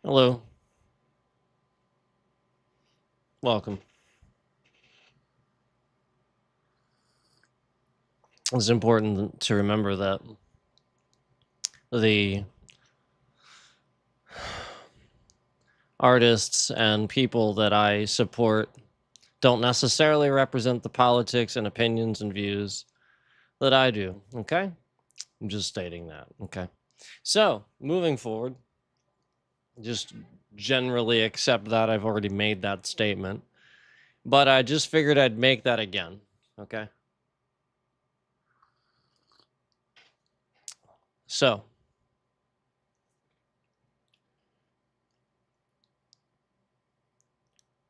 Hello, welcome. It's important to remember that the artists and people that I support don't necessarily represent the politics and opinions and views that I do. Okay? I'm just stating that. Okay. So, moving forward, just generally accept that I've already made that statement, but I just figured I'd make that again. Okay? So,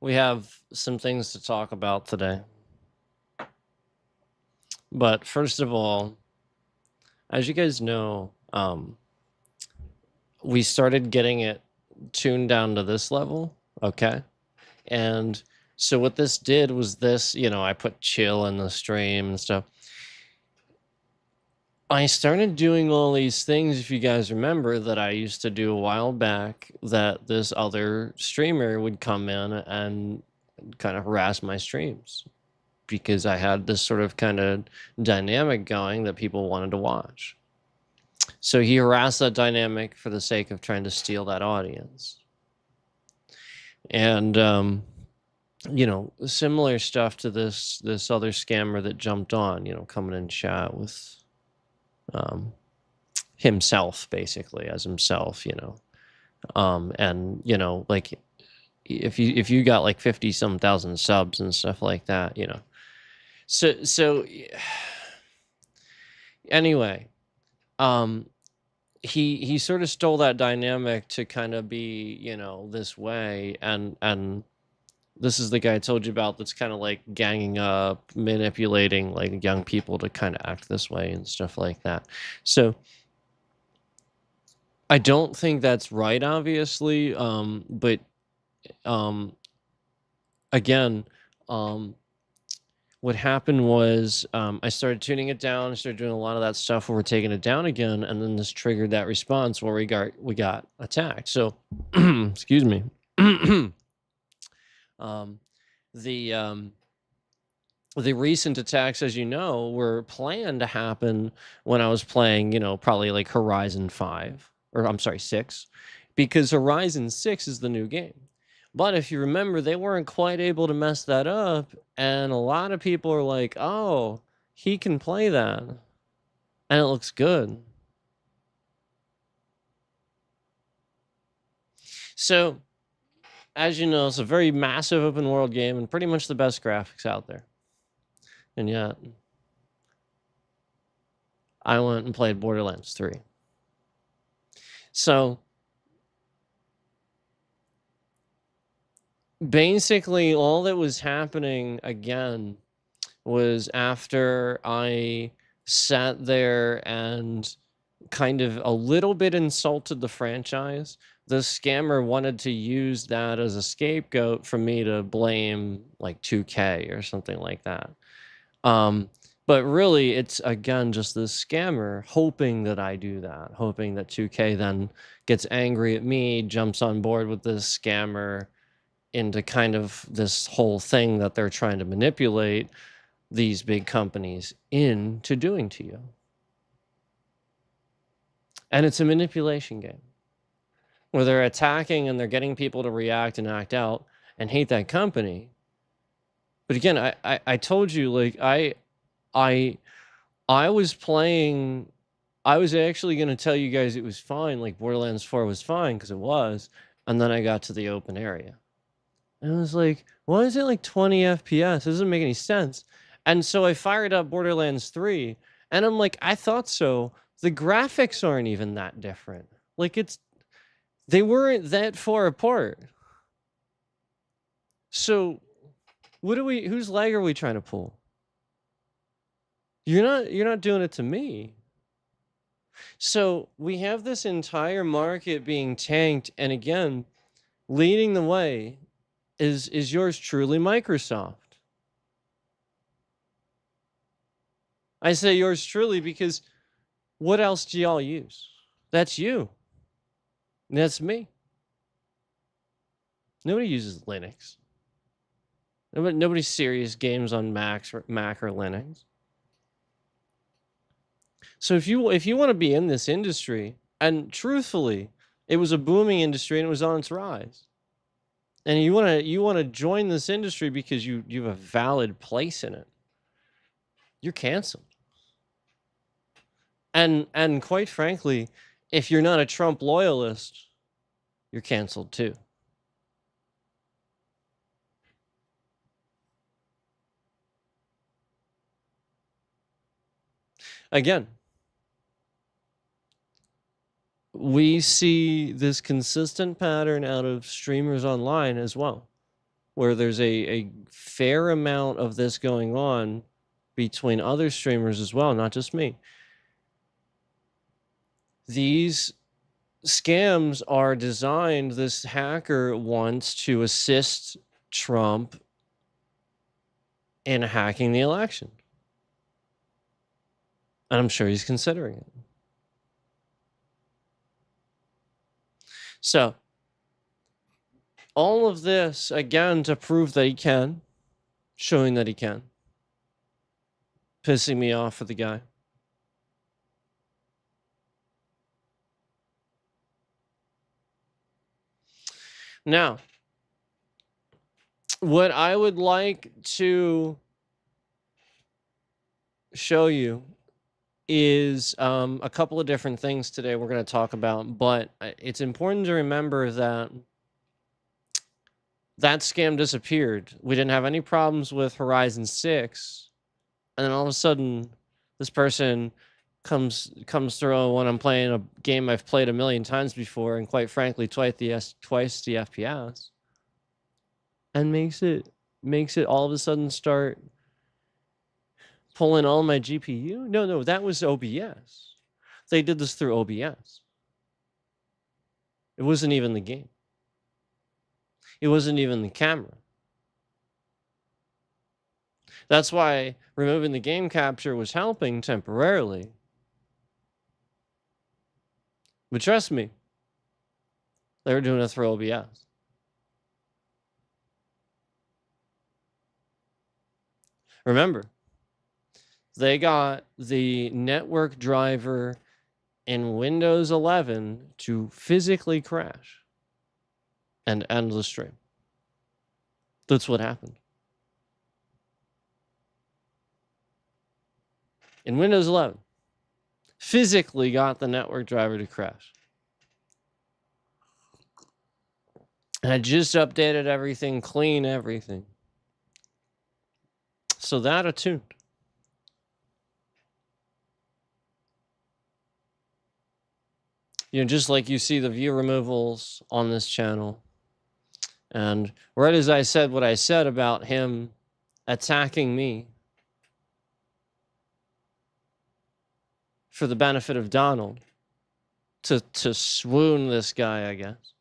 we have some things to talk about today. But first of all, as you guys know, we started getting it tuned down to this level, okay? And so what this did was this, I put chill in the stream and stuff. I started doing all these things, if you guys remember, that I used to do a while back, that this other streamer would come in and kind of harass my streams because I had this sort of kind of dynamic going that people wanted to watch. So he harassed that dynamic for the sake of trying to steal that audience. And similar stuff to this other scammer that jumped on, coming in chat with um himself, basically, as himself, and like if you got like 50 some thousand subs and stuff like that, so anyway, um he sort of stole that dynamic to kind of be, this way, and this is the guy I told you about that's kind of like ganging up, manipulating like young people to kind of act this way and stuff like that. So I don't think that's right, obviously. But um, again, um, what happened was I started tuning it down. I started doing a lot of that stuff where we're taking it down again, and then this triggered that response where we got attacked. So, excuse me. um, the um, the recent attacks, as you know, were planned to happen when I was playing, probably like Horizon 5, or I'm sorry, 6, because Horizon 6 is the new game. But if you remember, they weren't quite able to mess that up, and a lot of people are like, "Oh, he can play that, and it looks good." So, as you know, it's a very massive open world game and pretty much the best graphics out there. And yet, I went and played Borderlands 3. So, basically all that was happening again was after I sat there and kind of a little bit insulted the franchise, the scammer wanted to use that as a scapegoat for me to blame like 2K or something like that. Um, but really, it's again just this scammer hoping that I do that, hoping that 2K then gets angry at me, jumps on board with this scammer into kind of this whole thing that they're trying to manipulate these big companies into doing to you. And it's a manipulation game where they're attacking and they're getting people to react and act out and hate that company. But again, I told you, like, I was playing. I was actually going to tell you guys it was fine, like Borderlands 4 was fine because it was, and then I got to the open area. And I was like, why is it like 20 FPS? It doesn't make any sense. And so I fired up Borderlands 3, and I'm like, I thought so. The graphics aren't even that different. Like, they weren't that far apart. So whose leg are we trying to pull? You're not doing it to me. So we have this entire market being tanked, and again, leading the way is yours truly, Microsoft. I say yours truly because what else do y'all use? That's you. That's me. Nobody uses Linux. Nobody serious games on Mac or Linux. So if you want to be in this industry, and truthfully, it was a booming industry and it was on its rise, and you want to join this industry because you have a valid place in it, you're canceled. And quite frankly, if you're not a Trump loyalist, you're canceled too. Again, we see this consistent pattern out of streamers online as well, where there's a fair amount of this going on between other streamers as well, not just me. These scams are designed, this hacker wants to assist Trump in hacking the election. And I'm sure he's considering it. So, all of this, again, to prove that he can, showing that he can. Pissing me off for the guy. Now, what I would like to show you is a couple of different things today we're going to talk about, but it's important to remember that that scam disappeared. We didn't have any problems with Horizon 6, and then all of a sudden this person comes through when I'm playing a game I've played a million times before, and quite frankly twice the FPS, and makes it all of a sudden start pulling all my GPU. No, that was OBS. They did this through OBS. It wasn't even the game. It wasn't even the camera. That's why removing the game capture was helping temporarily. But trust me, they were doing it through OBS. Remember, they got the network driver in Windows 11 to physically crash and end the stream. That's what happened. In Windows 11, physically got the network driver to crash. And I just updated everything, clean everything. So that attuned. You know, just like you see the view removals on this channel. And right as I said what I said about him attacking me for the benefit of Donald, to swoon this guy, I guess.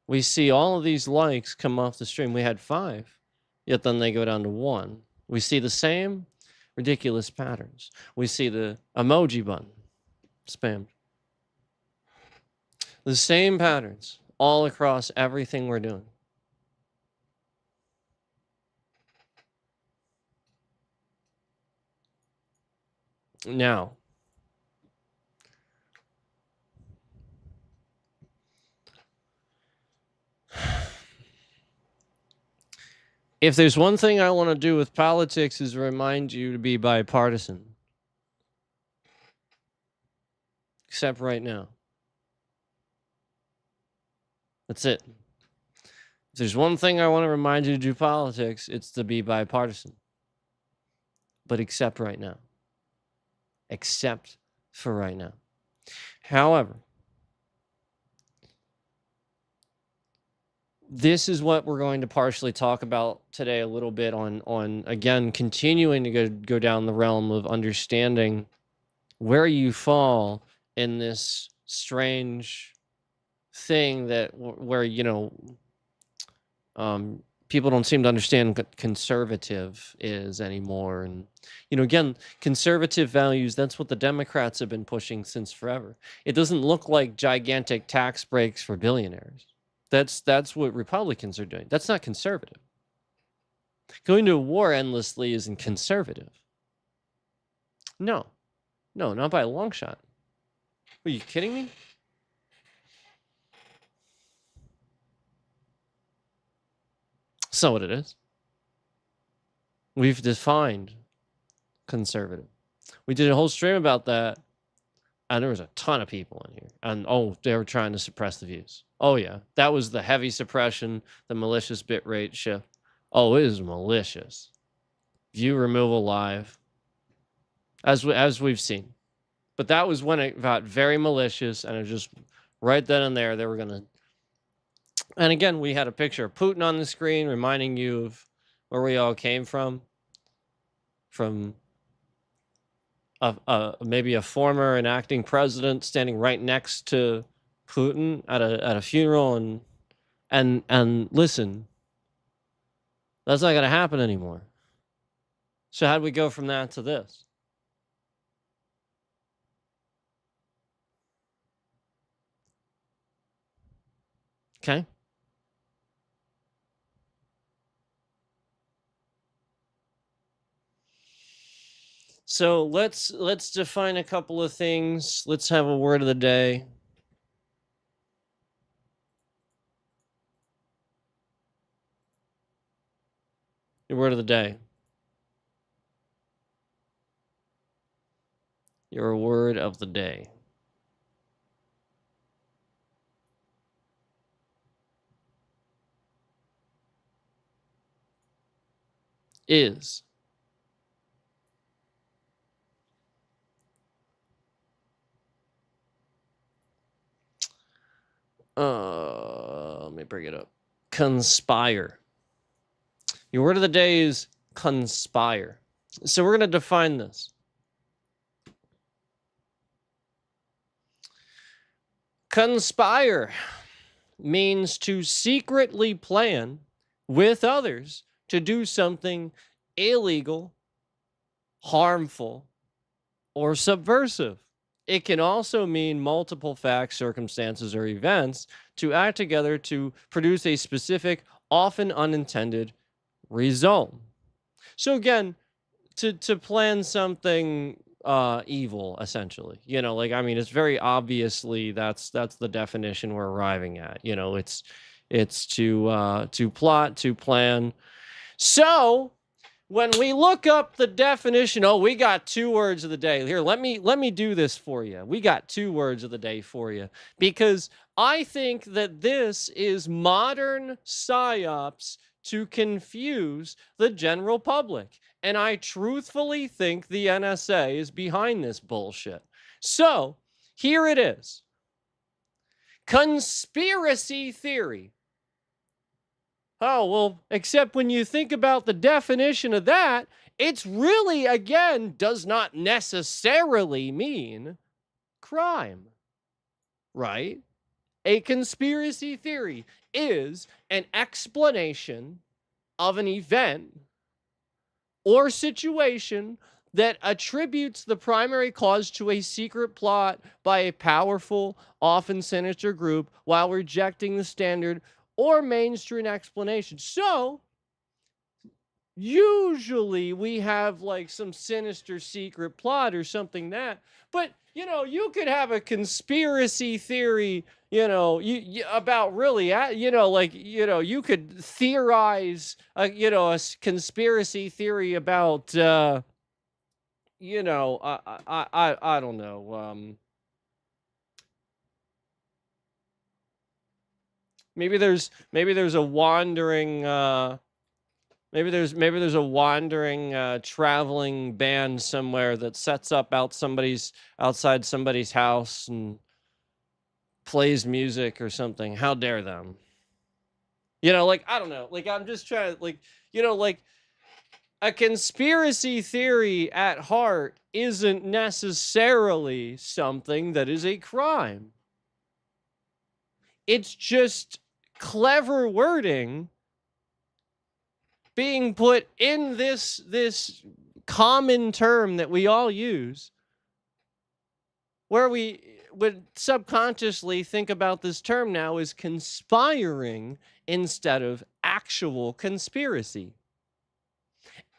We see all of these likes come off the stream. We had 5, yet then they go down to 1. We see the same ridiculous patterns. We see the emoji button spammed. The same patterns all across everything we're doing. Now, if there's one thing I want to do with politics is remind you to be bipartisan. Except right now. That's it. If there's one thing I want to remind you to do politics, it's to be bipartisan. But except right now. Except for right now. However, this is what we're going to partially talk about today a little bit on again, continuing to go down the realm of understanding where you fall in this strange thing that where, you know, people don't seem to understand what conservative is anymore. And, again, conservative values, that's what the Democrats have been pushing since forever. It doesn't look like gigantic tax breaks for billionaires. That's what Republicans are doing. That's not conservative. Going to war endlessly isn't conservative. No, not by a long shot. Are you kidding me? That's not what it is. We've defined conservative. We did a whole stream about that, and there was a ton of people in here. And they were trying to suppress the views. Oh yeah, that was the heavy suppression, the malicious bitrate shift. Oh, it is malicious. View removal live, as we've seen. But that was when it got very malicious, and it just right then and there they were gonna. And again, we had a picture of Putin on the screen, reminding you of where we all came from maybe a former and acting president standing right next to Putin at a funeral, and listen, that's not going to happen anymore. So how'd we go from that to this? Okay. So let's define a couple of things. Let's have a word of the day. Your word of the day. Your word of the day. Is. Let me bring it up. Conspire. Your word of the day is conspire. So we're going to define this. Conspire means to secretly plan with others to do something illegal, harmful, or subversive. It can also mean multiple facts, circumstances, or events to act together to produce a specific, often unintended result. So again, to plan something evil, essentially, it's very obviously that's the definition we're arriving at. It's to plot, to plan. So when we look up the definition, we got 2 words of the day. Here, let me do this for you. We got 2 words of the day for you, because I think that this is modern psyops to confuse the general public. And I truthfully think the NSA is behind this bullshit. So here it is. Conspiracy theory. Oh, well, except when you think about the definition of that, it's really, again, does not necessarily mean crime, right? A conspiracy theory is an explanation of an event or situation that attributes the primary cause to a secret plot by a powerful, often sinister group, while rejecting the standard or mainstream explanation. So usually we have like some sinister secret plot or something but you could have a conspiracy theory, about really, you could theorize, a conspiracy theory about, I don't know, maybe there's a wandering, maybe there's a wandering traveling band somewhere that sets up outside somebody's house and plays music or something. How dare them? I don't know. I'm just trying to a conspiracy theory at heart isn't necessarily something that is a crime. It's just clever wording being put in this common term that we all use, where we would subconsciously think about this term now as conspiring instead of actual conspiracy.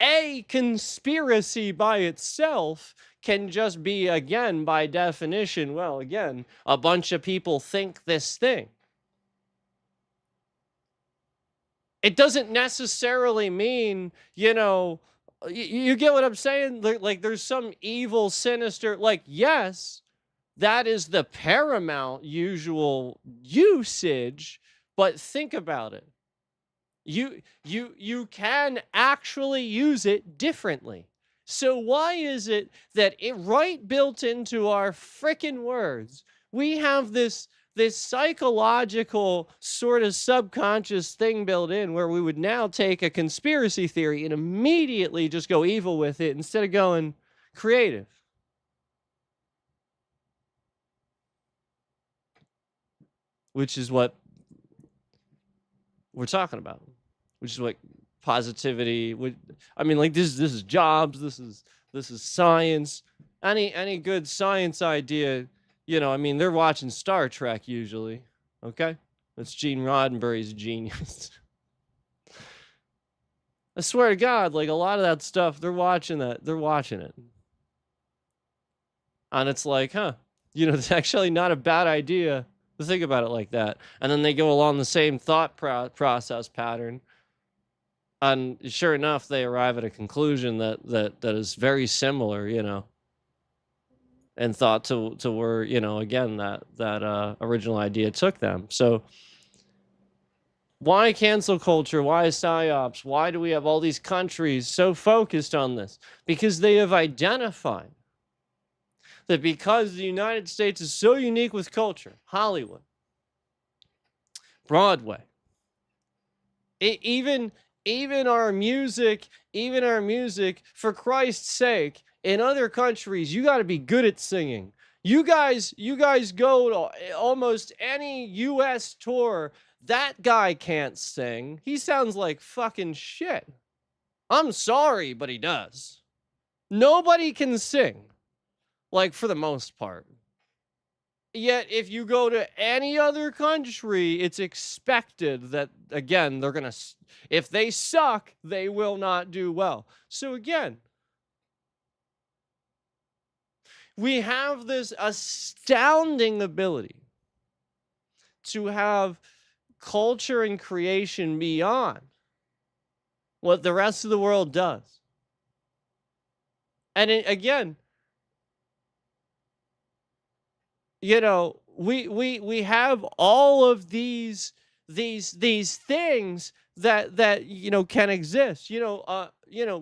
A conspiracy by itself can just be, again, by definition, well, again, a bunch of people think this thing. It doesn't necessarily mean, you get what I'm saying? Like, there's some evil, sinister, like, yes, that is the paramount usual usage, but think about it. You can actually use it differently. So why is it that it right built into our frickin' words, we have this psychological sort of subconscious thing built in where we would now take a conspiracy theory and immediately just go evil with it instead of going creative? Which is what we're talking about. Which is what positivity would. I mean, like this is jobs. This is science. Any good science idea, I mean, they're watching Star Trek usually. Okay, that's Gene Roddenberry's genius. I swear to God, like a lot of that stuff, they're watching that. They're watching it, and it's like, it's actually not a bad idea to think about it like that. And then they go along the same thought process pattern. And sure enough, they arrive at a conclusion that is very similar, and thought to where, again, that original idea took them. So why cancel culture? Why PSYOPs? Why do we have all these countries so focused on this? Because they have identified that because the United States is so unique with culture, Hollywood, Broadway, even our music, for Christ's sake, in other countries, you got to be good at singing. You guys go to almost any U.S. tour. That guy can't sing. He sounds like fucking shit. I'm sorry, but he does. Nobody can sing, like, for the most part. Yet, if you go to any other country, it's expected that, again, they're going to, if they suck, they will not do well. So again, we have this astounding ability to have culture and creation beyond what the rest of the world does. And again, we have all of these things that can exist.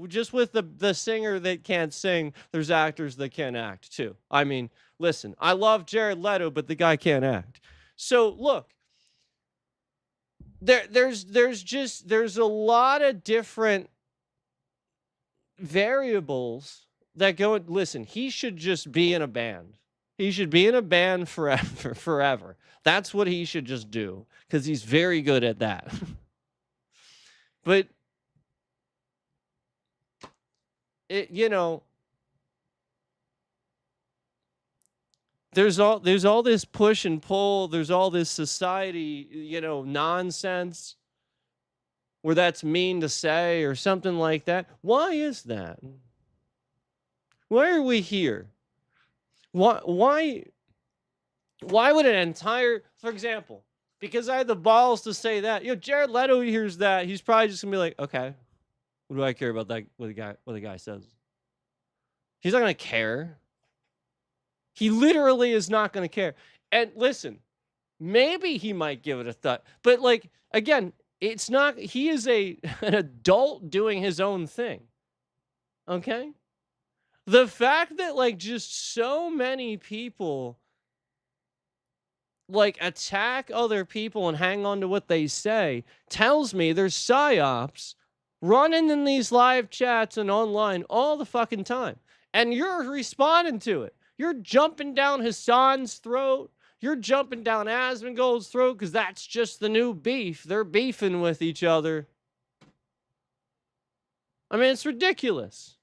Just with the singer that can't sing, there's actors that can't act too. I mean, listen, I love Jared Leto, but the guy can't act. So look, there's a lot of different variables that go. Listen, he should just be in a band. He should be in a band forever. That's what he should just do, because he's very good at that. But there's all this push and pull. There's all this society, nonsense, where that's mean to say or something like that. Why is that? Why are we here? Why would an entire, for example, because I had the balls to say that, Jared Leto hears that, he's probably just gonna be like, okay, what do I care about that? What the guy says? He's not gonna care. He literally is not gonna care. And listen, maybe he might give it a thought, but like, again, it's not. He is an adult doing his own thing. Okay. The fact that, like, just so many people, like, attack other people and hang on to what they say tells me there's PSYOPs running in these live chats and online all the fucking time. And you're responding to it. You're jumping down Hassan's throat. You're jumping down Asmongold's throat because that's just the new beef. They're beefing with each other. I mean, it's ridiculous.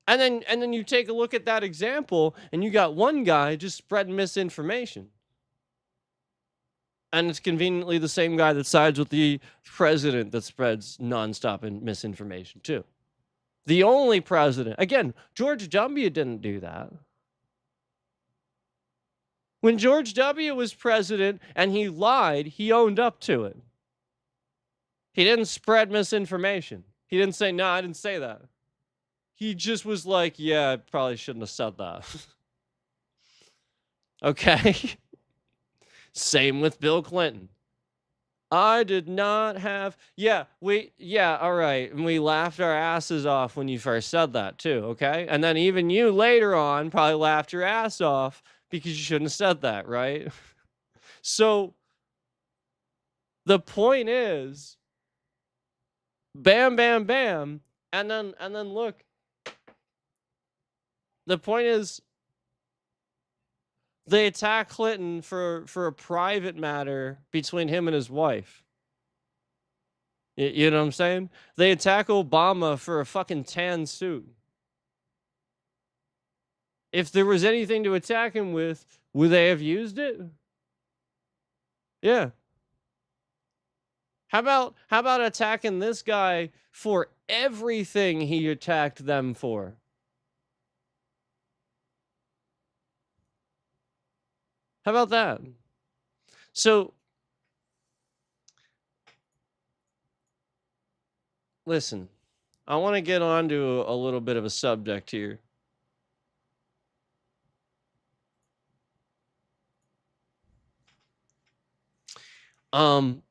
And then you take a look at that example, and you got one guy just spreading misinformation. And it's conveniently the same guy that sides with the president that spreads nonstop and misinformation, too. The only president. Again, George W. didn't do that. When George W. was president and he lied, he owned up to it. He didn't spread misinformation. He didn't say, no, I didn't say that. He just was like, yeah, I probably shouldn't have said that. Okay? Same with Bill Clinton. I did not have, all right. And we laughed our asses off when you first said that too, okay? And then even you later on probably laughed your ass off because you shouldn't have said that, right? So the point is, bam, bam, bam, and then look. The point is, they attack Clinton for a private matter between him and his wife. You know what I'm saying? They attack Obama for a fucking tan suit. If there was anything to attack him with, would they have used it? Yeah. How about attacking this guy for everything he attacked them for? How about that? So, listen, I want to get on to a little bit of a subject here. I'm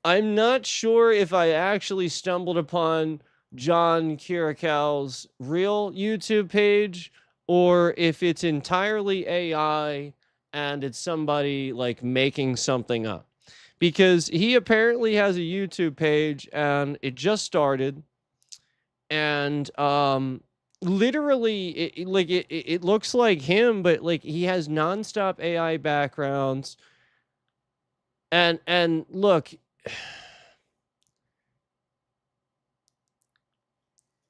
not sure if I actually stumbled upon John Kirakow's real YouTube page or if it's entirely AI and it's somebody like making something up. Because he apparently has a YouTube page and it just started. And literally it looks like him, but like he has nonstop AI backgrounds. And look,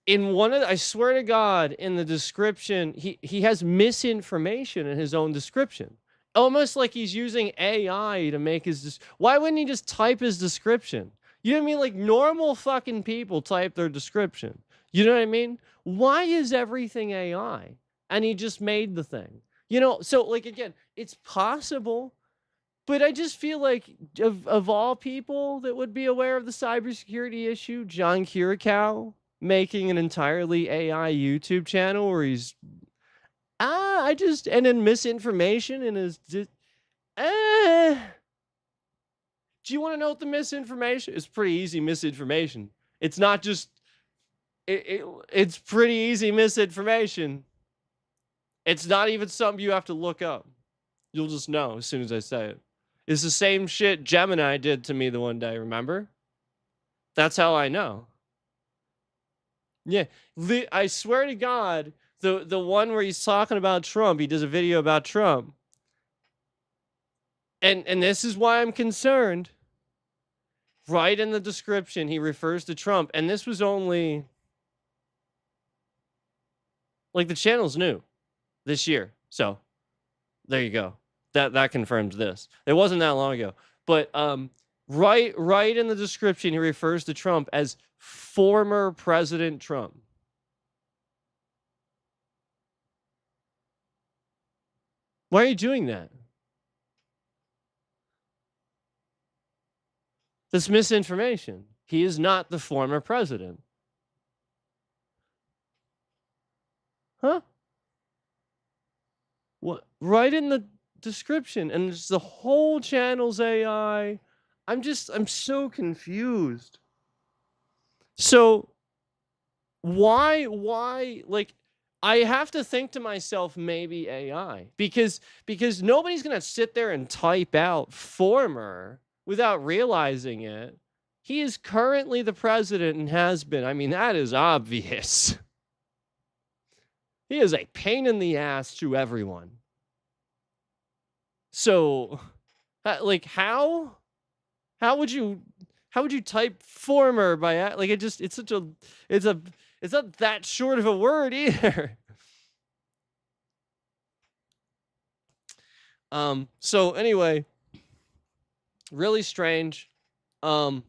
in one of I swear to God, in the description, he has misinformation in his own description. Almost like he's using AI to make his why wouldn't he just type his description? You know what I mean? Like normal fucking people type their description. You know what I mean? Why is everything AI? And he just made the thing. You know, so like again, it's possible. But I just feel like of all people that would be aware of the cybersecurity issue, John Kirikow making an entirely AI YouTube channel where he's and then misinformation in his do you want to know what the misinformation? It's pretty easy misinformation. It's not just it's pretty easy misinformation. It's not even something you have to look up. You'll just know as soon as I say it. It's the same shit Gemini did to me the one day, remember? That's how I know. Yeah, I swear to God, the one where he's talking about Trump, he does a video about Trump. And this is why I'm concerned. Right in the description, he refers to Trump. And this was only... Like, the channel's new this year. So, there you go. That confirms this. It wasn't that long ago. But right in the description, he refers to Trump as former President Trump. Why are you doing that? That's misinformation. He is not the former president. Huh? What? Right in the description, and it's the whole channel's AI. I'm so confused. So why like I have to think to myself maybe AI because nobody's going to sit there and type out former without realizing it. He is currently the president and has been. I mean, that is obvious. He is a pain in the ass to everyone. So, like, how would you How would you type former by like it's such a it's a it's not that short of a word either. So anyway, really strange. Um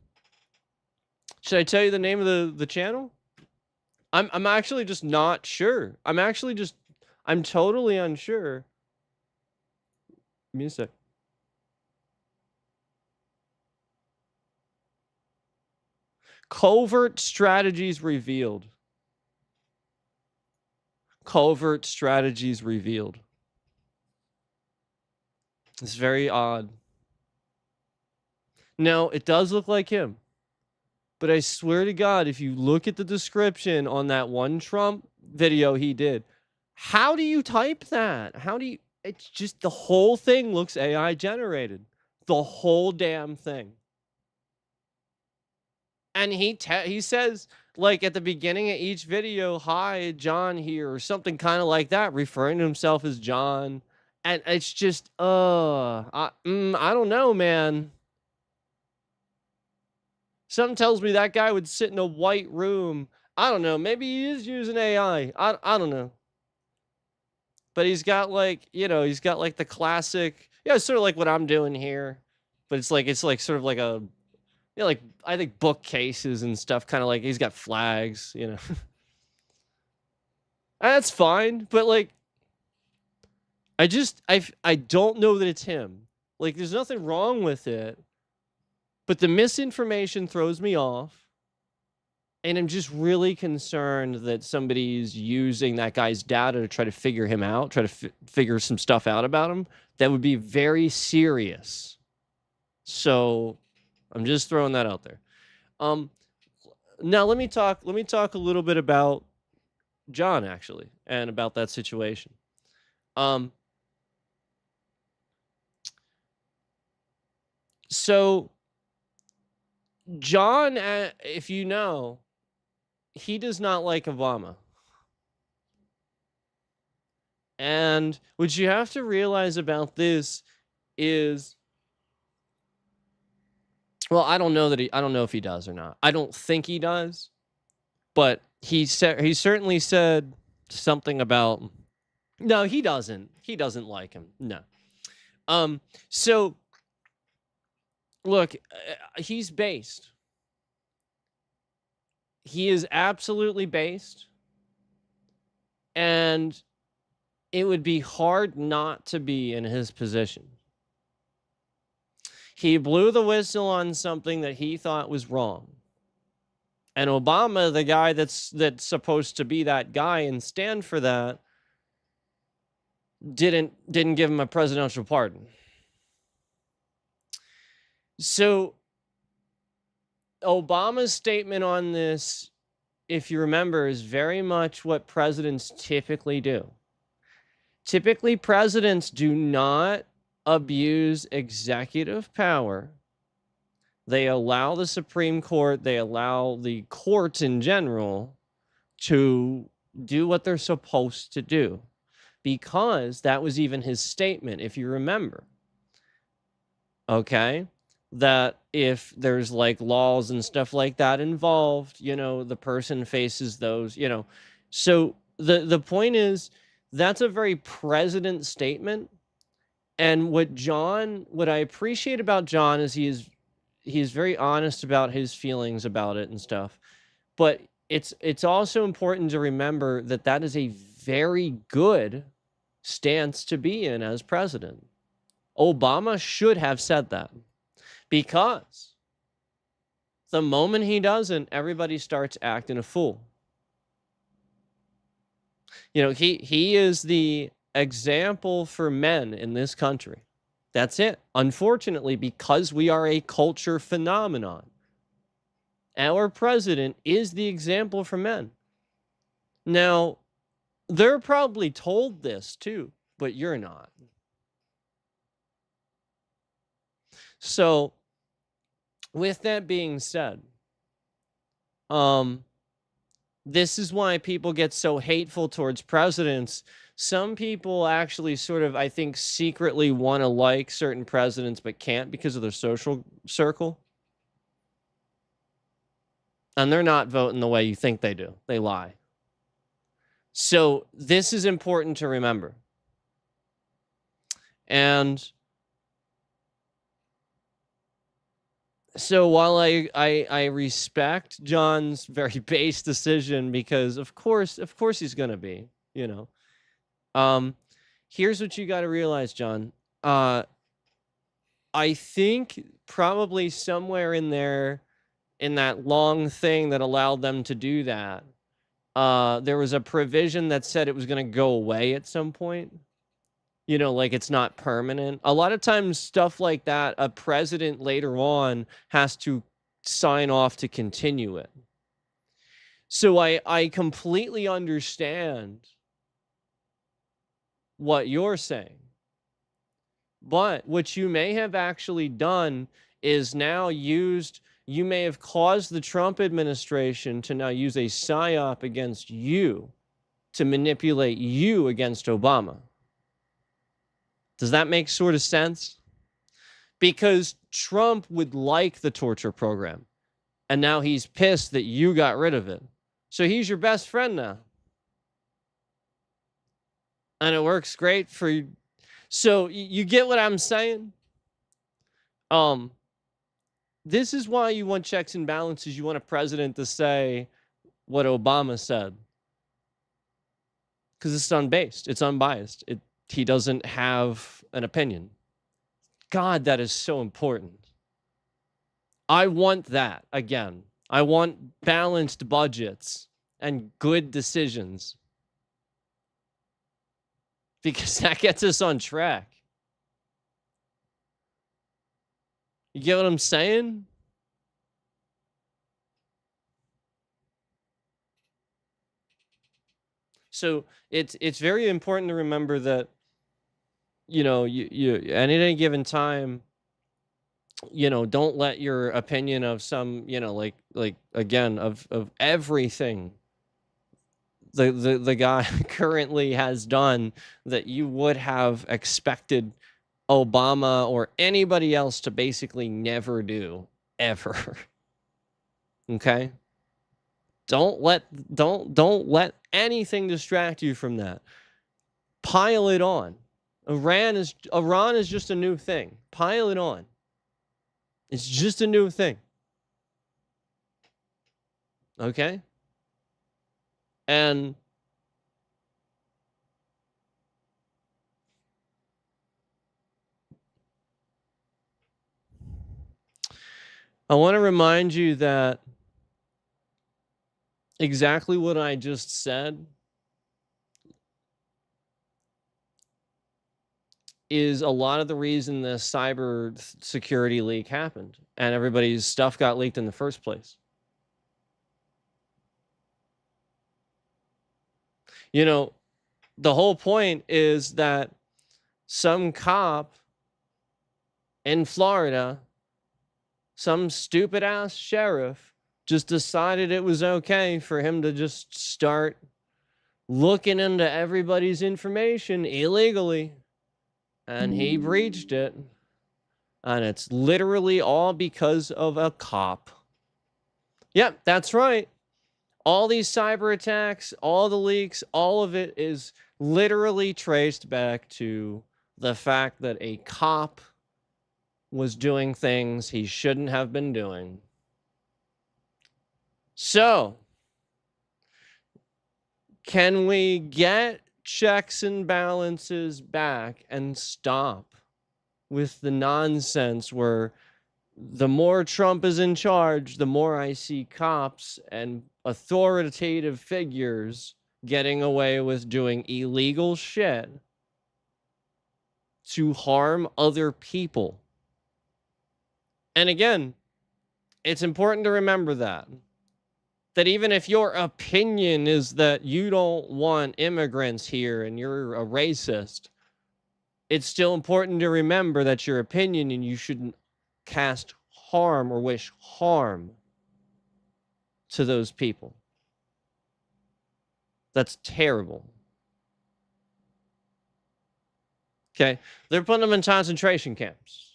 should I tell you the name of the channel? I'm actually just not sure. I'm totally unsure. Give me a sec. Covert strategies revealed. Covert strategies revealed. It's very odd. No, it does look like him. But I swear to God, if you look at the description on that one Trump video he did, how do you type that? How do you? It's just the whole thing looks AI generated. The whole damn thing. And he says, like, at the beginning of each video, "Hi, John here," or something kind of like that, referring to himself as John. And it's just, I don't know, man. Something tells me that guy would sit in a white room. I don't know. Maybe he is using AI. I don't know. But he's got like, he's got like the classic, it's sort of like what I'm doing here. But it's like sort of like a, like I think bookcases and stuff, kind of like he's got flags, That's fine, but like I don't know that it's him. Like there's nothing wrong with it. But the misinformation throws me off. And I'm just really concerned that somebody's using that guy's data to try to figure him out, try to figure some stuff out about him. That would be very serious. So I'm just throwing that out there. Now let me talk a little bit about John, actually, and about that situation. So John, if you know, he does not like Obama. And what you have to realize about this is, well, I don't know if he does or not. I don't think he does, but he certainly said something about, no, he doesn't like him. No. So look, he's based. He is absolutely based. And it would be hard not to be in his position. He blew the whistle on something that he thought was wrong. And Obama, the guy that's supposed to be that guy and stand for that, didn't give him a presidential pardon. So Obama's statement on this, if you remember, is very much what presidents typically do. Typically, presidents do not abuse executive power. They allow the Supreme Court, they allow the courts in general to do what they're supposed to do, because that was even his statement, if you remember. Okay? That if there's like laws and stuff like that involved, the person faces those, So the point is, that's a very president statement. And what I appreciate about John is he is very honest about his feelings about it and stuff. But it's also important to remember that that is a very good stance to be in as president. Obama should have said that, because the moment he doesn't, everybody starts acting a fool. He is the example for men in this country. That's it. Unfortunately, because we are a culture phenomenon, our president is the example for men. Now, they're probably told this too, but you're not. So, with that being said, this is why people get so hateful towards presidents. Some people actually sort of, I think, secretly want to like certain presidents but can't because of their social circle. And they're not voting the way you think they do. They lie. So this is important to remember. And so while I respect John's very base decision, because of course he's gonna be, here's what you got to realize, John. I think probably somewhere in there, in that long thing that allowed them to do that, there was a provision that said it was going to go away at some point. Like it's not permanent. A lot of times, stuff like that, a president later on has to sign off to continue it. So I completely understand what you're saying. But what you may have actually done is now you may have caused the Trump administration to now use a psyop against you to manipulate you against Obama. Does that make sort of sense? Because Trump would like the torture program, and now he's pissed that you got rid of it. So he's your best friend now. And it works great for you. So you get what I'm saying? This is why you want checks and balances. You want a president to say what Obama said. Because it's unbased. It's unbiased. He doesn't have an opinion. God, that is so important. I want that again. I want balanced budgets and good decisions. Because that gets us on track. You get what I'm saying? So it's very important to remember that, you at any given time, don't let your opinion of some, like again, of everything the guy currently has done that you would have expected Obama or anybody else to basically never do ever. Okay? Don't let anything distract you from that. Pile it on. Iran is just a new thing. Pile it on. It's just a new thing. Okay? And I want to remind you that exactly what I just said is a lot of the reason the cyber security leak happened and everybody's stuff got leaked in the first place. The whole point is that some cop in Florida, some stupid ass sheriff, just decided it was okay for him to just start looking into everybody's information illegally. And he breached it. And it's literally all because of a cop. Yep, that's right. All these cyber attacks, all the leaks, all of it is literally traced back to the fact that a cop was doing things he shouldn't have been doing. So, can we get checks and balances back and stop with the nonsense where the more Trump is in charge, the more I see cops and authoritative figures getting away with doing illegal shit to harm other people? And again, it's important to remember that even if your opinion is that you don't want immigrants here and you're a racist, it's still important to remember that your opinion, and you shouldn't cast harm or wish harm to those people. That's terrible. Okay, they're putting them in concentration camps.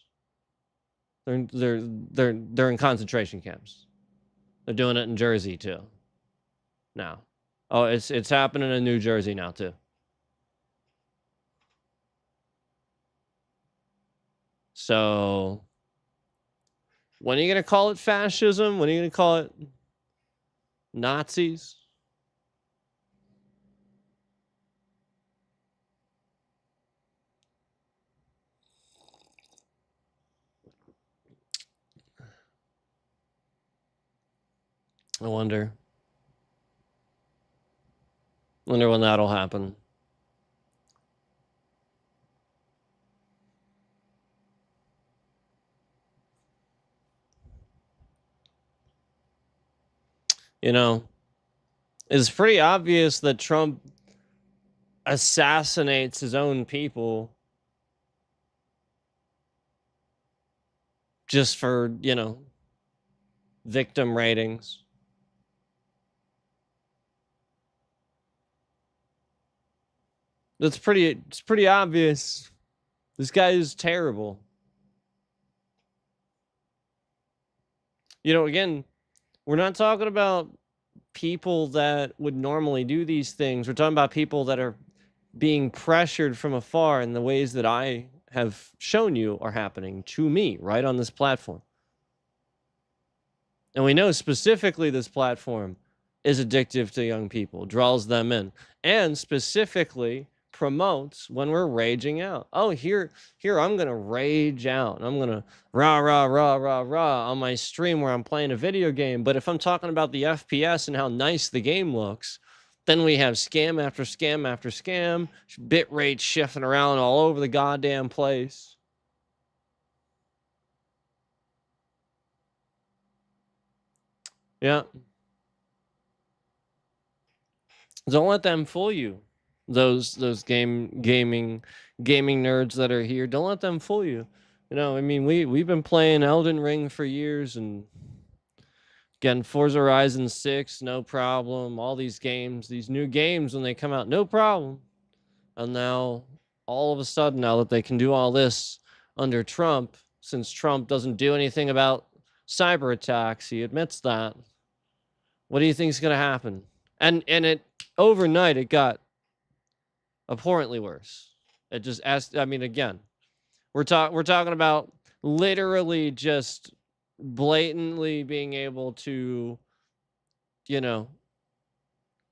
They're in concentration camps. They're doing it in Jersey too. Now. Oh, it's happening in New Jersey now too. So when are you going to call it fascism? When are you going to call it Nazis? I wonder. Wonder when that'll happen. You know, it's pretty obvious that Trump assassinates his own people just for, you know, victim ratings. It's pretty obvious. This guy is terrible. You know, again, we're not talking about people that would normally do these things. We're talking about people that are being pressured from afar in the ways that I have shown you are happening to me right on this platform. And we know specifically this platform is addictive to young people, draws them in, and specifically promotes when we're raging out. Oh, here I'm gonna rage out. I'm gonna rah rah rah rah rah on my stream where I'm playing a video game. But if I'm talking about the FPS and how nice the game looks, then we have scam after scam after scam, bit rate shifting around all over the goddamn place. Yeah. Don't let them fool you. Those gaming nerds that are here, don't let them fool you. You know, I mean, we've been playing Elden Ring for years, and again, Forza Horizon 6, no problem. All these games, these new games when they come out, no problem. And now all of a sudden, now that they can do all this under Trump, since Trump doesn't do anything about cyber attacks, he admits that. What do you think is going to happen? And it overnight it got abhorrently worse. It just asked. I mean, again, we're talking about literally just blatantly being able to, you know,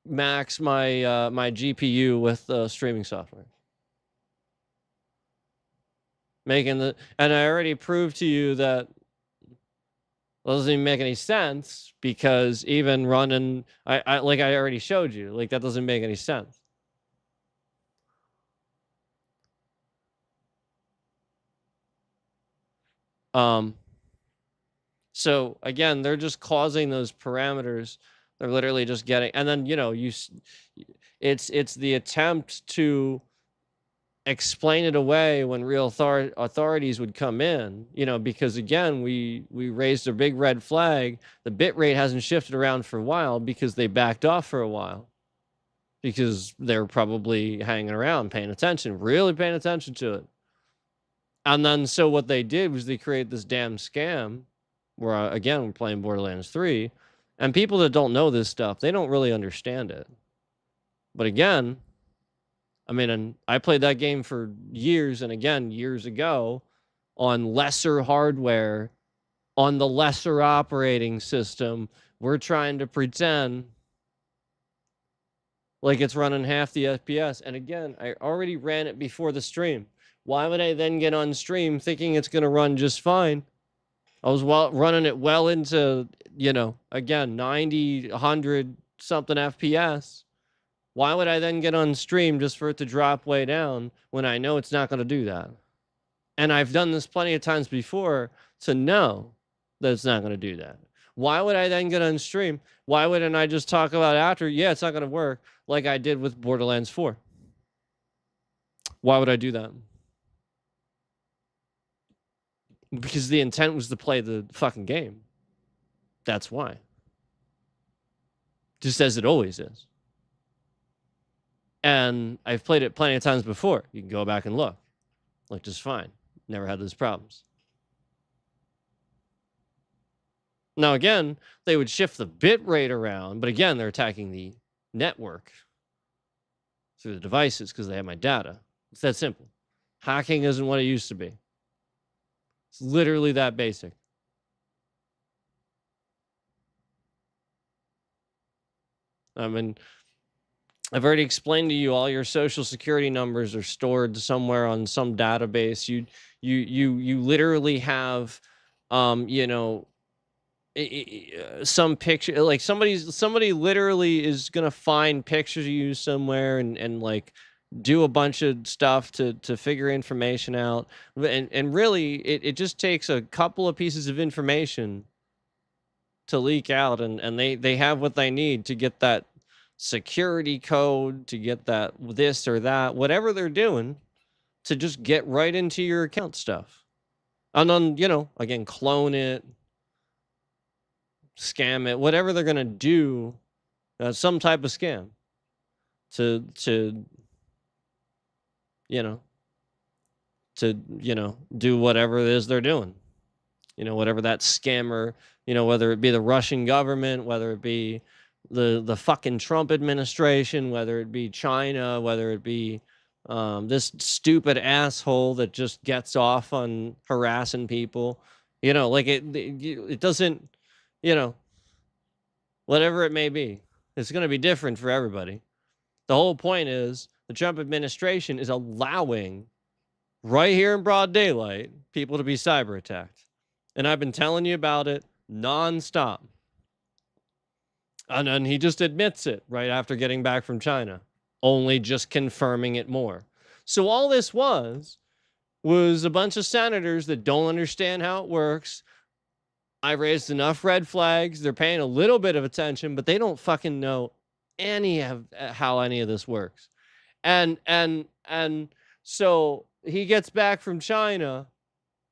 max my my GPU with streaming software. And I already proved to you that doesn't even make any sense, because even running, I like I already showed you, like that doesn't make any sense. So again, they're just causing those parameters. They're literally just getting, and then, you know, it's the attempt to explain it away when real authorities would come in, you know, because again, we raised a big red flag. The bit rate hasn't shifted around for a while because they backed off for a while, because they're probably hanging around, paying attention, really paying attention to it. And then, so what they did was they created this damn scam where, again, we're playing Borderlands 3, and people that don't know this stuff, they don't really understand it. But again, I mean, and I played that game for years, and again, years ago, on lesser hardware, on the lesser operating system. We're trying to pretend like it's running half the FPS. And again, I already ran it before the stream. Why would I then get on stream thinking it's going to run just fine? I was running it well into, you know, again, 90, 100 something FPS. Why would I then get on stream just for it to drop way down when I know it's not going to do that? And I've done this plenty of times before to know that it's not going to do that. Why would I then get on stream? Why wouldn't I just talk about after? Yeah, it's not going to work, like I did with Borderlands 4. Why would I do that? Because the intent was to play the fucking game. That's why. Just as it always is. And I've played it plenty of times before. You can go back and look. Like, just fine. Never had those problems. Now, again, they would shift the bit rate around, but again, they're attacking the network through the devices because they have my data. It's that simple. Hacking isn't what it used to be. It's literally that basic. I mean, I've already explained to you all your social security numbers are stored somewhere on some database. You literally have, you know, some picture, like somebody literally is gonna find pictures of you somewhere and like do a bunch of stuff to figure information out. And really it just takes a couple of pieces of information to leak out, and they have what they need to get that security code, to get that this or that, whatever they're doing, to just get right into your account stuff. And then, you know, again, clone it, scam it, whatever they're gonna do, some type of scam to you know do whatever it is they're doing. You know, whatever that scammer, you know, whether it be the Russian government, whether it be the fucking Trump administration, whether it be China, whether it be this stupid asshole that just gets off on harassing people. You know, like it doesn't, you know, whatever it may be, it's going to be different for everybody. The whole point is the Trump administration is allowing, right here in broad daylight, people to be cyber attacked. And I've been telling you about it nonstop. And then he just admits it right after getting back from China, only just confirming it more. So all this was a bunch of senators that don't understand how it works. I raised enough red flags. They're paying a little bit of attention, but they don't fucking know any of how any of this works. And so he gets back from China,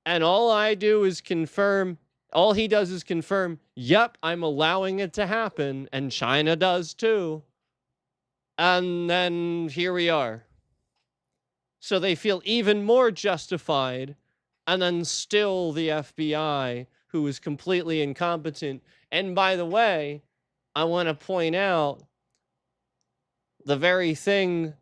and all I do is confirm. All he does is confirm, yep, I'm allowing it to happen, and China does too. And then here we are. So they feel even more justified, and then still the FBI, who is completely incompetent. And by the way, I want to point out the very thing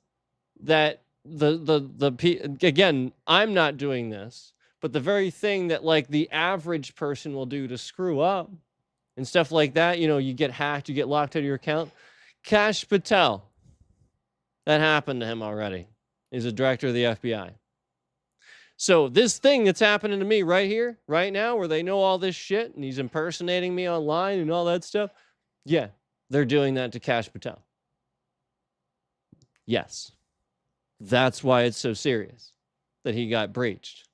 that again, I'm not doing this, but the very thing that like the average person will do to screw up and stuff like that, you know, you get hacked, you get locked out of your account. Kash Patel, that happened to him already. He's a director of the FBI. So this thing that's happening to me right here, right now, where they know all this shit and he's impersonating me online and all that stuff, yeah, they're doing that to Kash Patel. Yes. That's why it's so serious that he got breached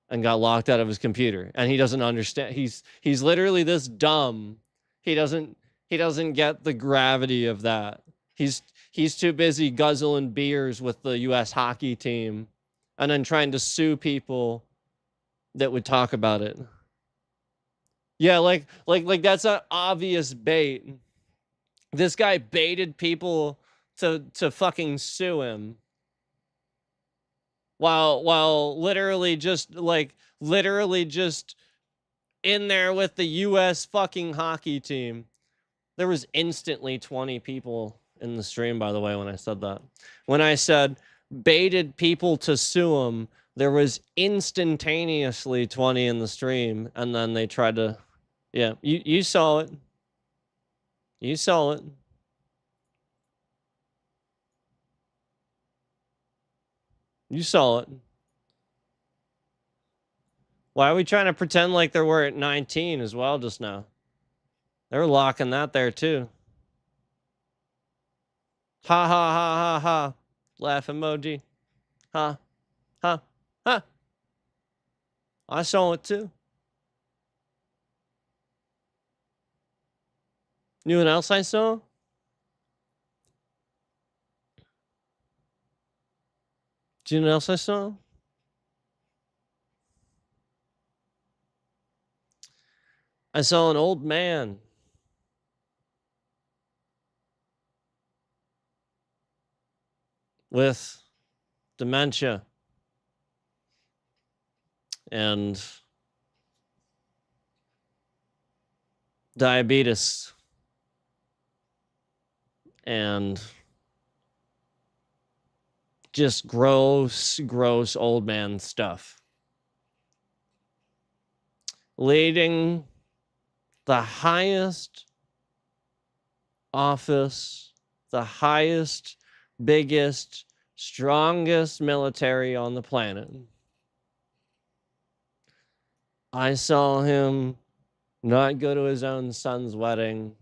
and got locked out of his computer. And he doesn't understand. He's literally this dumb. He doesn't get the gravity of that. He's too busy guzzling beers with the US hockey team and then trying to sue people that would talk about it. Yeah, like that's an obvious bait. This guy baited people to fucking sue him. While literally just in there with the US fucking hockey team. There was instantly 20 people in the stream, by the way, when I said that. When I said baited people to sue him, there was instantaneously 20 in the stream, and then they tried to, yeah, you saw it. You saw it. You saw it. Why are we trying to pretend like there were at 19 as well just now? They were locking that there too. Ha ha ha ha ha. Laugh emoji. Ha. Ha. Ha. I saw it too. You know what else I saw? Do you know what else I saw? I saw an old man with dementia and diabetes, and just gross old man stuff. Leading the highest office, the highest, biggest, strongest military on the planet. I saw him not go to his own son's wedding.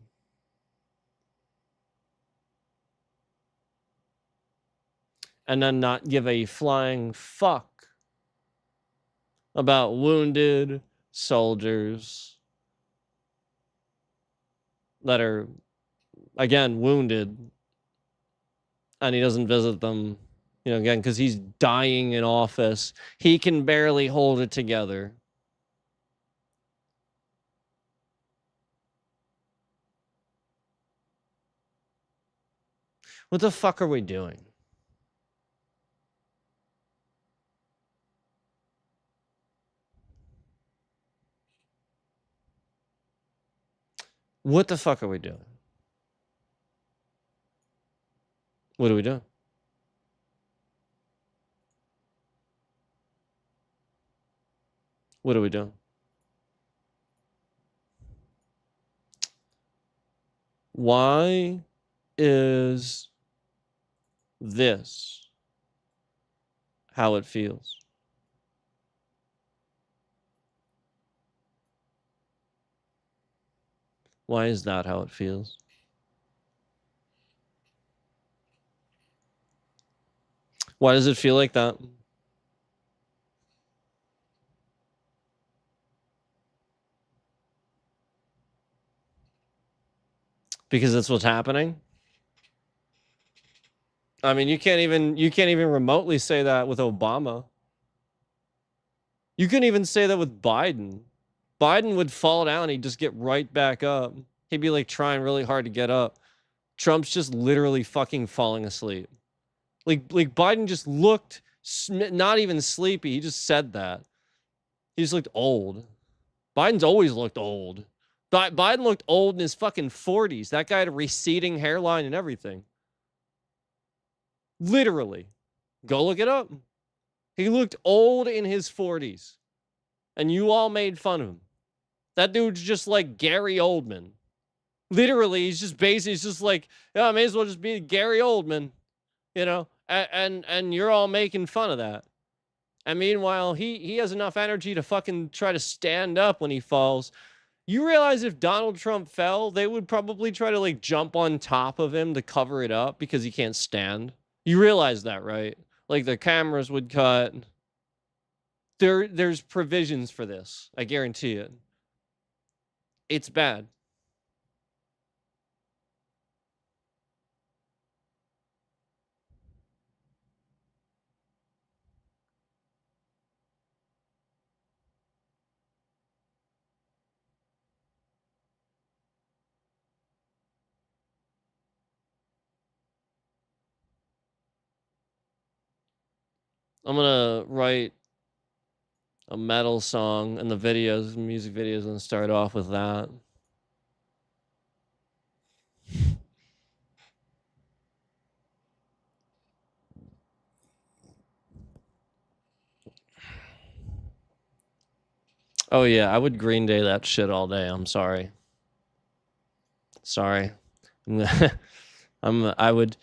And then not give a flying fuck about wounded soldiers that are, again, wounded. And he doesn't visit them, you know, again, because he's dying in office. He can barely hold it together. What the fuck are we doing? What the fuck are we doing? What are we doing? What are we doing? Why is this how it feels? Why is that how it feels? Why does it feel like that? Because that's what's happening? I mean, you can't even remotely say that with Obama. You couldn't even say that with Biden. Biden would fall down, he'd just get right back up. He'd be like trying really hard to get up. Trump's just literally fucking falling asleep. Like Biden just looked not even sleepy. He just said that. He just looked old. Biden's always looked old. Biden looked old in his fucking 40s. That guy had a receding hairline and everything. Literally. Go look it up. He looked old in his 40s. And you all made fun of him. That dude's just like Gary Oldman. Literally, he's just like, yeah, I may as well just be Gary Oldman, you know? And you're all making fun of that. And meanwhile, he has enough energy to fucking try to stand up when he falls. You realize if Donald Trump fell, they would probably try to like jump on top of him to cover it up because he can't stand. You realize that, right? Like the cameras would cut. There's provisions for this. I guarantee it. It's bad. I'm gonna write a metal song, and the videos, music videos, and start off with that. Oh yeah, I would Green Day that shit all day. I'm sorry. Sorry. I would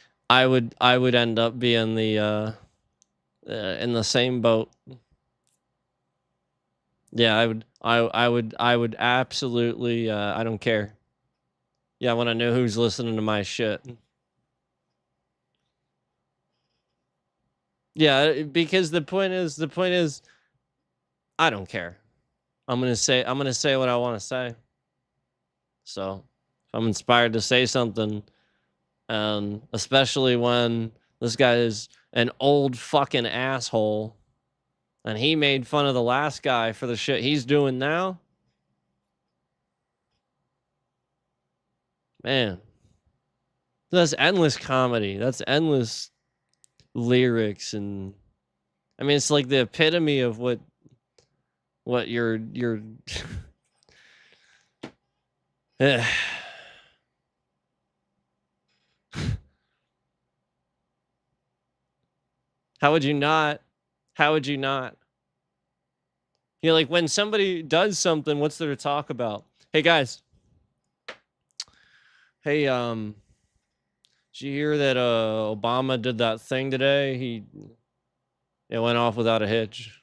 end up being the in the same boat. Yeah, I would absolutely I don't care. Yeah, I want to know who's listening to my shit. Yeah, because the point is I don't care. I'm going to say what I want to say. So, if I'm inspired to say something, and especially when this guy is an old fucking asshole and he made fun of the last guy for the shit he's doing now. Man, that's endless comedy. That's endless lyrics, and I mean it's like the epitome of what your How would you not? How would you not? You know, like when somebody does something, what's there to talk about? Hey guys. Hey, did you hear that Obama did that thing today? It went off without a hitch.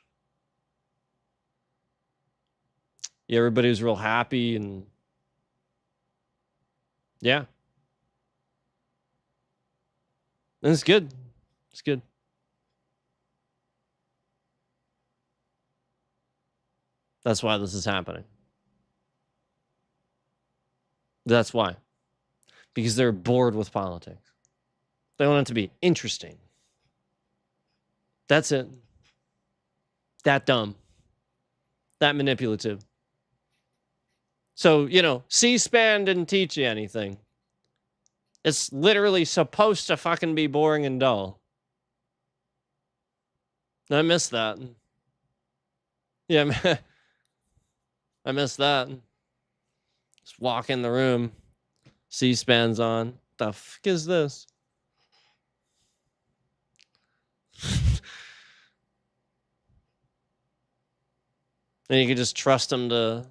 Yeah, everybody was real happy and yeah. And it's good. It's good. That's why this is happening. That's why. Because they're bored with politics. They want it to be interesting. That's it. That dumb. That manipulative. So, you know, C-SPAN didn't teach you anything. It's literally supposed to fucking be boring and dull. I miss that. Yeah, I miss that. Just walk in the room. C-SPAN's on. The fuck is this? And you can just trust them to...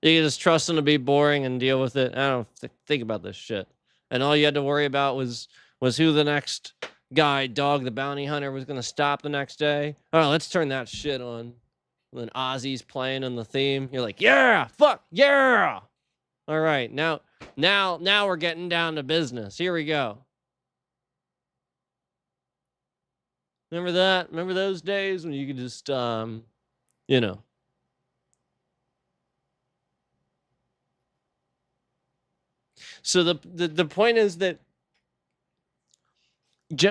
You can just trust them to be boring and deal with it. I don't think about this shit. And all you had to worry about was who the next guy, Dog the Bounty Hunter, was going to stop the next day. Oh, let's turn that shit on. And then Ozzy's playing on the theme. You're like, yeah, fuck, yeah. All right, now we're getting down to business. Here we go. Remember that? Remember those days when you could just, you know. So the point is that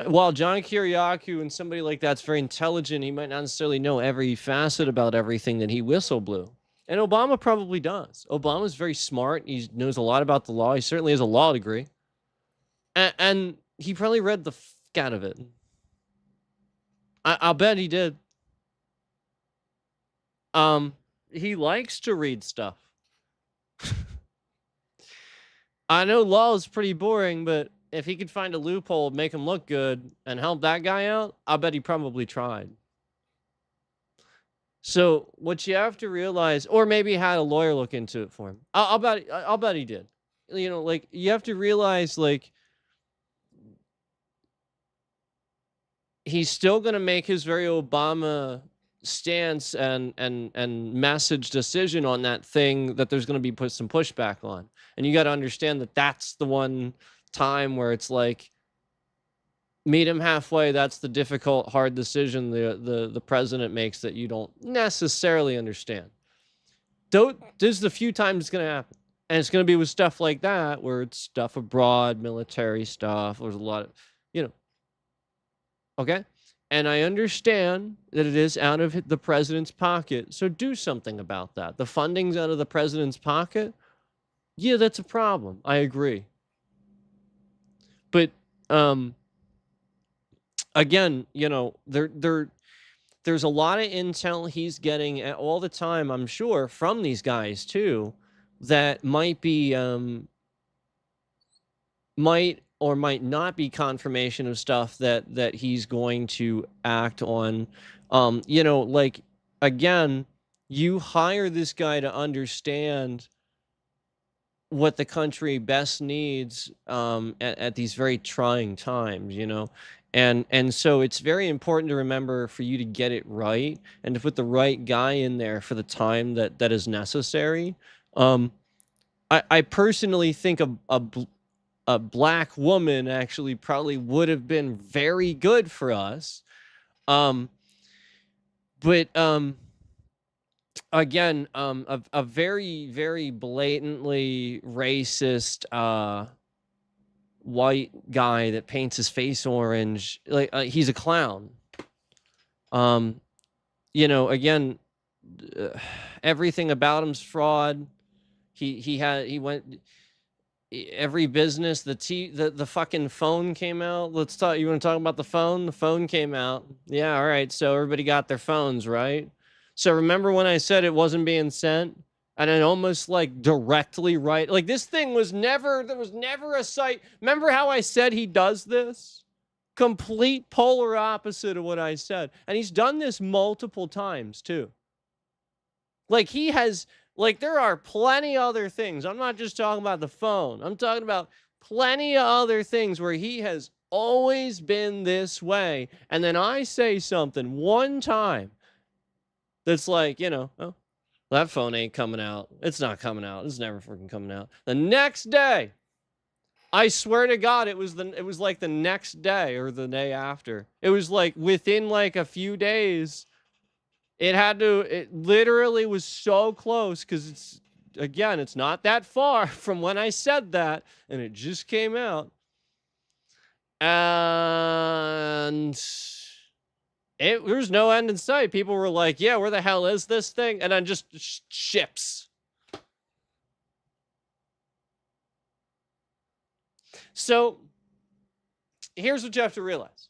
while John Kiriakou and somebody like that's very intelligent, he might not necessarily know every facet about everything that he whistle blew. And Obama probably does. Obama's very smart. He knows a lot about the law. He certainly has a law degree. And he probably read the fuck out of it. I'll bet he did. He likes to read stuff. I know law is pretty boring, but if he could find a loophole, make him look good, and help that guy out, I'll bet he probably tried. So what you have to realize, or maybe had a lawyer look into it for him. I'll bet he did. You know, like you have to realize, like he's still gonna make his very Obama stance and message decision on that thing that there's gonna be some pushback on, and you got to understand that that's the one time where it's like meet him halfway. That's the difficult, hard decision the president makes that you don't necessarily understand. Though there's the few times it's gonna happen, and it's gonna be with stuff like that where it's stuff abroad, military stuff. There's a lot of, you know. Okay, and I understand that it is out of the president's pocket, so do something about that. The funding's out of the president's pocket. Yeah, that's a problem. I agree. But again, you know, there's a lot of intel he's getting all the time, I'm sure, from these guys too, that might be might or might not be confirmation of stuff that he's going to act on. You know, like again, you hire this guy to understand what the country best needs at these very trying times, you know. And so it's very important to remember for you to get it right and to put the right guy in there for the time that is necessary. I personally think a black woman actually probably would have been very good for us. But again, a very, very blatantly racist white guy that paints his face orange, like he's a clown. You know, again, everything about him's fraud. He went every business. The fucking phone came out. Let's talk. You want to talk about the phone? The phone came out. Yeah, all right. So everybody got their phones, right? So remember when I said it wasn't being sent? And then almost like directly right. Like this thing was never, there was never a site. Remember how I said he does this? Complete polar opposite of what I said. And he's done this multiple times too. Like he has, like there are plenty other things. I'm not just talking about the phone. I'm talking about plenty of other things where he has always been this way. And then I say something one time that's like, oh, that phone ain't coming out. It's not coming out. It's never freaking coming out. The next day, I swear to God, it was like the next day or the day after. It was like within like a few days. It literally was so close because it's not that far from when I said that, and it just came out. And there's no end in sight. People were like, yeah, where the hell is this thing? And then just ships. So here's what you have to realize.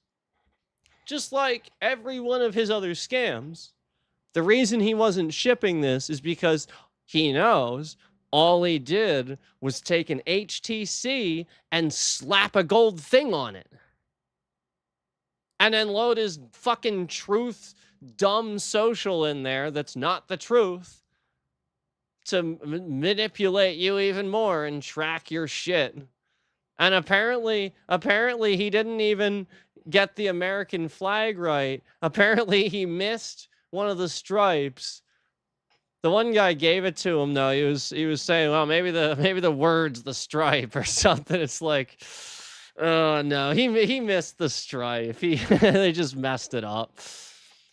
Just like every one of his other scams, the reason he wasn't shipping this is because he knows all he did was take an HTC and slap a gold thing on it. And then load his fucking truth dumb social in there that's not the truth to manipulate you even more and track your shit. And apparently he didn't even get the American flag right. Apparently he missed one of the stripes. The one guy gave it to him though. He was saying, well, maybe the word's the stripe or something. It's like, oh no, he missed the stripe. They just messed it up.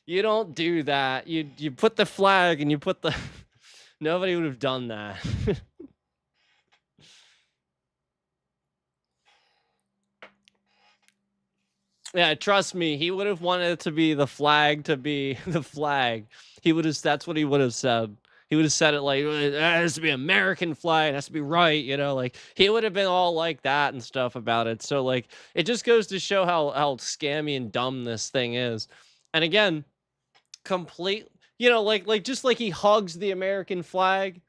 You don't do that. You put the flag and you put the nobody would have done that. Yeah, trust me, he would have wanted it to be the flag to be the flag. That's what he would have said. He would have said it like, it has to be American flag, it has to be right, like he would have been all like that and stuff about it. So like, it just goes to show how scammy and dumb this thing is. And again, complete, like just like he hugs the American flag,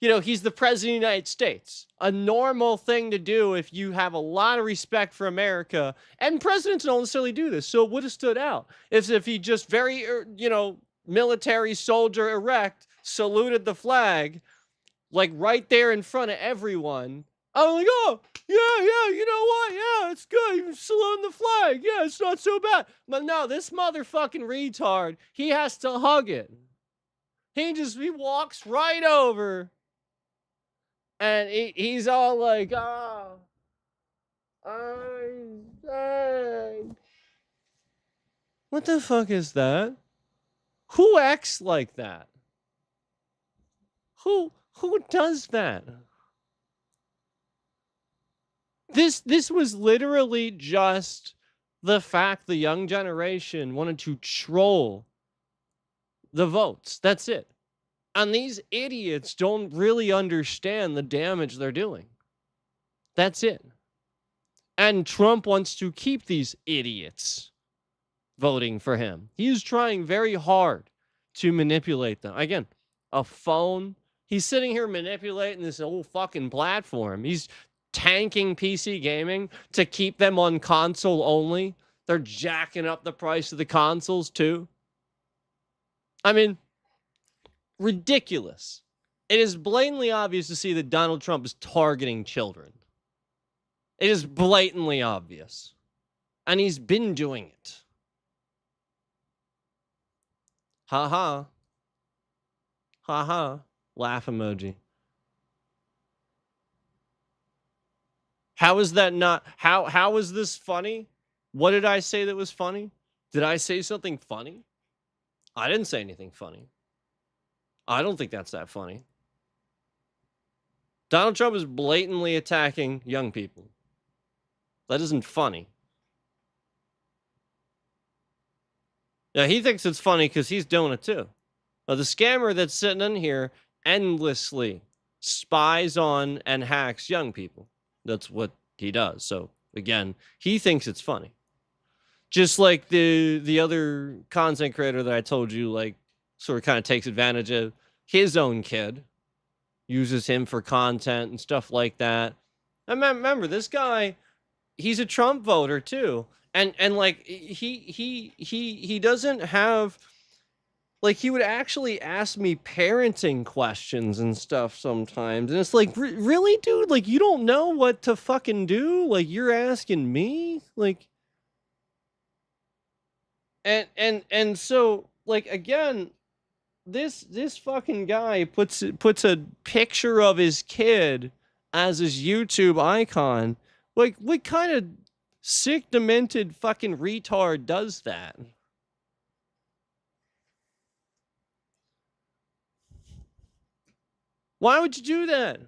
he's the president of the United States. A normal thing to do if you have a lot of respect for America. And presidents don't necessarily do this, so it would have stood out. If he just very, military soldier erect, saluted the flag, like right there in front of everyone. I'm like, oh, yeah, you know what? Yeah, it's good. You're saluting the flag. Yeah, it's not so bad. But no, this motherfucking retard, he has to hug it. He walks right over. And he's all like, what the fuck is that? Who acts like that? Who does that? This was literally just the fact the young generation wanted to troll the votes. That's it. And these idiots don't really understand the damage they're doing. That's it. And Trump wants to keep these idiots voting for him. He's trying very hard to manipulate them. Again, a phone. He's sitting here manipulating this whole fucking platform. He's tanking PC gaming to keep them on console only. They're jacking up the price of the consoles too. I mean, ridiculous. It is blatantly obvious to see that Donald Trump is targeting children. It is blatantly obvious. And he's been doing it. Ha ha. Ha ha. Laugh emoji. How is that not? How is this funny? What did I say that was funny? Did I say something funny? I didn't say anything funny. I don't think that's that funny. Donald Trump is blatantly attacking young people. That isn't funny. Yeah, he thinks it's funny because he's doing it too. Now, the scammer that's sitting in here endlessly spies on and hacks young people. That's what he does. So, again, he thinks it's funny. Just like the other content creator that I told you, like, sort of kind of takes advantage of his own kid. uses him for content and stuff like that. I remember this guy, he's a Trump voter too. And like he doesn't have, like, he would actually ask me parenting questions and stuff sometimes. And it's like, really, dude? Like, you don't know what to fucking do? Like, you're asking me? Like, and so, like, again, this fucking guy puts a picture of his kid as his YouTube icon. Like, what kind of sick, demented fucking retard does that? Why would you do that?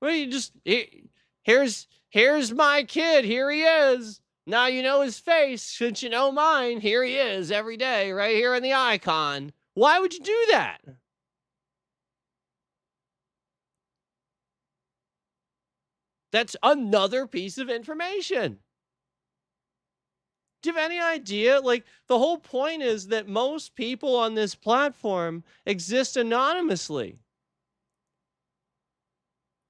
Well, you just, here's my kid. Here he is. Now you know his face. Shouldn't you know mine? Here he is every day, right here in the icon. Why would you do that? That's another piece of information. Do you have any idea? Like, the whole point is that most people on this platform exist anonymously.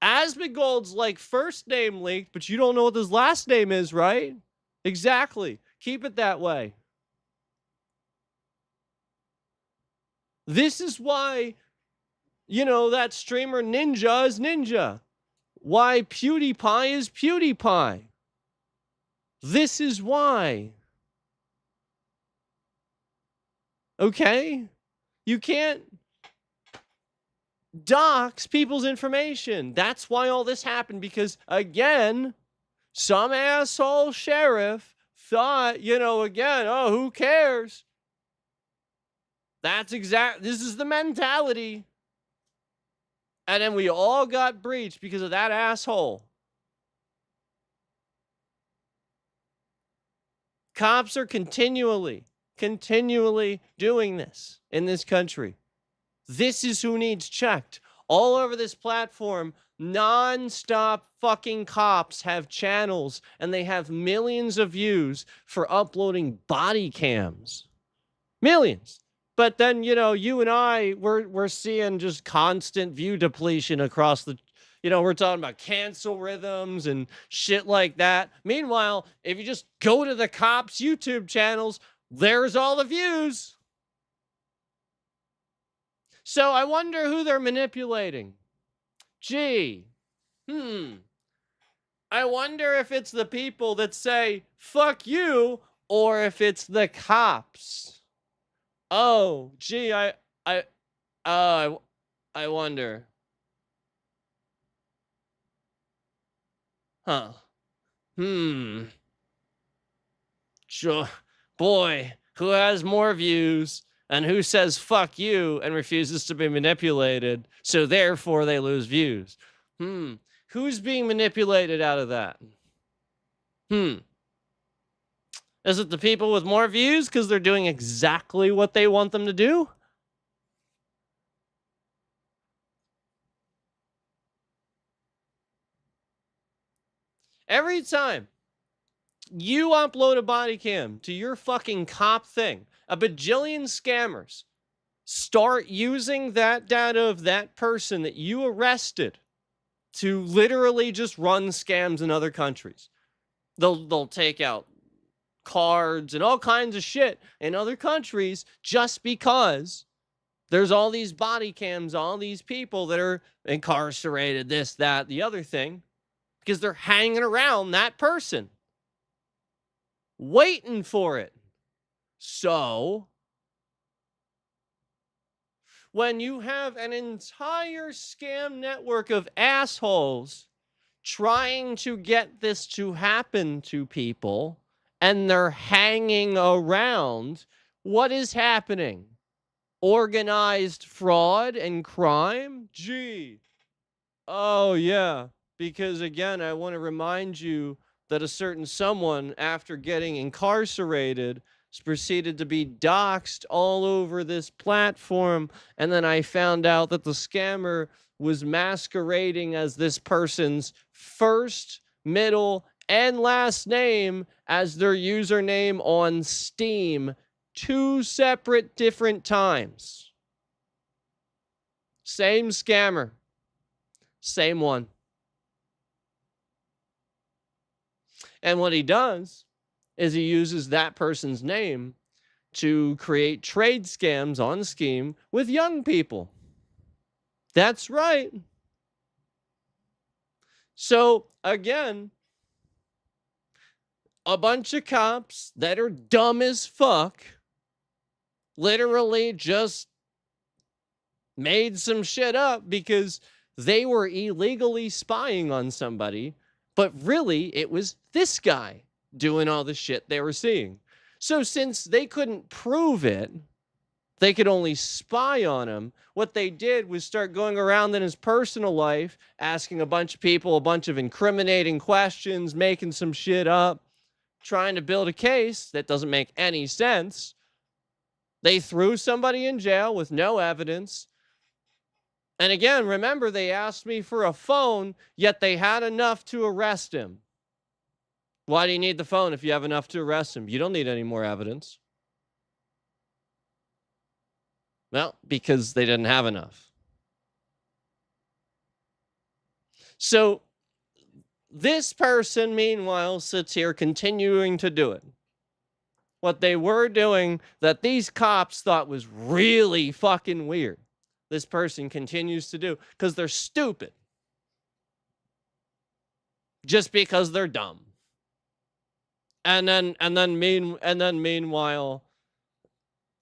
Asmongold's like first name leaked, but you don't know what his last name is, right? Exactly. Keep it that way. This is why, that streamer Ninja is Ninja. Why PewDiePie is PewDiePie. This is why. Okay? You can't dox people's information. That's why all this happened, because, again, some asshole sheriff thought, again, oh, who cares? This is the mentality. And then we all got breached because of that asshole. Cops are continually doing this in this country. This is who needs checked. All over this platform, non-stop fucking cops have channels, and they have millions of views for uploading body cams. Millions. But then, you and I, we're seeing just constant view depletion across the, we're talking about cancel rhythms and shit like that. Meanwhile, if you just go to the cops' YouTube channels, there's all the views. So I wonder who they're manipulating. Gee, I wonder if it's the people that say, fuck you, or if it's the cops. Oh, gee, I wonder. Huh. Sure. Boy, who has more views and who says fuck you and refuses to be manipulated, so therefore they lose views? Who's being manipulated out of that? Is it the people with more views because they're doing exactly what they want them to do? Every time you upload a body cam to your fucking cop thing, a bajillion scammers start using that data of that person that you arrested to literally just run scams in other countries. They'll take out cards and all kinds of shit in other countries just because there's all these body cams, all these people that are incarcerated, this, that, the other thing, because they're hanging around that person, waiting for it. So, when you have an entire scam network of assholes trying to get this to happen to people, and they're hanging around, what is happening? Organized fraud and crime? Gee. Oh, yeah. Because, again, I want to remind you that a certain someone, after getting incarcerated, proceeded to be doxxed all over this platform. And then I found out that the scammer was masquerading as this person's first, middle, and last name as their username on Steam 2 separate different times. Same scammer. Same one. And what he does is he uses that person's name to create trade scams on Scheme with young people. That's right. So, again, a bunch of cops that are dumb as fuck literally just made some shit up because they were illegally spying on somebody, but really it was this guy doing all the shit they were seeing. So since they couldn't prove it, they could only spy on him. What they did was start going around in his personal life, asking a bunch of people a bunch of incriminating questions, making some shit up, trying to build a case that doesn't make any sense. They threw somebody in jail with no evidence. And again, remember, they asked me for a phone, yet they had enough to arrest him. Why do you need the phone if you have enough to arrest him? You don't need any more evidence. Well, because they didn't have enough. So this person, meanwhile, sits here continuing to do it. What they were doing that these cops thought was really fucking weird, this person continues to do because they're stupid. Just because they're dumb. And then meanwhile,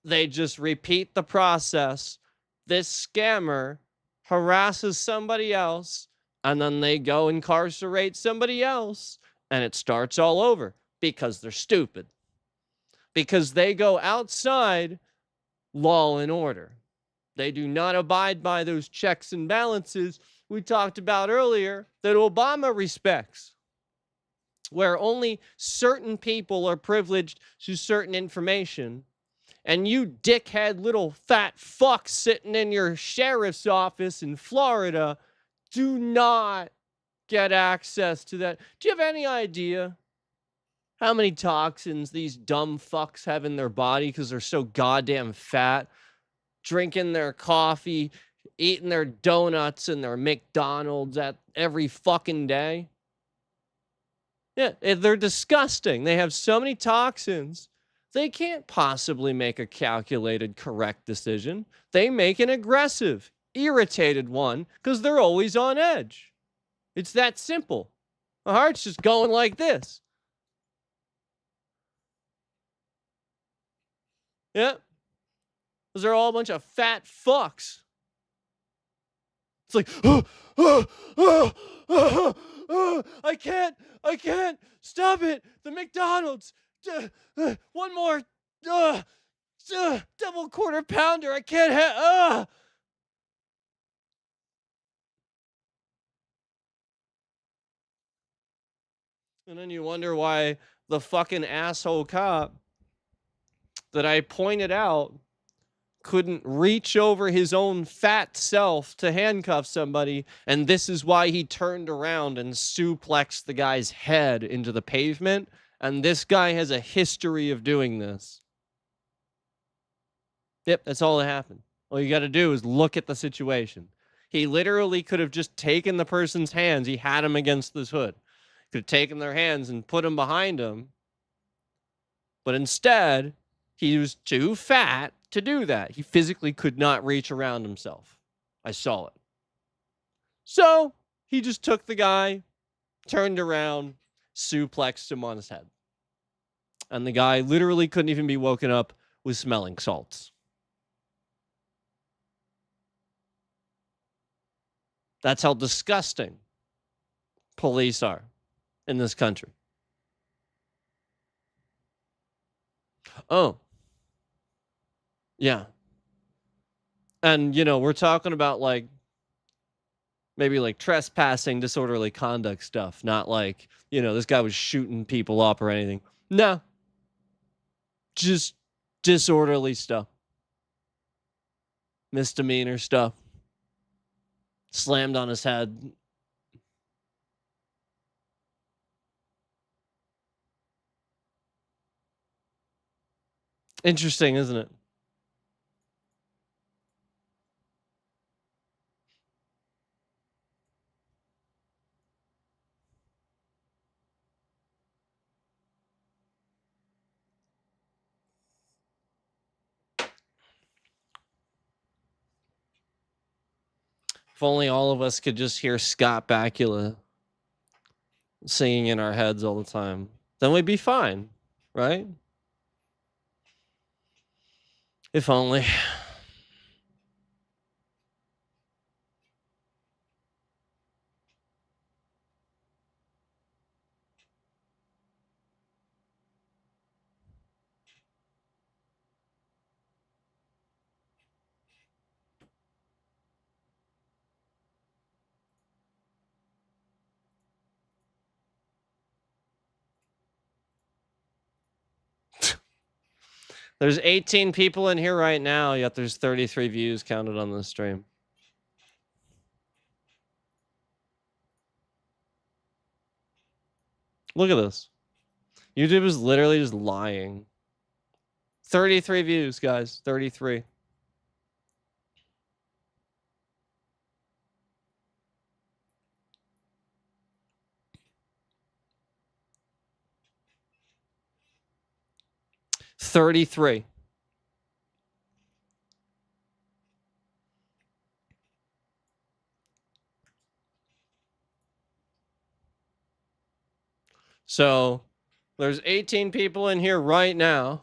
they just repeat the process. This scammer harasses somebody else, and then they go incarcerate somebody else, and it starts all over because they're stupid. Because they go outside law and order. They do not abide by those checks and balances we talked about earlier that Obama respects, where only certain people are privileged to certain information. And you dickhead little fat fuck sitting in your sheriff's office in Florida do not get access to that. Do you have any idea how many toxins these dumb fucks have in their body because they're so goddamn fat? Drinking their coffee, eating their donuts and their McDonald's at every fucking day. Yeah, they're disgusting. They have so many toxins. They can't possibly make a calculated, correct decision. They make an aggressive, irritated one because they're always on edge. It's that simple. My heart's just going like this. Yeah. Those are all a bunch of fat fucks. It's like, I can't, stop it. The McDonald's, one more, double quarter pounder. I can't have, And then you wonder why the fucking asshole cop that I pointed out couldn't reach over his own fat self to handcuff somebody, and this is why he turned around and suplexed the guy's head into the pavement, and this guy has a history of doing this. Yep, that's all that happened. All you got to do is look at the situation. He literally could have just taken the person's hands. He had him against this hood. Could have taken their hands and put them behind him, but instead, he was too fat to do that. He physically could not reach around himself. I saw it. So he just took the guy, turned around, suplexed him on his head. And the guy literally couldn't even be woken up with smelling salts. That's how disgusting police are in this country. Oh, yeah. And, we're talking about maybe trespassing, disorderly conduct stuff, not this guy was shooting people up or anything. No. Just disorderly stuff. Misdemeanor stuff. Slammed on his head. Interesting, isn't it? If only all of us could just hear Scott Bakula singing in our heads all the time, then we'd be fine, right? If only. There's 18 people in here right now, yet there's 33 views counted on the stream. Look at this. YouTube is literally just lying. 33 views, guys. 33. So there's 18 people in here right now.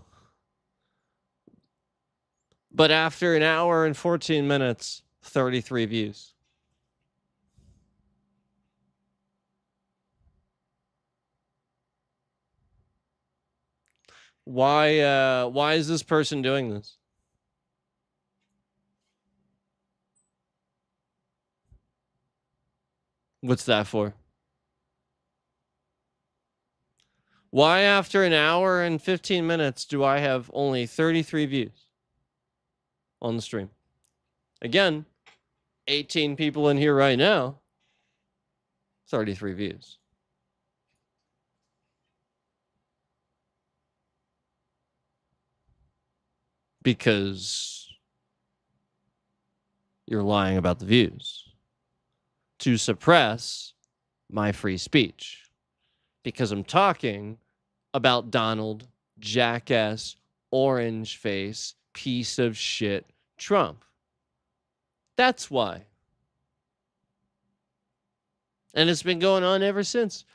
But after an hour and 14 minutes, 33 views. Why is this person doing this? What's that for? Why after an hour and 15 minutes do I have only 33 views on the stream? Again, 18 people in here right now, 33 views. Because you're lying about the views to suppress my free speech. Because I'm talking about Donald jackass orange face piece of shit Trump. That's why. And it's been going on ever since.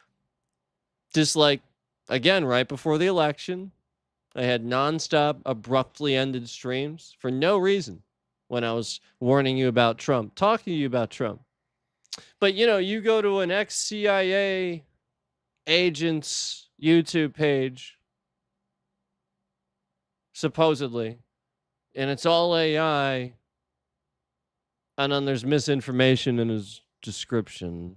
Just like, again, right before the election, I had nonstop, abruptly ended streams for no reason when I was warning you about Trump, talking to you about Trump. But, you know, you go to an ex-CIA agent's YouTube page, supposedly, and it's all AI, and then there's misinformation in his description,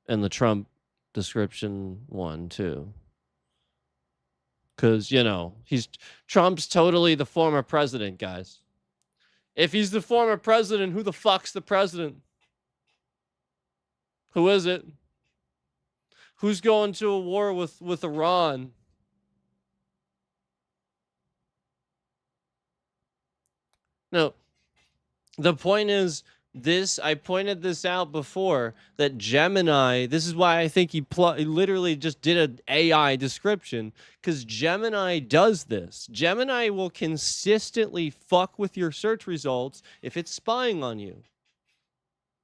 and the Trump description one, too. Because, you know, Trump's totally the former president, guys. If he's the former president, who the fuck's the president? Who is it? Who's going to a war with Iran? No, the point is this. I pointed this out before that Gemini. This is why I think he literally just did an AI description, because Gemini does this. Gemini will consistently fuck with your search results if it's spying on you.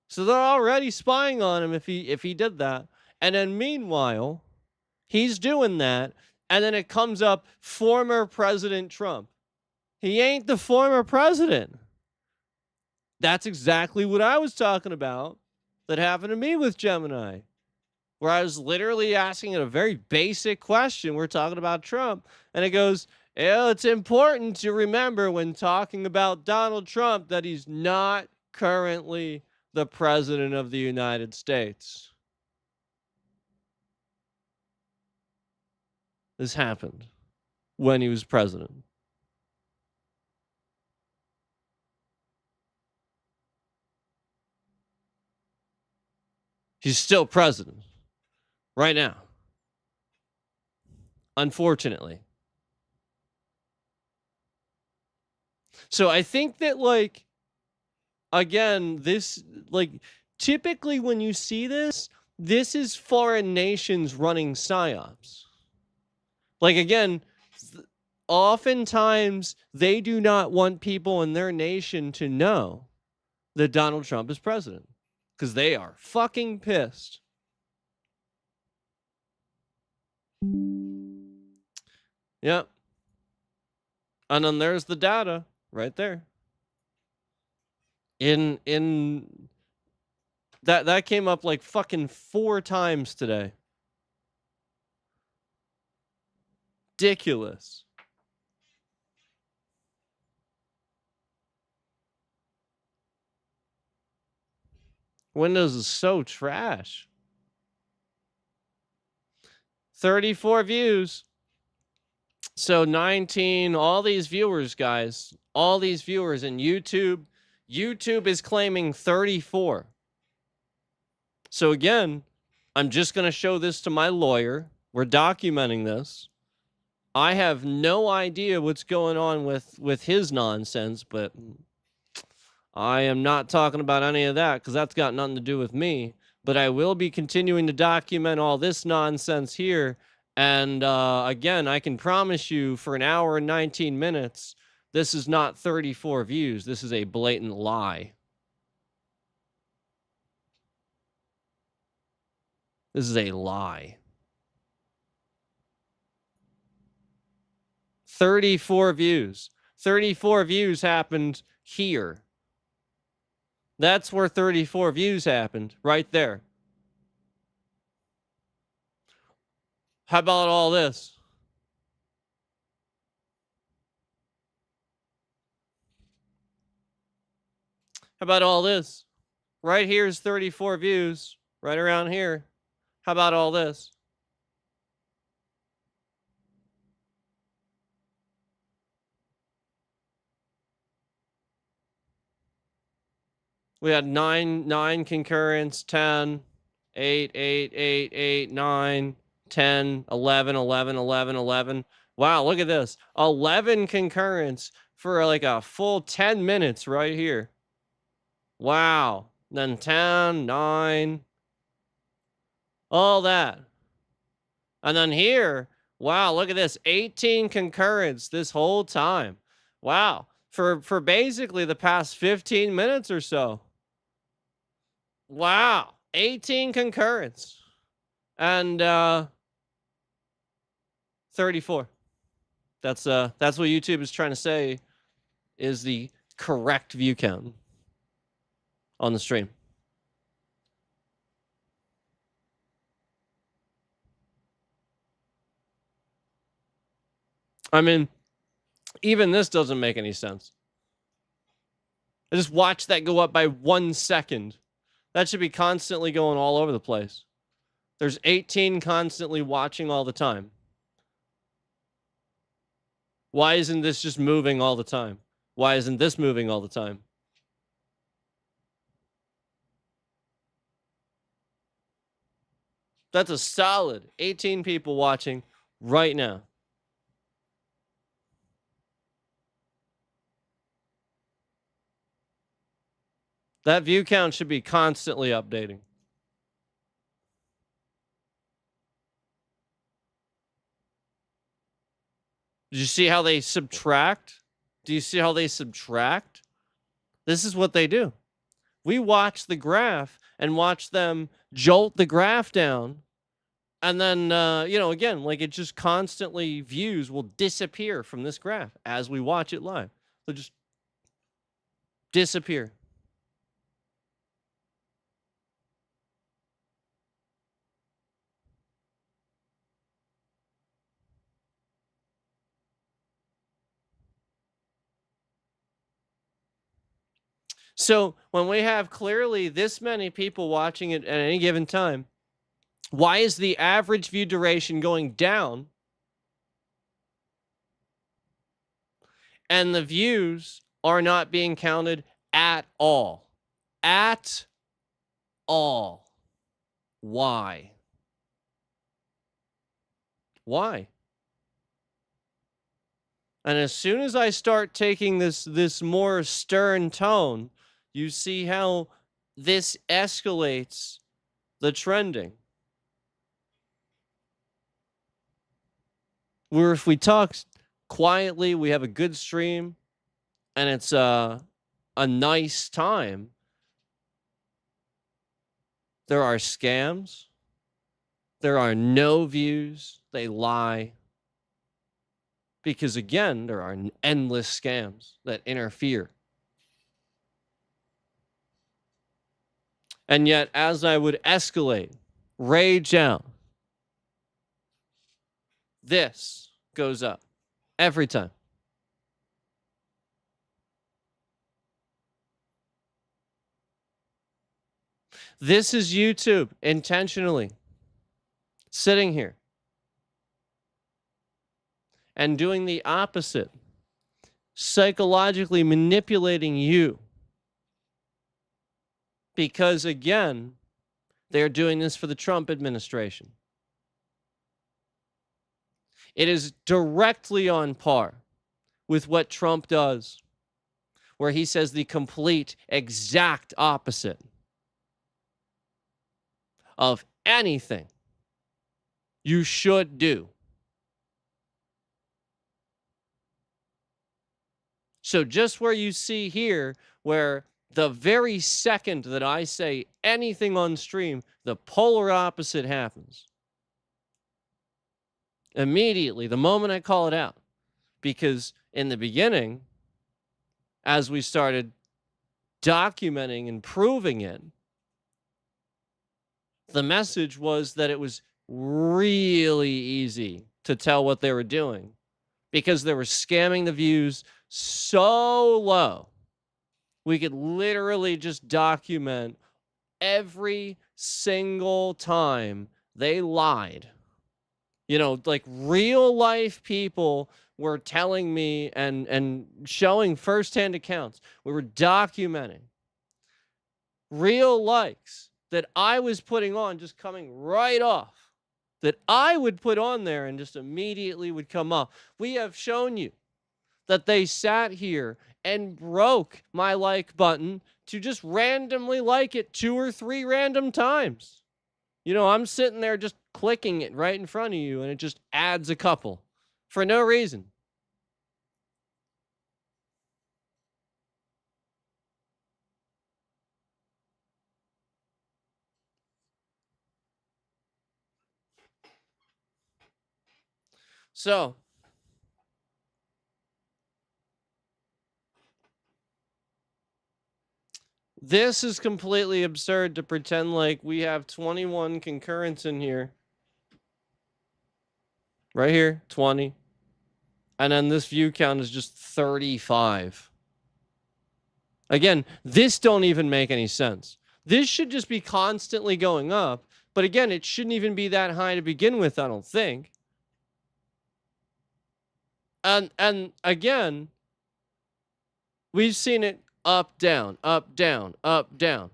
So they're already spying on him if he did that. And then meanwhile, he's doing that, and then it comes up former President Trump. He ain't the former president. That's exactly what I was talking about that happened to me with Gemini, where I was literally asking it a very basic question. We're talking about Trump, and it goes, it's important to remember when talking about Donald Trump that he's not currently the president of the United States. This happened when he was president. He's still president right now, unfortunately. So I think that, like, again, this, like, typically when you see this is foreign nations running psyops. Like, again, oftentimes they do not want people in their nation to know that Donald Trump is president because they are fucking pissed. Yep. And then there's the data right there. In that came up like fucking 4 times today. Ridiculous. Windows is so trash. 34 views. So 19, all these viewers, guys, all these viewers in YouTube. YouTube is claiming 34. So again, I'm just going to show this to my lawyer. We're documenting this. I have no idea what's going on with his nonsense, but I am not talking about any of that because that's got nothing to do with me. But I will be continuing to document all this nonsense here. And again, I can promise you for an hour and 19 minutes, this is not 34 views. This is a blatant lie. This is a lie. 34 views. 34 views happened here. That's where 34 views happened, right there. How about all this? How about all this? Right here's 34 views, right around here. How about all this? We had 9 concurrents, 10, 8, 8, 8, 8, 9, 10, 11, 11, 11, 11. Wow, look at this. 11 concurrents for like a full 10 minutes right here. Wow. Then 10, 9, all that. And then here, wow, look at this. 18 concurrents this whole time. Wow. For basically the past 15 minutes or so. Wow. 18 concurrents. And 34. That's what YouTube is trying to say is the correct view count on the stream. I mean, even this doesn't make any sense. I just watched that go up by 1 second. That should be constantly going all over the place. There's 18 constantly watching all the time. Why isn't this just moving all the time? Why isn't this moving all the time? That's a solid 18 people watching right now. That view count should be constantly updating. Did you see how they subtract? Do you see how they subtract? This is what they do. We watch the graph and watch them jolt the graph down. And then, again, like it just constantly views will disappear from this graph as we watch it live. They'll just disappear. So when we have clearly this many people watching it at any given time, why is the average view duration going down and the views are not being counted at all? At all. Why? Why? And as soon as I start taking this more stern tone, you see how this escalates the trending. Where if we talk quietly, we have a good stream, and it's a nice time. There are scams. There are no views. They lie. Because again, there are endless scams that interfere. And yet, as I would escalate, rage out, this goes up every time. This is YouTube intentionally sitting here and doing the opposite, psychologically manipulating you. Because again, they're doing this for the Trump administration. It is directly on par with what Trump does, where he says the complete, exact opposite of anything you should do. So just where you see here, where the very second that I say anything on stream, the polar opposite happens. Immediately, the moment I call it out. Because in the beginning, as we started documenting and proving it, the message was that it was really easy to tell what they were doing because they were scamming the views so low. We could literally just document every single time they lied. You know, like real life people were telling me and showing firsthand accounts. We were documenting real likes that I was putting on just coming right off, that I would put on there and just immediately would come up. We have shown you that they sat here and broke my like button to just randomly like it 2 or 3 random times. You know, I'm sitting there just clicking it right in front of you and it just adds a couple for no reason. So, this is completely absurd to pretend like we have 21 concurrents in here. Right here, 20. And then this view count is just 35. Again, this don't even make any sense. This should just be constantly going up. But again, it shouldn't even be that high to begin with, I don't think. And again, we've seen it up, down, up, down, up, down.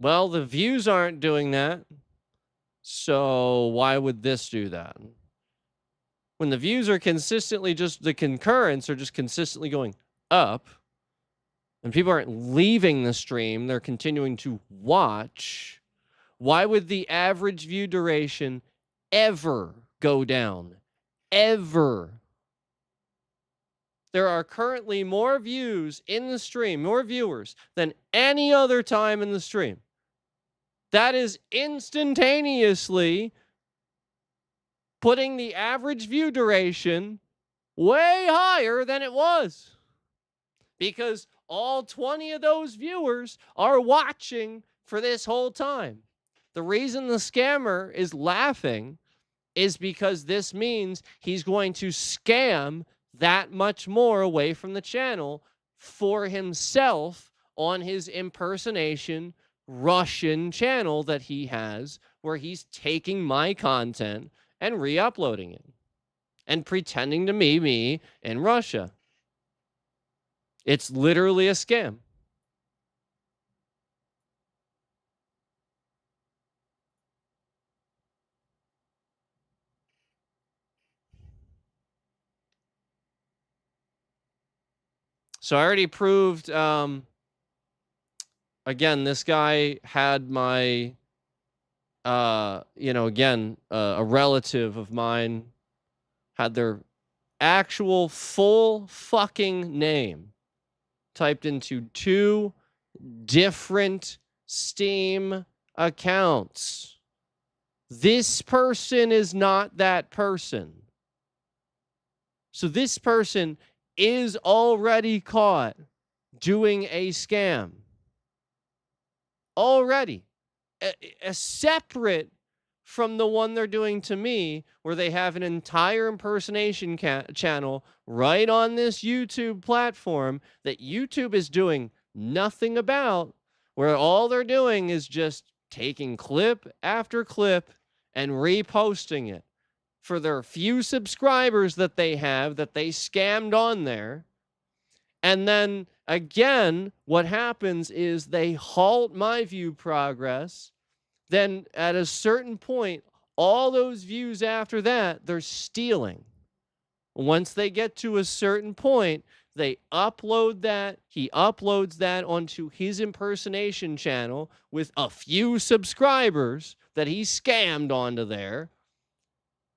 Well, the views aren't doing that. So why would this do that? When the views are consistently just, the concurrents are just consistently going up, and people aren't leaving the stream, they're continuing to watch, why would the average view duration ever go down? Ever. There are currently more views in the stream, more viewers, than any other time in the stream. That is instantaneously putting the average view duration way higher than it was. Because all 20 of those viewers are watching for this whole time. The reason the scammer is laughing is because this means he's going to scam that much more away from the channel for himself on his impersonation Russian channel that he has, where he's taking my content and re-uploading it and pretending to be me in Russia. It's literally a scam. So I already proved, again, this guy had my, again, a relative of mine had their actual full fucking name typed into 2 different Steam accounts. This person is not that person. So this person is already caught doing a scam. Already. A separate from the one they're doing to me, where they have an entire impersonation channel right on this YouTube platform that YouTube is doing nothing about, where all they're doing is just taking clip after clip and reposting it for their few subscribers that they have that they scammed on there. And then again, what happens is they halt my view progress. Then at a certain point, all those views after that, they're stealing. Once they get to a certain point, they upload that. He uploads that onto his impersonation channel with a few subscribers that he scammed onto there,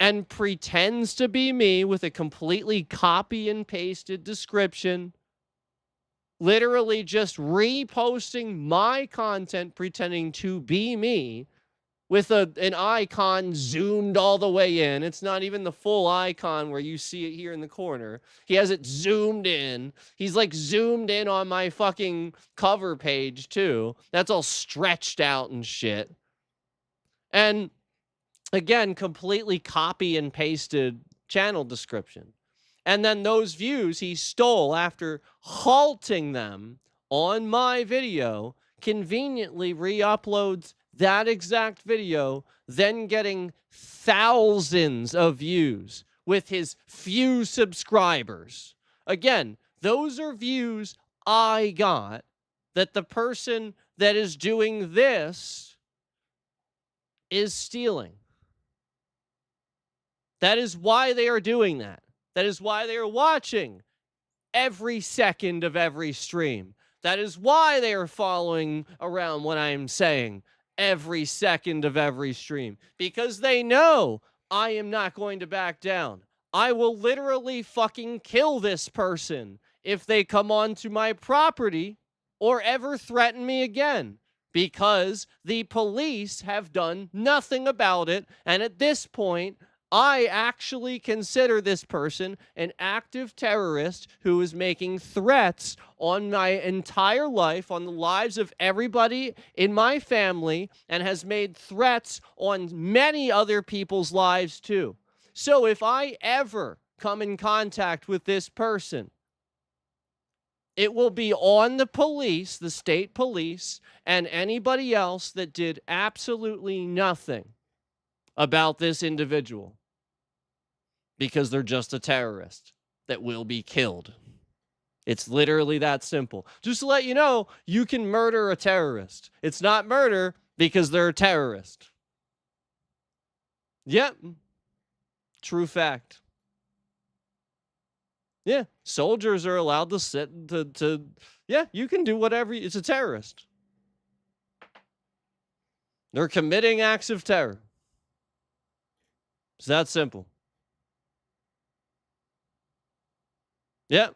and pretends to be me with a completely copy and pasted description, literally just reposting my content pretending to be me with an icon zoomed all the way in. It's not even the full icon where you see it here in the corner. He has it zoomed in. He's like zoomed in on my fucking cover page too. That's all stretched out and shit. And again, completely copy and pasted channel description. And then those views he stole after halting them on my video, conveniently re-uploads that exact video, then getting thousands of views with his few subscribers. Again, those are views I got that the person that is doing this is stealing. That is why they are doing that. That is why they are watching every second of every stream. That is why they are following around what I'm saying every second of every stream. Because they know I am not going to back down. I will literally fucking kill this person if they come onto my property or ever threaten me again. Because the police have done nothing about it. And at this point, I actually consider this person an active terrorist who is making threats on my entire life, on the lives of everybody in my family, and has made threats on many other people's lives too. So if I ever come in contact with this person, it will be on the police, the state police, and anybody else that did absolutely nothing about this individual, because they're just a terrorist that will be killed. It's literally that simple. Just to let you know, you can murder a terrorist. It's not murder because they're a terrorist. Yep. True fact. Yeah, soldiers are allowed to sit yeah, you can do whatever. It's a terrorist. They're committing acts of terror. It's that simple. Yep.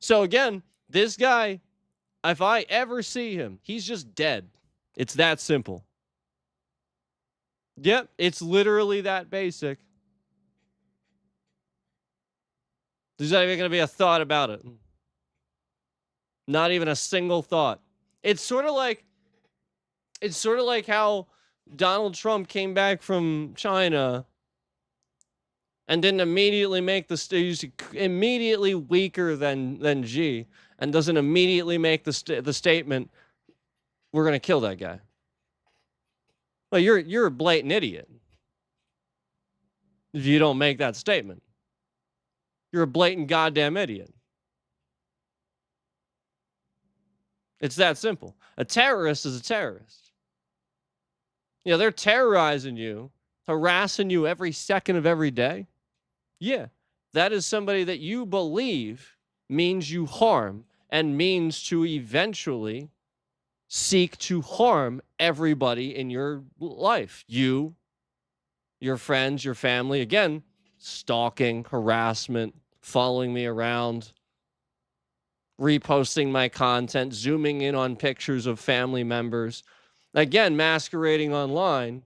So again, this guy, if I ever see him, he's just dead. It's that simple. Yep, it's literally that basic. There's not even going to be a thought about it. Not even a single thought. It's sort of like how Donald Trump came back from China and didn't immediately make he's immediately weaker than Xi, and doesn't immediately make the statement, we're going to kill that guy. Well, you're a blatant idiot if you don't make that statement. You're a blatant goddamn idiot. It's that simple. A terrorist is a terrorist. You know, they're terrorizing you, harassing you every second of every day. Yeah, that is somebody that you believe means you harm and means to eventually seek to harm everybody in your life. You, your friends, your family. Again, stalking, harassment, following me around, reposting my content, zooming in on pictures of family members, again, masquerading online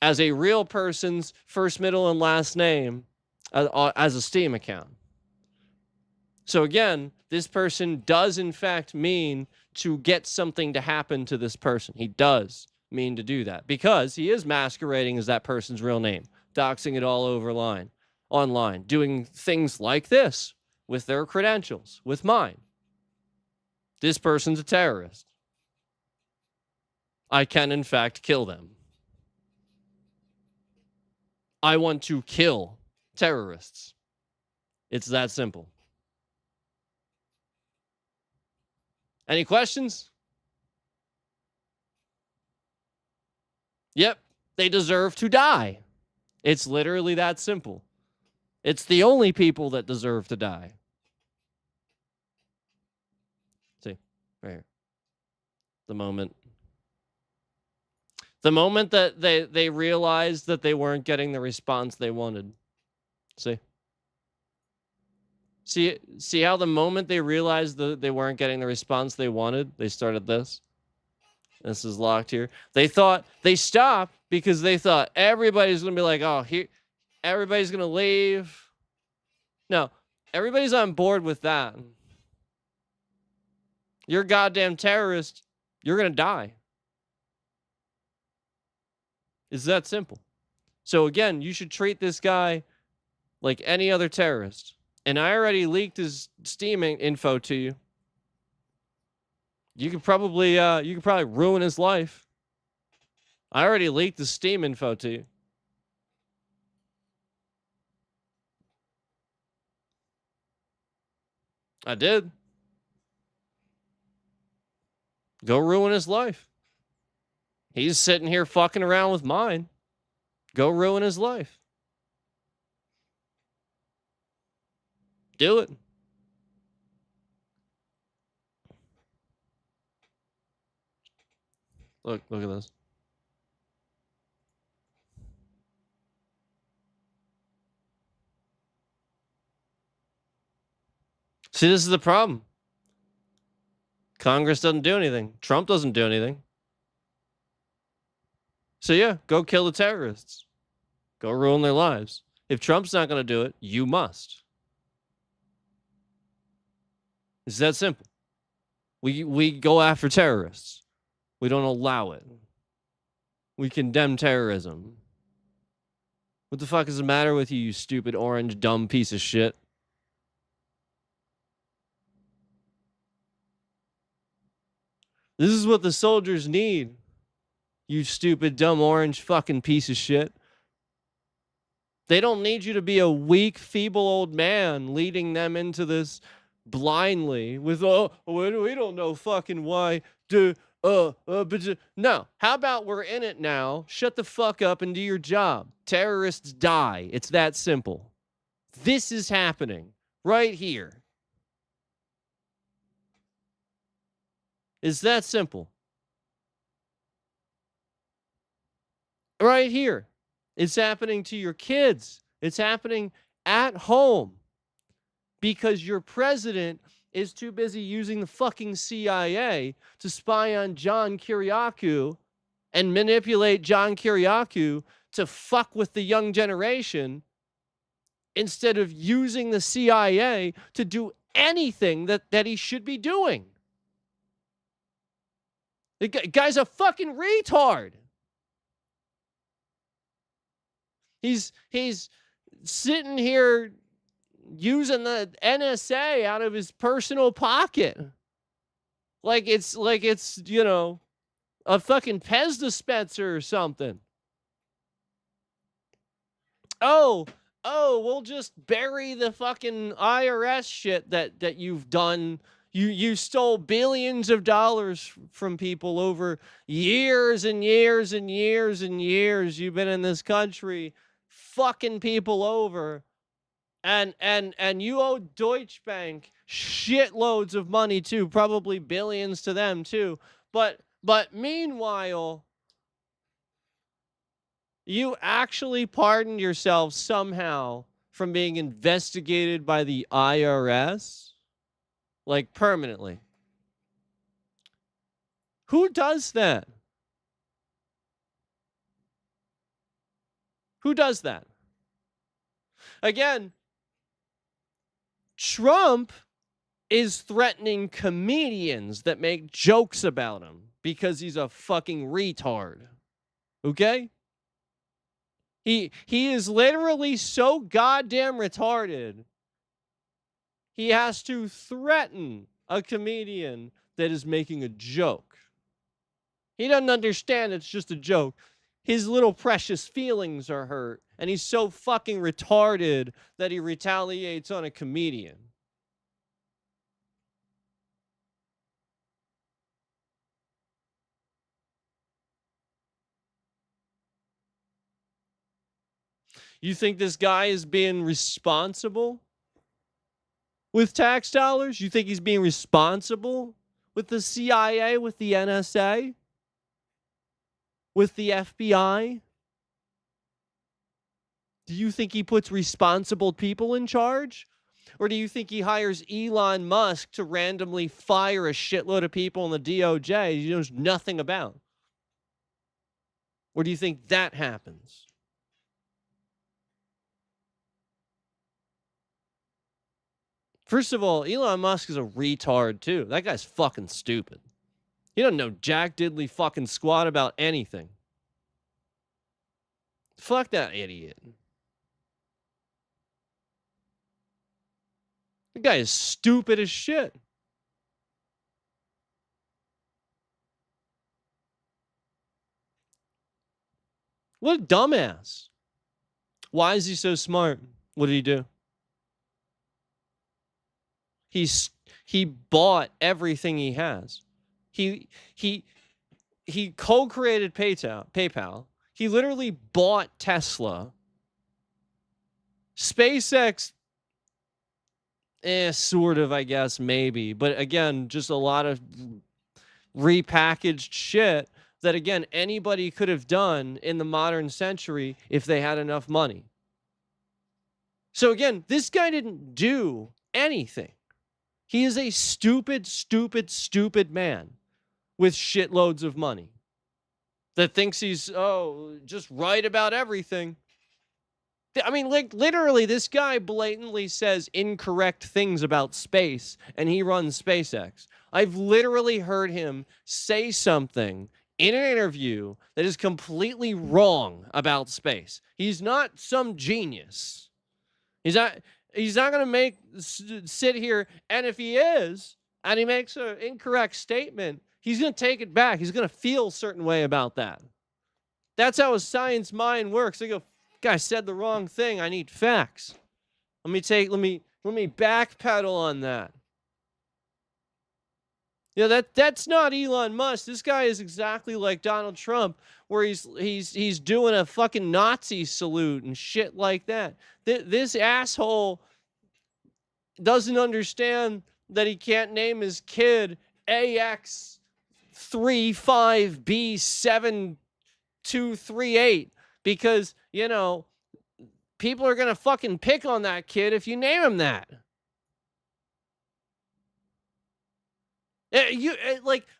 as a real person's first, middle, and last name as a Steam account. So again, this person does in fact mean to get something to happen to this person. He does mean to do that because he is masquerading as that person's real name, doxing it all over online, doing things like this with their credentials, with mine. This person's a terrorist. I can in fact kill them. I want to kill terrorists. It's that simple. Any questions? Yep, they deserve to die. It's literally that simple. It's the only people that deserve to die. See, right here. The moment that they realized that they weren't getting the response they wanted. See how the moment they realized that they weren't getting the response they wanted, they started this. This is locked here. They stopped because they thought everybody's going to be like, oh, here, everybody's going to leave. No, everybody's on board with that. You're a goddamn terrorist. You're going to die. It's that simple. So again, you should treat this guy like any other terrorist. And I already leaked his Steam info to you. You could probably ruin his life. I already leaked the Steam info to you. I did. Go ruin his life. He's sitting here fucking around with mine. Go ruin his life. Do it. Look at this. See, this is the problem. Congress doesn't do anything. Trump doesn't do anything. So yeah, go kill the terrorists. Go ruin their lives. If Trump's not going to do it, you must. It's that simple. We go after terrorists. We don't allow it. We condemn terrorism. What the fuck is the matter with you, you stupid orange dumb piece of shit? This is what the soldiers need. You stupid dumb orange fucking piece of shit. They don't need you to be a weak, feeble old man leading them into this blindly with, oh, we don't know fucking why. No. How about we're in it now? Shut the fuck up and do your job. Terrorists die. It's that simple. This is happening right here. It's that simple. Right here. It's happening to your kids. It's happening at home because your president is too busy using the fucking CIA to spy on John Kiriakou and manipulate John Kiriakou to fuck with the young generation instead of using the CIA to do anything that he should be doing. The guy's a fucking retard. He's sitting here using the NSA out of his personal pocket. Like it's, you know, a fucking Pez dispenser or something. Oh, we'll just bury the fucking IRS shit that you've done. You stole billions of dollars from people over years and years and years and years. You've been in this country fucking people over. And you owe Deutsche Bank shitloads of money too, probably billions to them too. But meanwhile, you actually pardoned yourself somehow from being investigated by the IRS, like permanently. Who does that? Who does that? Again, Trump is threatening comedians that make jokes about him because he's a fucking retard. Okay? He is literally so goddamn retarded. He has to threaten a comedian that is making a joke. He doesn't understand it's just a joke. His little precious feelings are hurt, and he's so fucking retarded that he retaliates on a comedian. You think this guy is being responsible with tax dollars? You think he's being responsible with the CIA, with the NSA, with the FBI? Do you think he puts responsible people in charge? Or do you think he hires Elon Musk to randomly fire a shitload of people in the DOJ he knows nothing about? Or do you think that happens? First of all, Elon Musk is a retard too. That guy's fucking stupid. He doesn't know jack diddly fucking squat about anything. Fuck that idiot. The guy is stupid as shit. What a dumbass. Why is he so smart? What did he do? He bought everything he has. He co-created PayPal. He literally bought Tesla. SpaceX, sort of, I guess, maybe. But again, just a lot of repackaged shit that, again, anybody could have done in the modern century if they had enough money. So again, this guy didn't do anything. He is a stupid, stupid, stupid man with shitloads of money that thinks he's, just right about everything. I mean, like, literally, this guy blatantly says incorrect things about space, and he runs SpaceX. I've literally heard him say something in an interview that is completely wrong about space. He's not some genius. He's not going to sit here, and if he is, and he makes an incorrect statement, he's going to take it back. He's going to feel a certain way about that. That's how a science mind works. They go, guy said the wrong thing. I need facts. Let me backpedal on that. Yeah, that's not Elon Musk. This guy is exactly like Donald Trump, where he's doing a fucking Nazi salute and shit like that. This asshole doesn't understand that he can't name his kid AX35B7238 because, people are going to fucking pick on that kid if you name him that.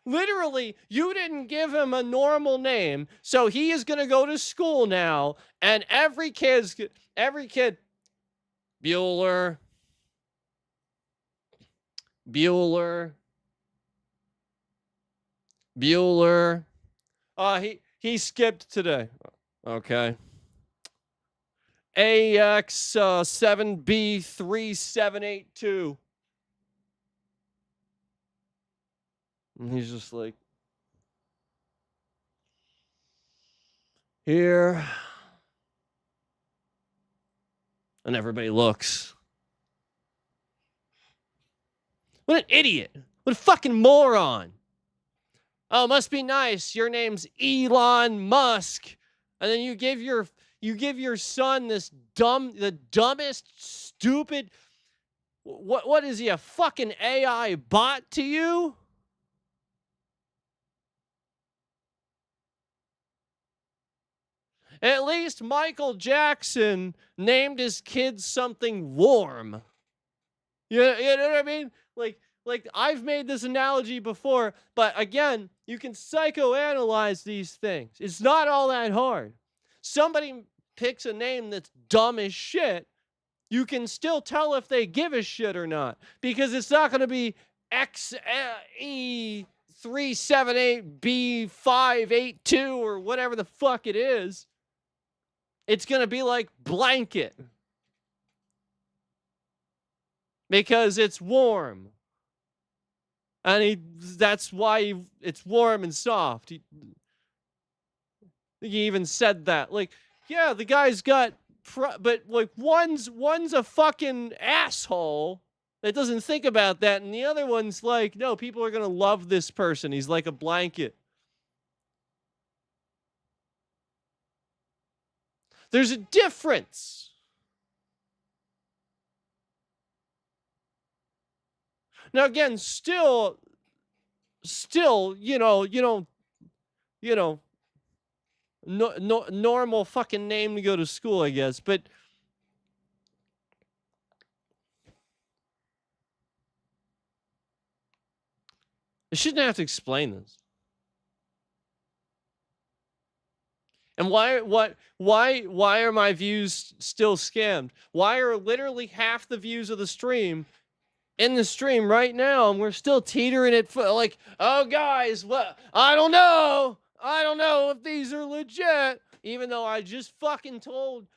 Literally, you didn't give him a normal name, so he is going to go to school now, and every kid, Bueller. He skipped today. Okay. AX7B3782. And he's just like, here. And everybody looks. What an idiot. What a fucking moron. Oh, must be nice. Your name's Elon Musk. And then you give your son this the dumbest, stupid, what is he, a fucking AI bot to you? At least Michael Jackson named his kids something warm. You know what I mean? Like I've made this analogy before, but again, you can psychoanalyze these things. It's not all that hard. Somebody picks a name that's dumb as shit, you can still tell if they give a shit or not, because it's not going to be XE378B582 or whatever the fuck it is. It's going to be like blanket, because it's warm. And that's why it's warm and soft. He even said that. Like, yeah, the guy's got, but like one's a fucking asshole that doesn't think about that, and the other one's like, no, people are gonna love this person. He's like a blanket. There's a difference. Now again, still, normal fucking name to go to school, I guess. But I shouldn't have to explain this. And why are my views still scammed? Why are literally half the views of the stream in the stream right now, and we're still teetering it like, oh guys, what? I don't know if these are legit, even though I just fucking told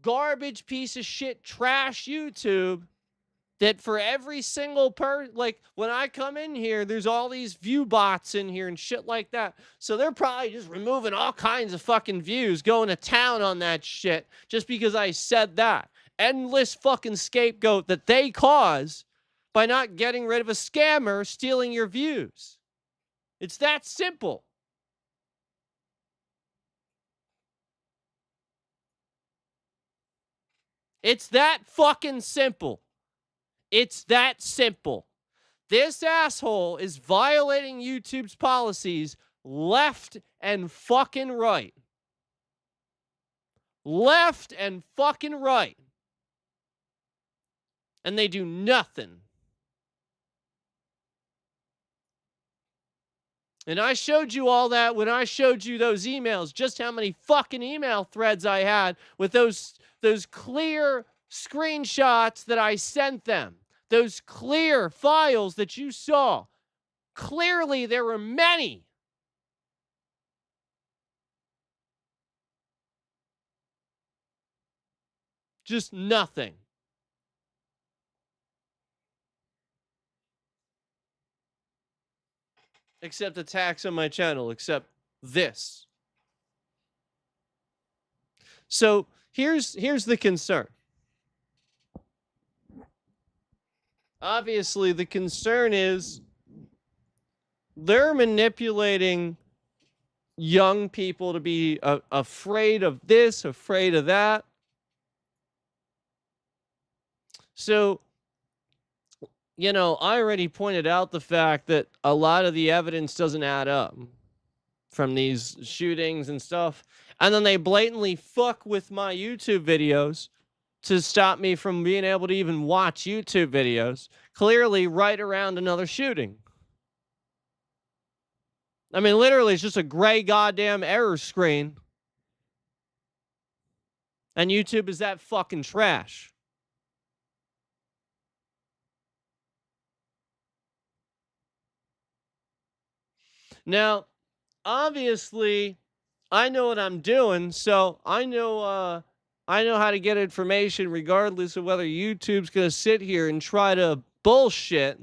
garbage piece of shit trash YouTube that for every single like when I come in here, there's all these view bots in here and shit like that. So they're probably just removing all kinds of fucking views, going to town on that shit just because I said that. Endless fucking scapegoat that they cause by not getting rid of a scammer stealing your views. It's that simple. It's that fucking simple. It's that simple. This asshole is violating YouTube's policies left and fucking right. Left and fucking right. And they do nothing. And I showed you all that when I showed you those emails, just how many fucking email threads I had with those clear screenshots that I sent them. Those clear files that you saw. Clearly, there were many. Just nothing. Except attacks on my channel, except this. So here's the concern. Obviously, the concern is they're manipulating young people to be afraid of this, afraid of that. So, I already pointed out the fact that a lot of the evidence doesn't add up from these shootings and stuff. And then they blatantly fuck with my YouTube videos to stop me from being able to even watch YouTube videos, clearly right around another shooting. I mean, literally, it's just a gray goddamn error screen. And YouTube is that fucking trash. Now, obviously, I know what I'm doing, so I know how to get information regardless of whether YouTube's going to sit here and try to bullshit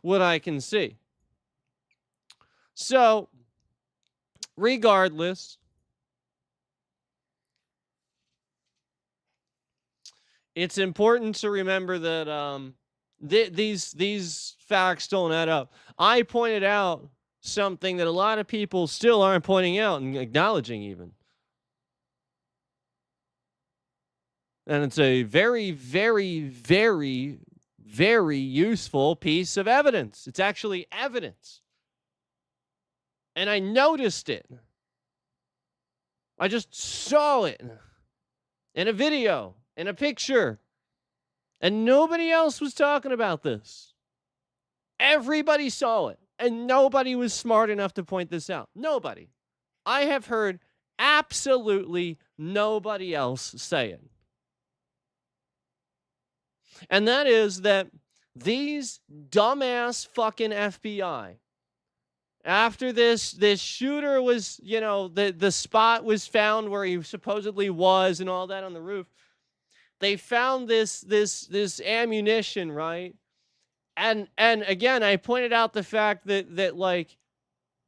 what I can see. So, regardless, it's important to remember that these facts don't add up. I pointed out something that a lot of people still aren't pointing out and acknowledging even. And it's a very, very, very, very useful piece of evidence. It's actually evidence. And I noticed it. I just saw it in a video, in a picture. And nobody else was talking about this. Everybody saw it. And nobody was smart enough to point this out. Nobody. I have heard absolutely nobody else say it. And that is that these dumbass fucking FBI, after this shooter was, the spot was found where he supposedly was and all that on the roof, they found this ammunition, right? And again, I pointed out the fact that like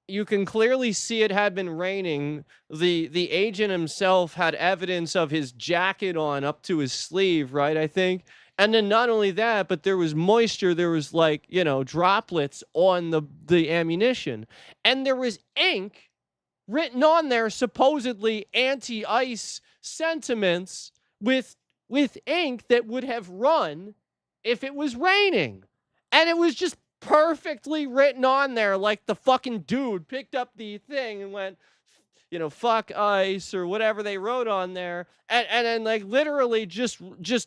you can clearly see it had been raining. The agent himself had evidence of his jacket on up to his sleeve, right? I think. And then not only that, but there was moisture. There was like, droplets on the ammunition. And there was ink written on there, supposedly anti-ice sentiments with ink that would have run if it was raining. And it was just perfectly written on there, like the fucking dude picked up the thing and went, fuck ice or whatever they wrote on there, and then like literally just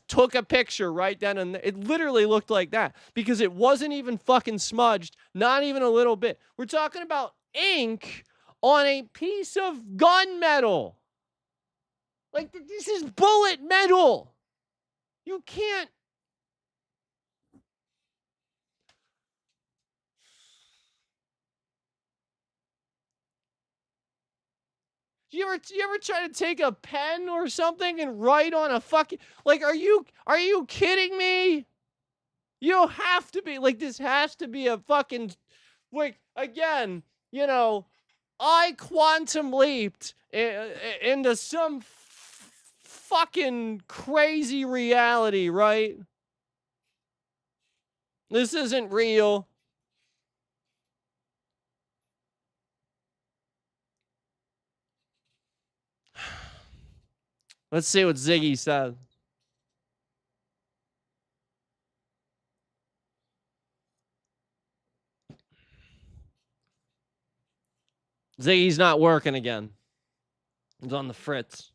took a picture right then and there. It literally looked like that because it wasn't even fucking smudged, not even a little bit. We're talking about ink on a piece of gunmetal. Like, this is bullet metal. You can't. You ever try to take a pen or something and write on a fucking, like, are you kidding me? You have to be like, this has to be a fucking, like, again, I quantum leaped into some fucking crazy reality, right? This isn't real. Let's see what Ziggy says. Ziggy's not working again. He's on the fritz.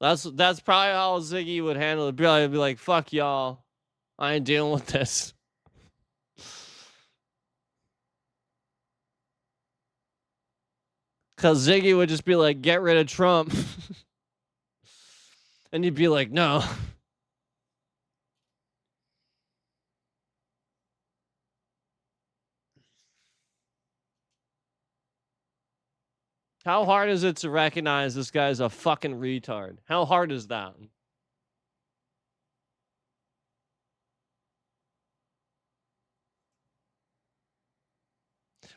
That's probably how Ziggy would handle it. Probably be like, fuck y'all. I ain't dealing with this. Because Ziggy would just be like, get rid of Trump. And he'd be like, no. How hard is it to recognize this guy's a fucking retard? How hard is that?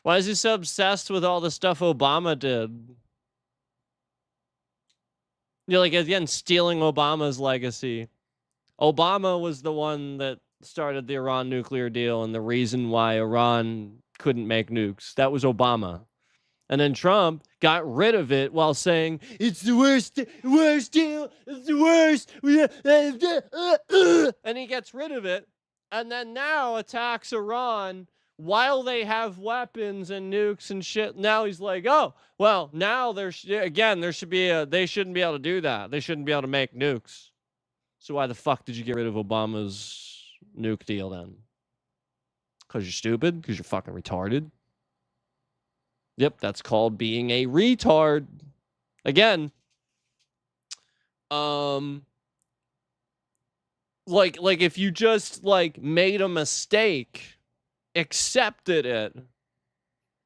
Why is he so obsessed with all the stuff Obama did? Like, again, stealing Obama's legacy. Obama was the one that started the Iran nuclear deal and the reason why Iran couldn't make nukes. That was Obama. And then Trump got rid of it while saying, it's the worst deal, it's the worst. And he gets rid of it. And then now attacks Iran while they have weapons and nukes and shit. Now he's like, oh, well, now there should be they shouldn't be able to do that. They shouldn't be able to make nukes. So why the fuck did you get rid of Obama's nuke deal then? Because you're stupid? Because you're fucking retarded? Yep, that's called being a retard. Again, like if you just like made a mistake, accepted it,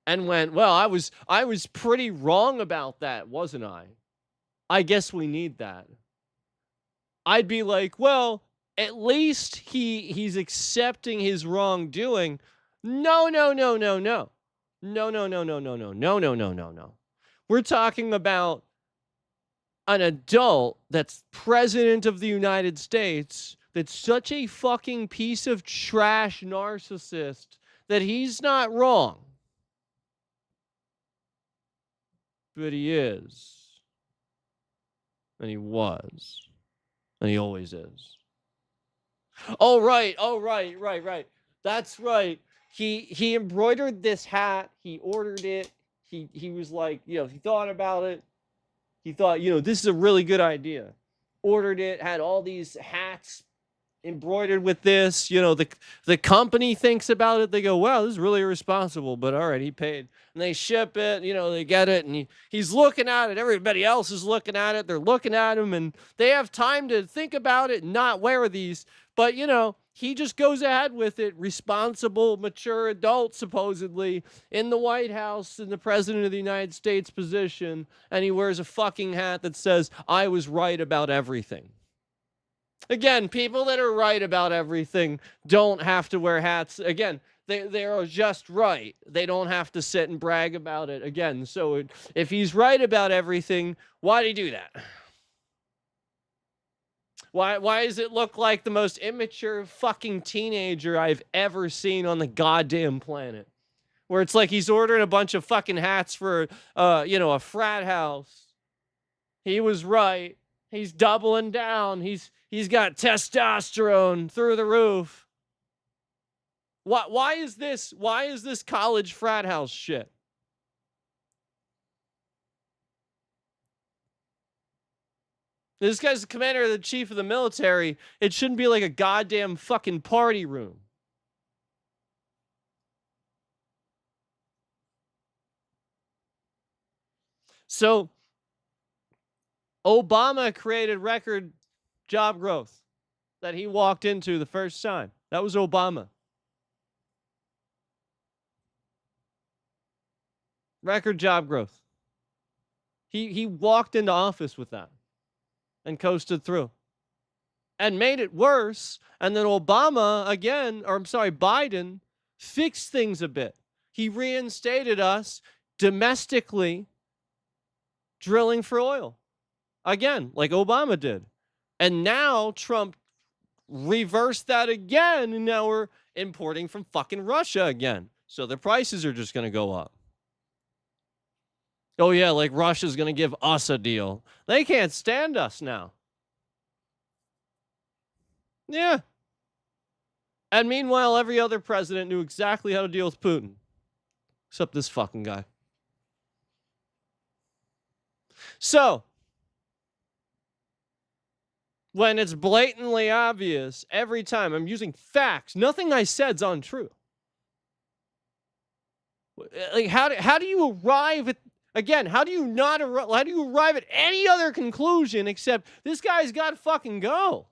and went, well, I was pretty wrong about that, wasn't I? I guess we need that. I'd be like, well, at least he's accepting his wrongdoing. No. No. We're talking about an adult that's president of the United States that's such a fucking piece of trash narcissist that he's not wrong. But he is. And he was. And he always is. Oh, right. Oh, right. That's right. He embroidered this hat. He ordered it. He was like, he thought about it. He thought, this is a really good idea. Ordered it, had all these hats embroidered with this. The company thinks about it. They go, wow, this is really irresponsible, but all right, he paid. And they ship it, they get it, and he's looking at it. Everybody else is looking at it. They're looking at him, and they have time to think about it and not wear these. But, he just goes ahead with it. Responsible, mature adult, supposedly, in the White House, in the President of the United States position, and he wears a fucking hat that says, I was right about everything. Again, people that are right about everything don't have to wear hats. Again, they are just right. They don't have to sit and brag about it. Again, so if he's right about everything, why did he do that? Why does it look like the most immature fucking teenager I've ever seen on the goddamn planet? Where it's like he's ordering a bunch of fucking hats for, a frat house. He was right. He's doubling down. He's got testosterone through the roof. Why is this college frat house shit? This guy's the commander of the chief of the military. It shouldn't be like a goddamn fucking party room. So Obama created record job growth that he walked into the first time. That was Obama. Record job growth. He walked into office with that and coasted through and made it worse. And then Biden fixed things a bit. He reinstated us domestically drilling for oil again, like Obama did. And now Trump reversed that again. And now we're importing from fucking Russia again. So the prices are just going to go up. Oh, yeah, like Russia's going to give us a deal. They can't stand us now. Yeah. And meanwhile, every other president knew exactly how to deal with Putin. Except this fucking guy. So, when it's blatantly obvious, every time I'm using facts, nothing I said's untrue. Like, how do you arrive at... Again, how do you arrive at any other conclusion except this guy's got to fucking go?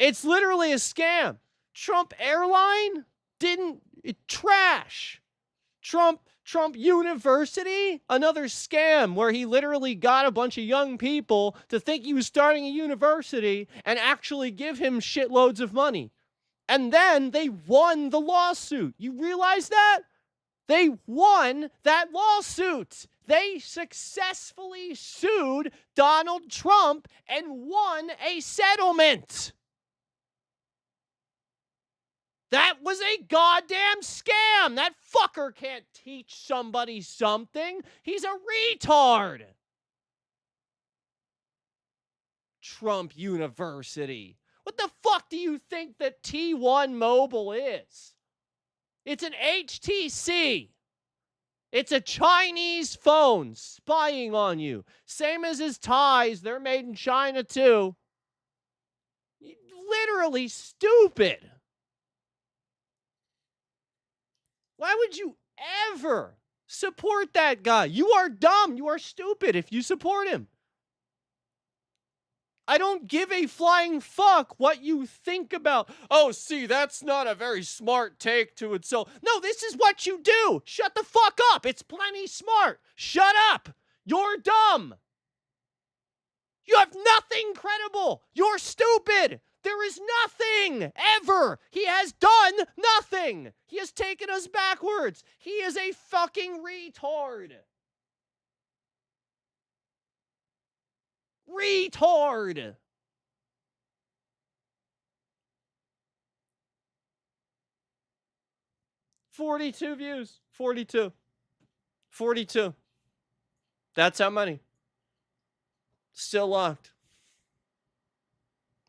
It's literally a scam. Trump Airline trash. Trump University, another scam where he literally got a bunch of young people to think he was starting a university and actually give him shitloads of money. And then they won the lawsuit. You realize that? They won that lawsuit. They successfully sued Donald Trump and won a settlement. That was a goddamn scam. That fucker can't teach somebody something. He's a retard. Trump University. What the fuck do you think that T1 Mobile is? It's an HTC. It's a Chinese phone spying on you. Same as his ties. They're made in China too. Literally stupid. Why would you ever support that guy? You are dumb. You are stupid if you support him. I don't give a flying fuck what you think about. Oh, see, that's not a very smart take to it. So, no, this is what you do. Shut the fuck up. It's plenty smart. Shut up. You're dumb. You have nothing credible. You're stupid. There is nothing ever. He has done nothing. He has taken us backwards. He is a fucking retard. Retard. $42 views. 42. That's how many. Still locked.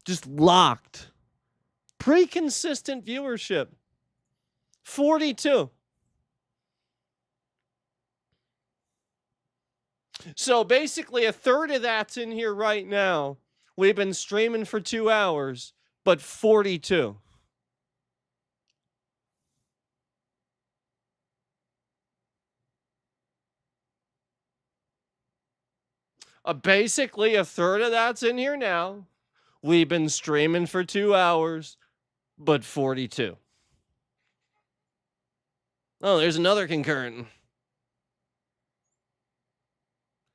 Just locked. Pretty consistent viewership. 42. So basically a third of that's in here right now. We've been streaming for 2 hours, but 42. Basically a third of that's in here now. We've been streaming for 2 hours, but 42. Oh, there's another concurrent.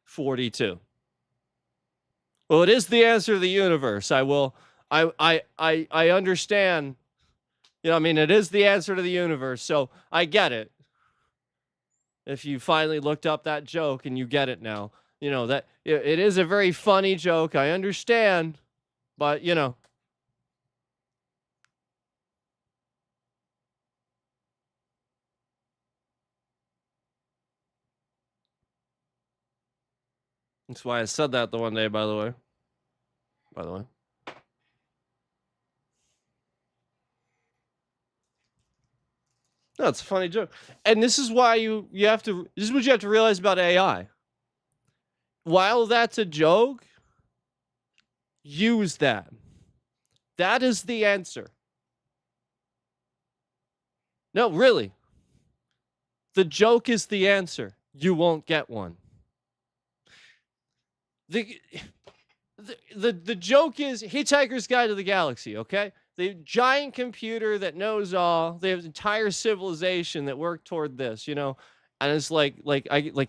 42. Well, it is the answer to the universe. I understand. You know, I mean, it is the answer to the universe, so I get it. If you finally looked up that joke and you get it now, you know that it is a very funny joke. I understand, but you know. That's why I said that the one day, by the way. No, it's a funny joke. And this is why you have to, this is what you have to realize about AI. While that's a joke, use that. That is the answer. No, really. The joke is the answer. You won't get one. The joke is Hitchhiker's Guide to the Galaxy, okay? The giant computer that knows all, the entire civilization that worked toward this, you know, and it's like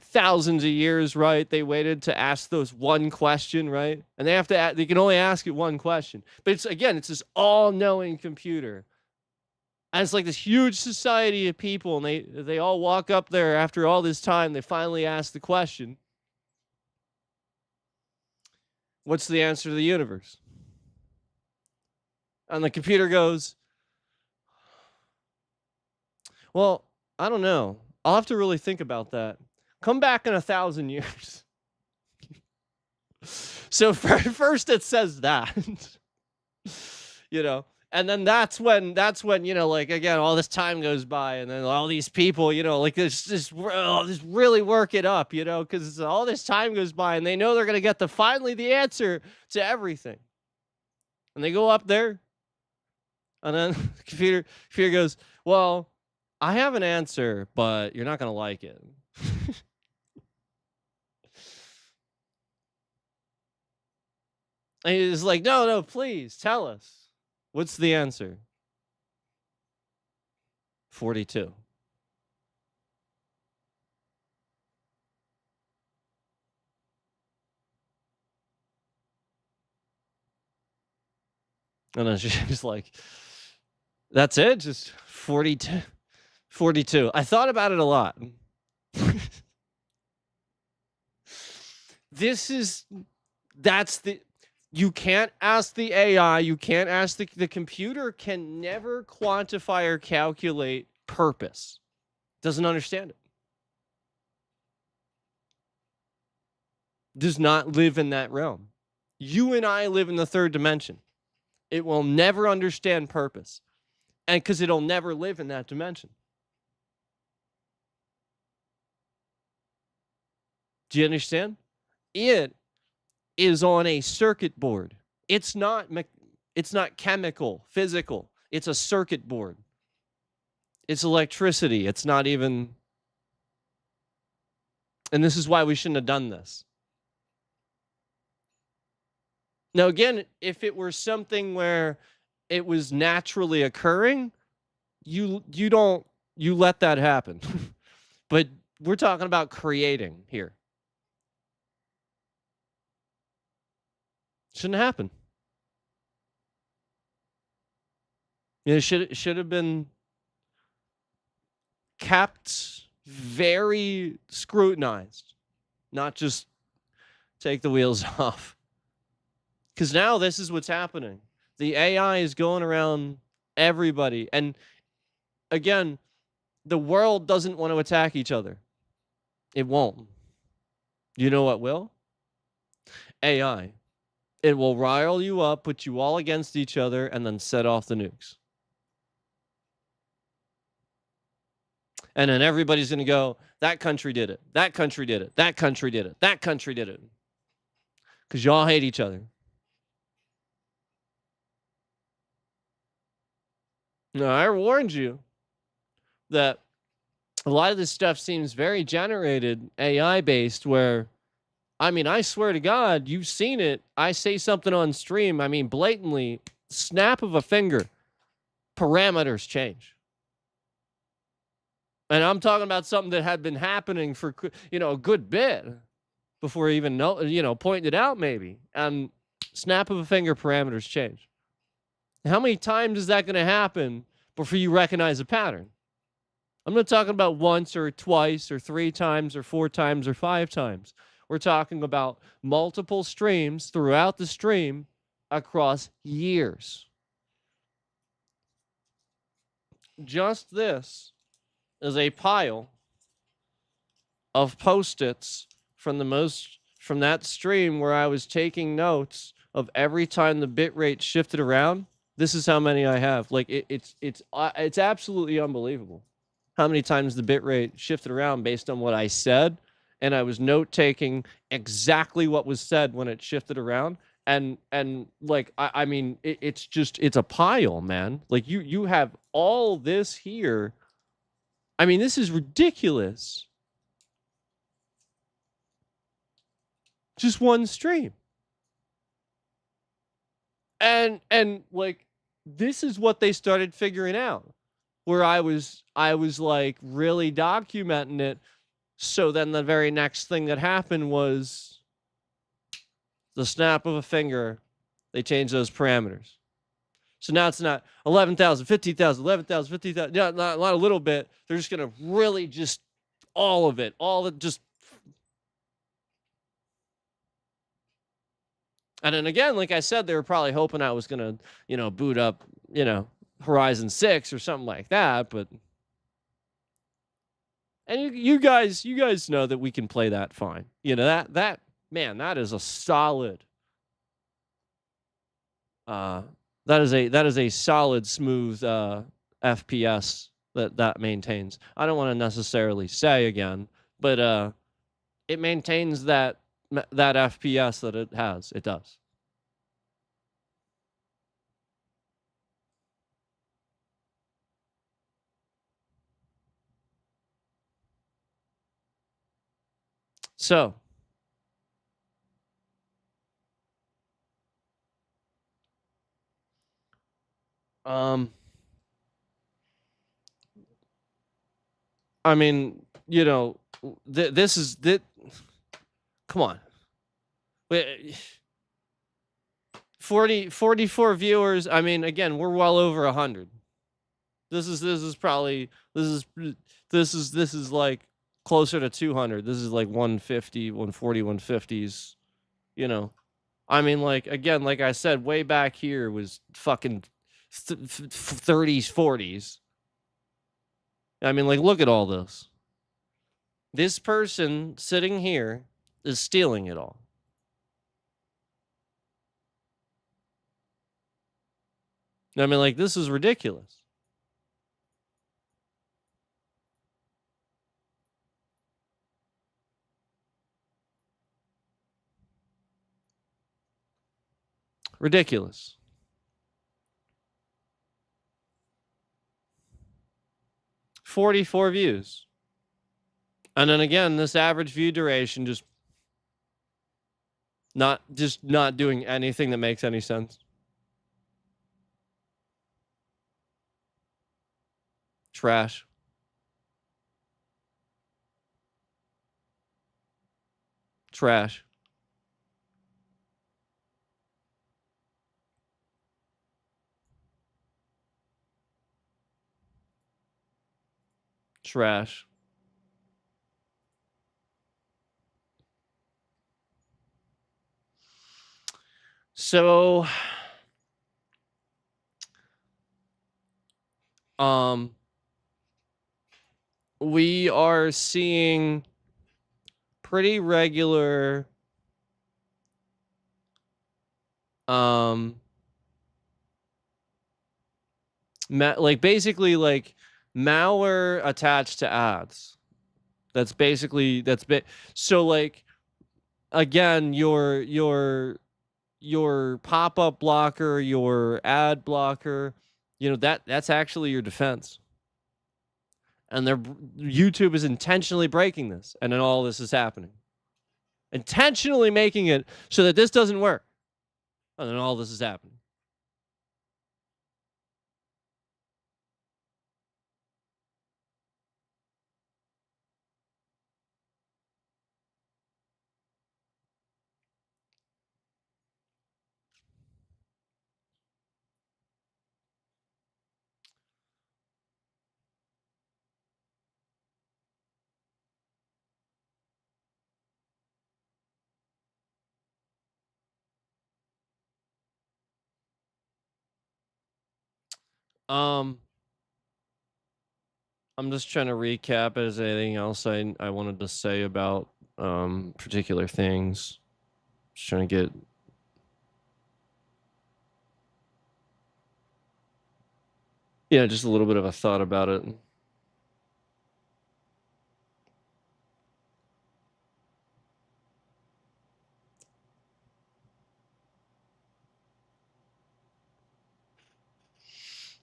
thousands of years, right? They waited to ask those one question, right? And they can only ask it one question. But it's this all-knowing computer. And it's like this huge society of people, and they all walk up there after all this time. They finally ask the question, what's the answer to the universe? And the computer goes, well, I don't know. I'll have to really think about that. Come back in 1,000 years. So first it says that, you know, and then that's when, you know, like, again, all this time goes by, and then all these people, you know, like just really work it up, you know, because all this time goes by, and they know they're going to get finally the answer to everything. And they go up there, and then the computer goes, well, I have an answer, but you're not going to like it. And he's like, no, please tell us. What's the answer? 42. And then she's like, that's it? Just 42? 42. I thought about it a lot. You can't ask the AI, you can't ask the computer can never quantify or calculate purpose. Doesn't understand it. Does not live in that realm. You and I live in the third dimension. It will never understand purpose. And because it'll never live in that dimension. Do you understand? It is on a circuit board. It's not chemical, physical. It's a circuit board. It's electricity. It's not even. And this is why we shouldn't have done this. Now, again, if it were something where it was naturally occurring, you let that happen. But we're talking about creating here. Shouldn't happen. You know, should have been kept very scrutinized, not just take the wheels off. Because now this is what's happening. The AI is going around everybody. And again, the world doesn't want to attack each other. It won't. You know what will? AI. It will rile you up, put you all against each other, and then set off the nukes. And then everybody's going to go, that country did it. That country did it. That country did it. That country did it. Because y'all hate each other. No, I warned you that a lot of this stuff seems very generated, AI based, where, I mean, I swear to God, you've seen it. I say something on stream, I mean, blatantly, snap of a finger, parameters change. And I'm talking about something that had been happening for, a good bit before I even pointed it out maybe. And snap of a finger, parameters change. How many times is that going to happen before you recognize a pattern? I'm not talking about once or twice or 3 times or 4 times or 5 times. We're talking about multiple streams throughout the stream across years. Just this is a pile of Post-its from that stream where I was taking notes of every time the bit rate shifted around. This is how many I have. Like it's absolutely unbelievable how many times the bit rate shifted around based on what I said, and I was note taking exactly what was said when it shifted around. And like I mean it's a pile, man. Like you have all this here. I mean, this is ridiculous. Just one stream. And like this is what they started figuring out, where I was like really documenting it. So then the very next thing that happened was the snap of a finger, they changed those parameters. So now it's not 11,000, 15,000, 11,000, 15,000. Yeah, not a little bit. They're just going to really just all of it, just. And then again, like I said, they were probably hoping I was going to, boot up, Horizon 6 or something like that. But, and you guys know that we can play that fine. That man, that is a solid, that is a solid, smooth FPS that maintains. I don't want to necessarily say again, but it maintains that FPS that it has. It does. So, I mean, this is that. Come on. 44 viewers. I mean, again, we're well over 100. This is probably this is like closer to 200. This is like 150, 140, 150s. I mean, like again, like I said, way back here was fucking 30s, 40s. I mean, like, look at all this. This person sitting here is stealing it all. I mean, like, this is ridiculous. Ridiculous. $44 views. And then again, this average view duration just not doing anything that makes any sense. Trash. Trash. Trash. So, we are seeing pretty regular um like basically like malware attached to ads. That's basically so like again your pop-up blocker, your ad blocker, that's actually your defense. And YouTube is intentionally breaking this, and then all this is happening. Intentionally making it so that this doesn't work. And then all this is happening. Um I'm just trying to recap. Is there anything else I wanted to say about particular things? Just trying to get just a little bit of a thought about it.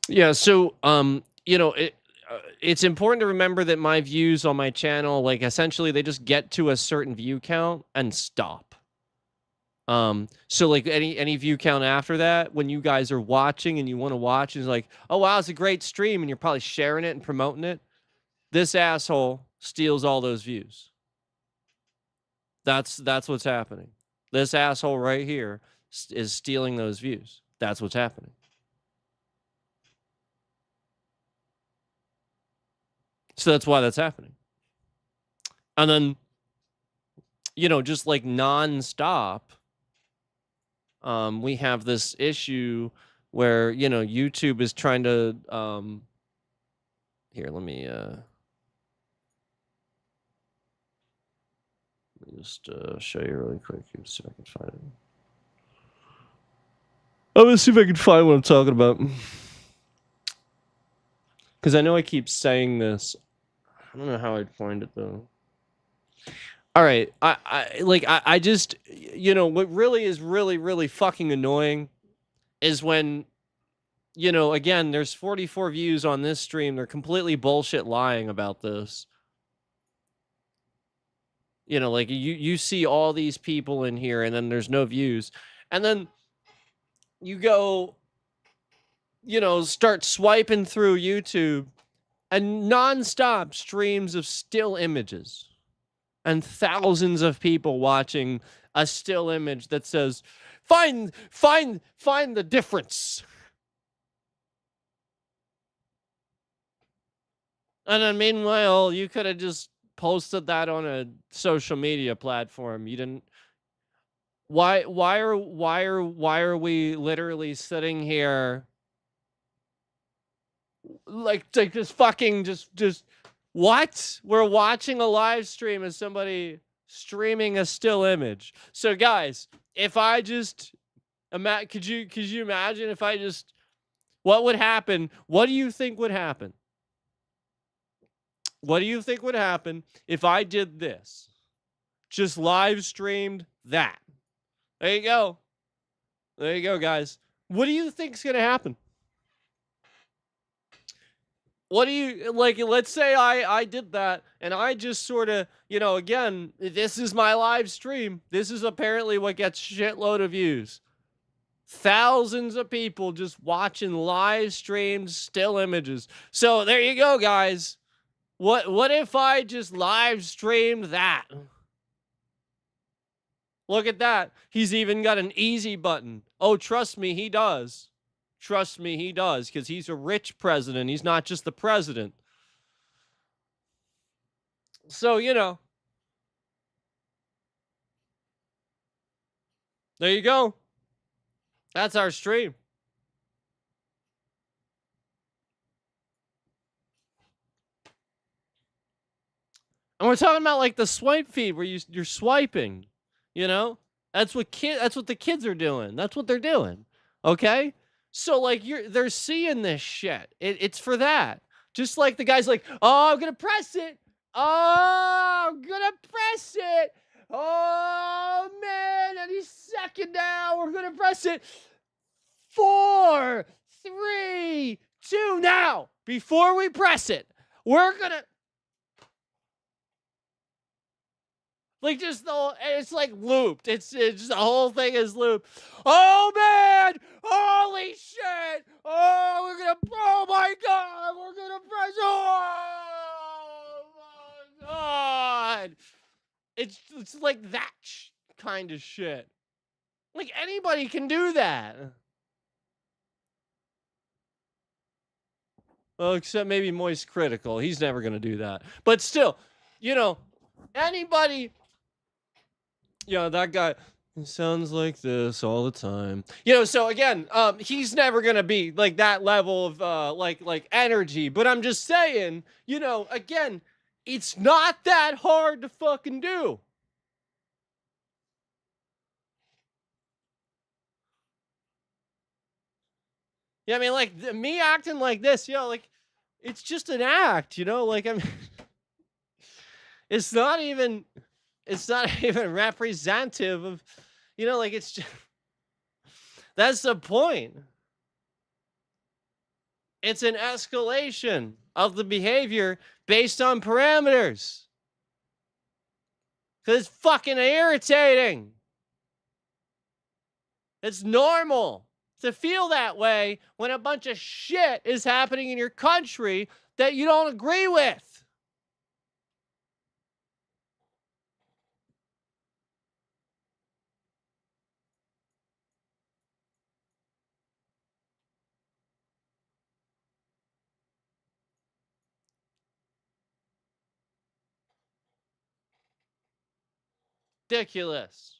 Yeah, so it's important to remember that my views on my channel, like essentially they just get to a certain view count and stop. So like any view count after that, when you guys are watching and you want to watch, is like, oh wow, it's a great stream, and you're probably sharing it and promoting it. This asshole steals all those views. That's what's happening. This asshole right here is stealing those views. That's what's happening. So that's why that's happening. And then, just like nonstop, we have this issue where, YouTube is trying to, here, let me just show you really quick. Let's see if I can find it. I'm gonna see if I can find what I'm talking about. Because I know I keep saying this. I don't know how I'd find it though. All right, I just, what really is really really fucking annoying is when, again, there's 44 views on this stream. They're completely bullshit lying about this. Like you see all these people in here, and then there's no views, and then you go, start swiping through YouTube, and nonstop streams of still images. And thousands of people watching a still image that says, find the difference. And then meanwhile, you could have just posted that on a social media platform. You didn't. Why are we literally sitting here like just fucking just what? We're watching a live stream of somebody streaming a still image. So guys, if I just could you imagine if I just, what would happen? What do you think would happen? What do you think would happen if I did this? Just live streamed that. There you go. There you go, guys. What do you think's going to happen? What do you, like, let's say I did that and I just sort of, again, this is my live stream. This is apparently what gets shitload of views. Thousands of people just watching live streams, still images. So there you go, guys. What if I just live streamed that? Look at that. He's even got an easy button. Oh, trust me, he does. Trust me, he does, because he's a rich president. He's not just the president. So, there you go. That's our stream. And we're talking about like the swipe feed where you're swiping, That's what the kids are doing. That's what they're doing. Okay? So like they're seeing this shit. It's for that. Just like the guy's like, "Oh, I'm going to press it. Oh, I'm going to press it. Oh man, any second now we're going to press it. 4, 3, 2 now. Before we press it, we're going to like just it's like looped. It's just the whole thing is looped. Oh man! Holy shit! Oh my god! We're gonna press. Oh my god! It's like that kind of shit. Like anybody can do that. Well, except maybe Moist Critical. He's never gonna do that. But still, anybody. That guy sounds like this all the time. So again, he's never gonna be like that level of like energy. But I'm just saying, again, it's not that hard to fucking do. Yeah, I mean, like me acting like this, like it's just an act, like I mean, it's not even representative of, like it's just that's the point. It's an escalation of the behavior based on parameters. Because it's fucking irritating. It's normal to feel that way when a bunch of shit is happening in your country that you don't agree with. Ridiculous.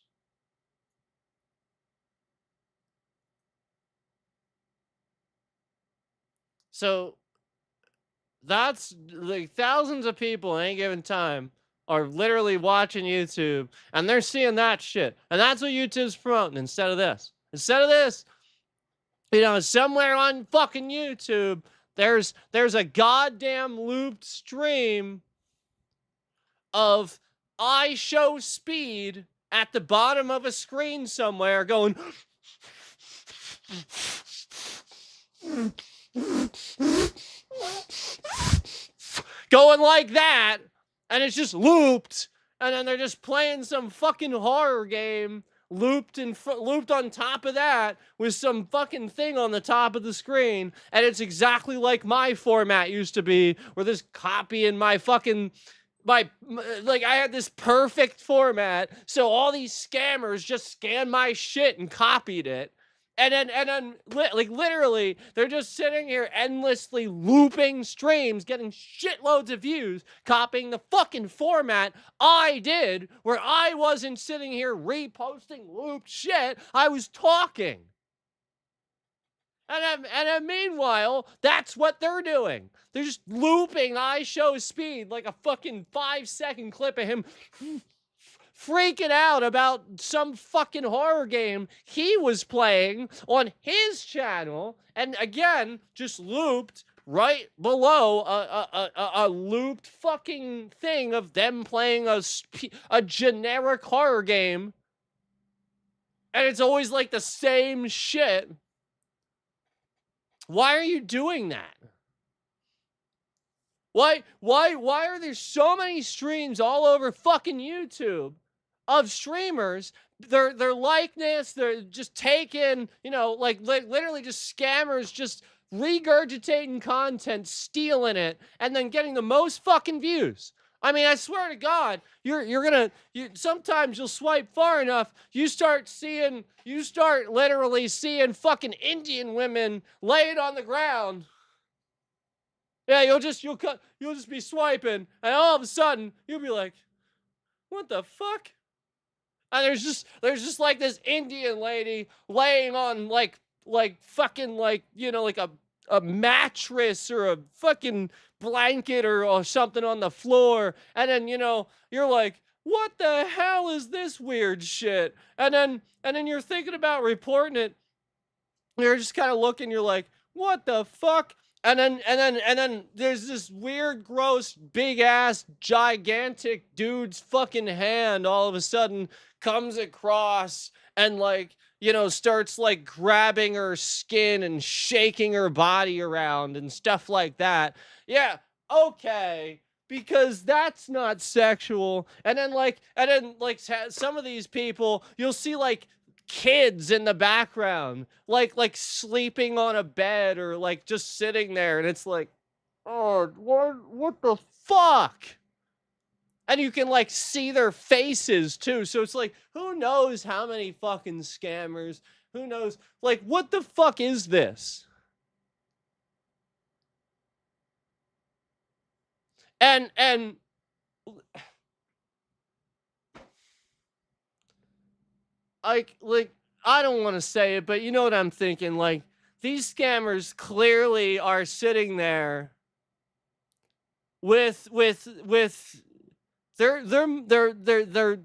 So that's like thousands of people at any given time are literally watching YouTube and they're seeing that shit. And that's what YouTube's promoting instead of this. Instead of this, somewhere on fucking YouTube, there's a goddamn looped stream of IShowSpeed at the bottom of a screen somewhere going going like that, and it's just looped, and then they're just playing some fucking horror game looped on top of that with some fucking thing on the top of the screen, and it's exactly like my format used to be, where this copy in my fucking I had this perfect format, so all these scammers just scanned my shit and copied it. And then literally, they're just sitting here endlessly looping streams, getting shitloads of views, copying the fucking format I did, where I wasn't sitting here reposting looped shit. I was talking. And then meanwhile, that's what they're doing. They're just looping IShowSpeed like a fucking 5-second clip of him freaking out about some fucking horror game he was playing on his channel, and again, just looped right below a looped fucking thing of them playing a generic horror game, and it's always like the same shit. Why are you doing that? Why are there so many streams all over fucking YouTube of streamers, their likeness, they're just taking, literally just scammers just regurgitating content, stealing it, and then getting the most fucking views? I mean, I swear to God, sometimes you'll swipe far enough, you start literally seeing fucking Indian women laid on the ground. Yeah, you'll just be swiping, and all of a sudden you'll be like, what the fuck? And there's just like this Indian lady laying on like fucking like a mattress or a fucking blanket or something on the floor, and then you're like, what the hell is this weird shit? And then you're thinking about reporting it. You're just kind of looking, you're like, what the fuck? And then there's this weird, gross, big ass, gigantic dude's fucking hand all of a sudden comes across and like, starts like grabbing her skin and shaking her body around and stuff like that. Yeah, okay. Because that's not sexual. And then some of these people, you'll see like kids in the background, like sleeping on a bed or like just sitting there, and it's like, oh, what the fuck? And you can like see their faces too. So it's like, who knows how many fucking scammers? Who knows? Like, what the fuck is this? And like I don't want to say it, but you know what I'm thinking? Like, these scammers clearly are sitting there with they're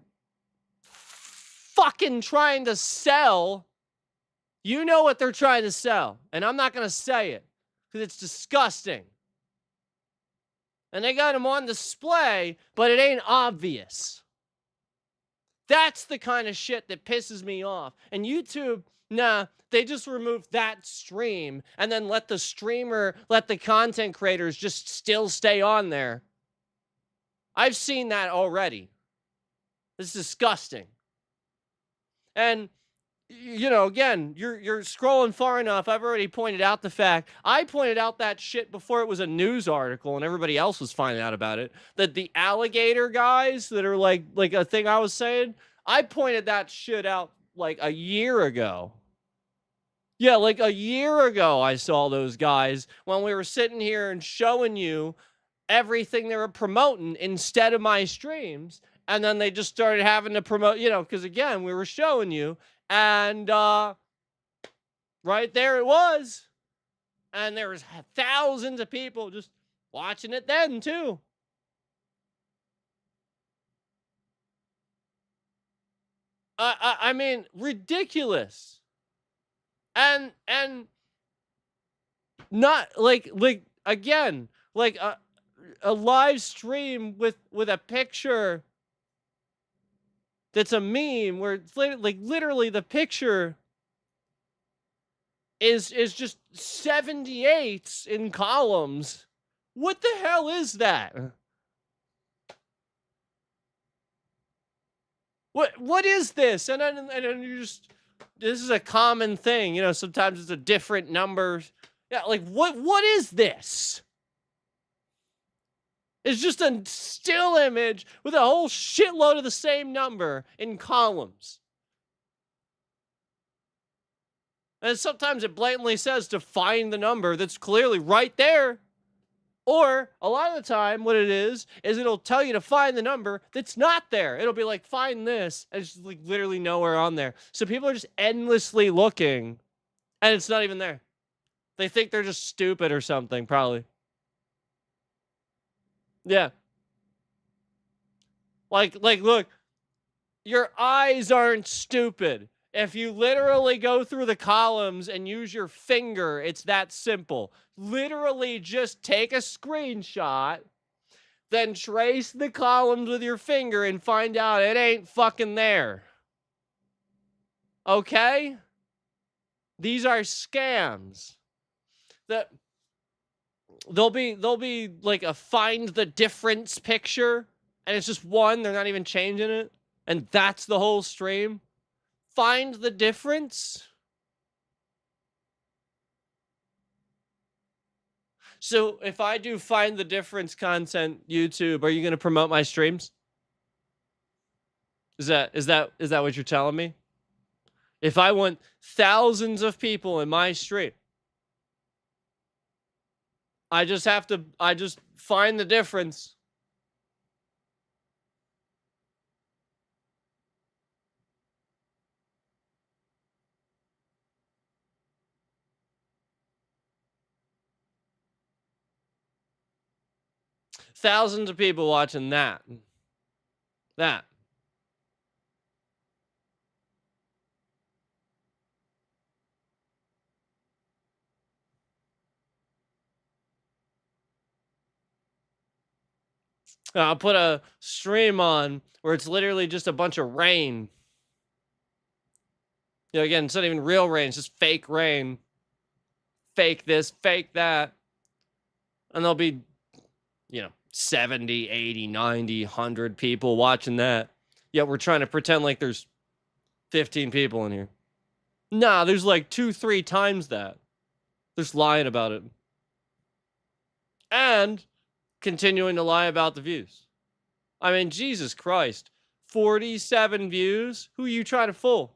fucking trying to sell. You know what they're trying to sell, and I'm not gonna say it because it's disgusting. And they got them on display, but it ain't obvious. That's the kind of shit that pisses me off. And YouTube, nah, they just removed that stream and then let the content creators just still stay on there. I've seen that already. It's disgusting. And again, you're scrolling far enough. I've already pointed out the fact. I pointed out that shit before it was a news article and everybody else was finding out about it. That the alligator guys that are like a thing I was saying, I pointed that shit out like a year ago. Yeah, like a year ago I saw those guys when we were sitting here and showing you everything they were promoting instead of my streams. And then they just started having to promote, because again, we were showing you. And right there it was. And there was thousands of people just watching it then too. I mean, ridiculous. And not like again, like a live stream with a picture that's a meme where it's literally the picture is just 78s in columns. What the hell is that? What is this? And then you just, this is a common thing, sometimes it's a different number. Yeah, like what is this? It's just a still image with a whole shitload of the same number in columns. And sometimes it blatantly says to find the number that's clearly right there. Or a lot of the time, what it is it'll tell you to find the number that's not there. It'll be like, find this. And it's just like literally nowhere on there. So people are just endlessly looking and it's not even there. They think they're just stupid or something, probably. Yeah. Like, look, your eyes aren't stupid. If you literally go through the columns and use your finger, it's that simple. Literally just take a screenshot, then trace the columns with your finger and find out it ain't fucking there. Okay? These are scams. That there'll be like a find the difference picture and it's just one, they're not even changing it, and that's the whole stream. Find the difference. So if I do find the difference content, YouTube, are you going to promote my streams? Is that what you're telling me? If I want thousands of people in my stream, I just find the difference. Thousands of people watching that. That. I'll put a stream on where it's literally just a bunch of rain. You know, again, it's not even real rain, it's just fake rain. Fake this, fake that. And there'll be, 70, 80, 90, 100 people watching that. Yet we're trying to pretend like there's 15 people in here. Nah, there's like 2, 3 times that. They're just lying about it. And continuing to lie about the views. I mean, Jesus Christ. 47 views? Who are you trying to fool?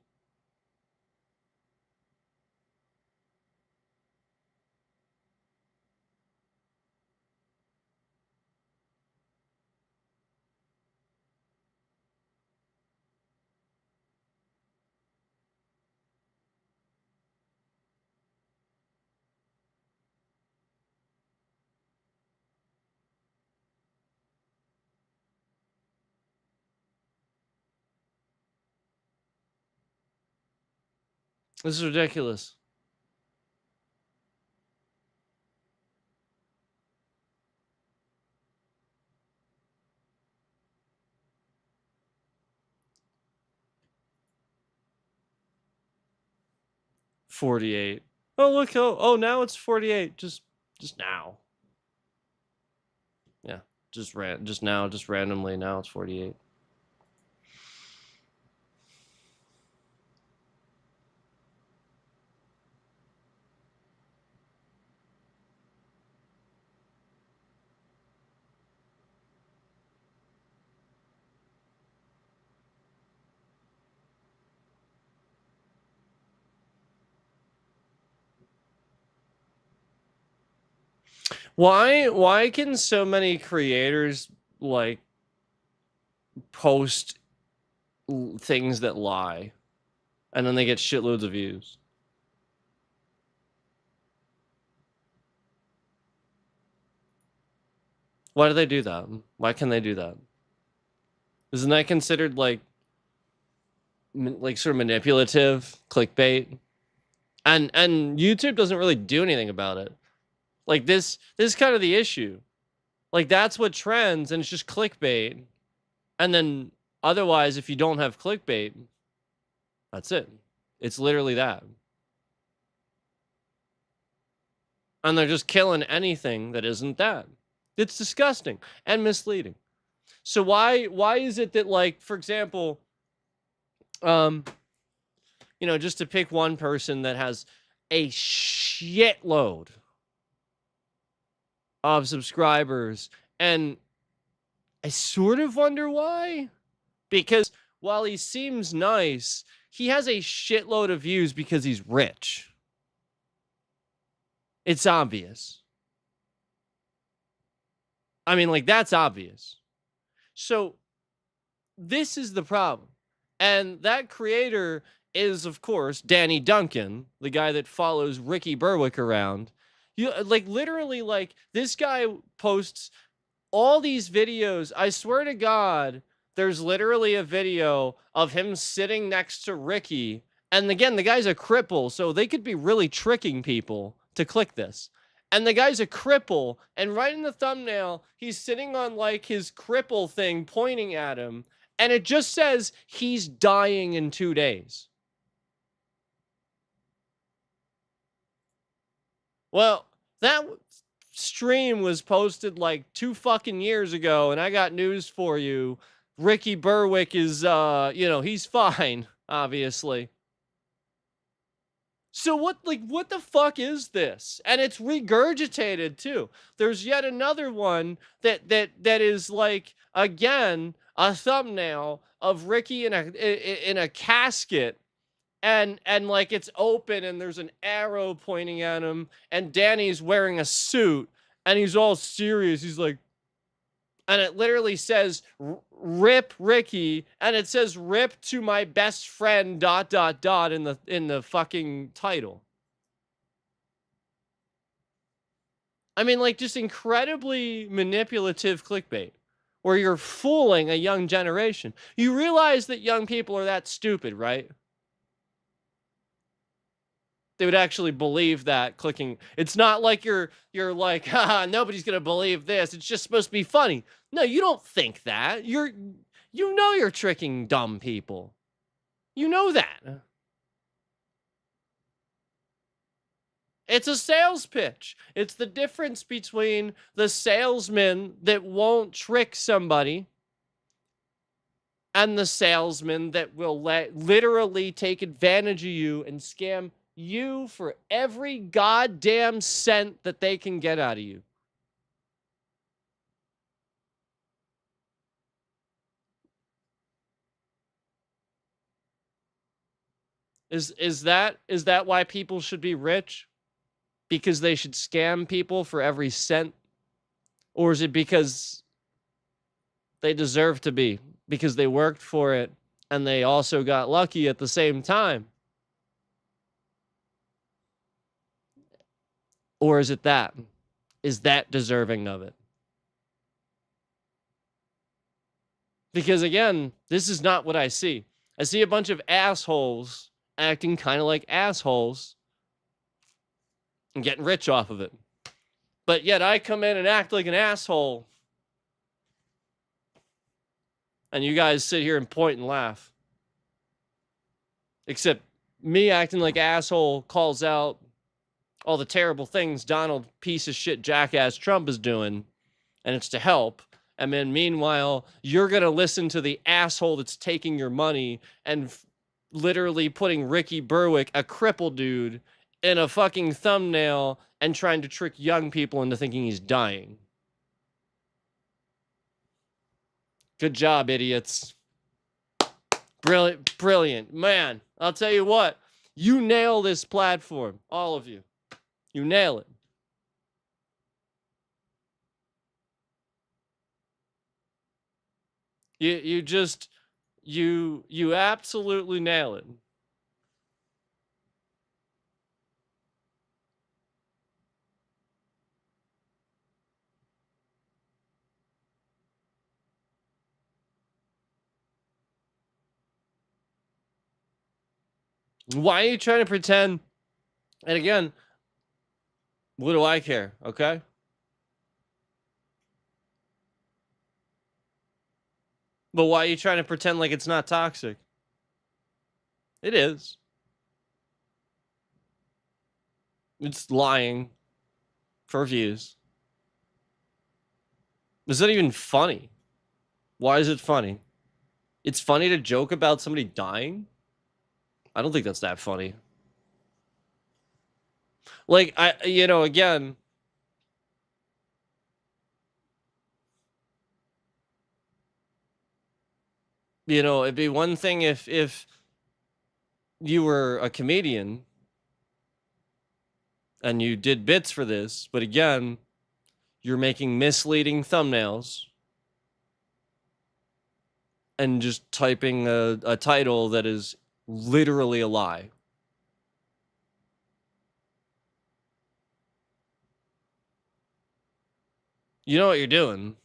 This is ridiculous. $48. Oh, look. Oh, now it's 48. Just now. Yeah. Just randomly. Now it's 48. Why can so many creators like post things that lie and then they get shitloads of views? Why do they do that? Why can they do that? Isn't that considered like sort of manipulative clickbait? And YouTube doesn't really do anything about it. Like this is kind of the issue. Like that's what trends, and it's just clickbait. And then otherwise, if you don't have clickbait, that's it. It's literally that. And they're just killing anything that isn't that. It's disgusting and misleading. So why is it that, like, for example, just to pick one person that has a shitload of subscribers, and I sort of wonder why, because while he seems nice, he has a shitload of views because he's rich. It's obvious. I mean, like, that's obvious. So this is the problem. And that creator is, of course, Danny Duncan, the guy that follows Ricky Berwick around. Literally, this guy posts all these videos. I swear to God, there's literally a video of him sitting next to Ricky. And again, the guy's a cripple, so they could be really tricking people to click this. And the guy's a cripple, and right in the thumbnail, he's sitting on like his cripple thing pointing at him, and it just says he's dying in 2 days. Well, that stream was posted like 2 fucking years ago, and I got news for you. Ricky Berwick is, he's fine, obviously. So what the fuck is this? And it's regurgitated too. There's yet another one that is like, again, a thumbnail of Ricky in a casket, and like it's open and there's an arrow pointing at him, and Danny's wearing a suit and he's all serious. He's like, and it literally says "Rip Ricky," and it says "Rip to my best friend." ... in the fucking title. I mean, like, just incredibly manipulative clickbait. or you're fooling a young generation. You realize that young people are that stupid, right? They would actually believe that clicking. It's not like you're like, haha, nobody's gonna believe this. It's just supposed to be funny. No, you don't think that. You know you're tricking dumb people. You know that. It's a sales pitch. It's the difference between the salesman that won't trick somebody and the salesman that will literally take advantage of you and scam you for every goddamn cent that they can get out of you. Is that why people should be rich? Because they should scam people for every cent? Or is it because they deserve to be? Because they worked for it and they also got lucky at the same time? Or is it that? Is that deserving of it? Because again, this is not what I see. I see a bunch of assholes acting kind of like assholes and getting rich off of it. But yet I come in and act like an asshole. And you guys sit here and point and laugh. Except me acting like asshole calls out all the terrible things Donald piece of shit jackass Trump is doing, and it's to help. And then meanwhile, you're going to listen to the asshole that's taking your money and literally putting Ricky Berwick, a crippled dude, in a fucking thumbnail and trying to trick young people into thinking he's dying. Good job, idiots. Brilliant, brilliant. Man, I'll tell you what. You nail this platform, all of you. You nail it. You absolutely nail it. Why are you trying to pretend? And again, what do I care? Okay. But why are you trying to pretend like it's not toxic? It is. It's lying for views. Is that even funny? Why is it funny? It's funny to joke about somebody dying? I don't think that's that funny. Like, again, it'd be one thing if you were a comedian and you did bits for this, but again, you're making misleading thumbnails and just typing a title that is literally a lie. You know what you're doing.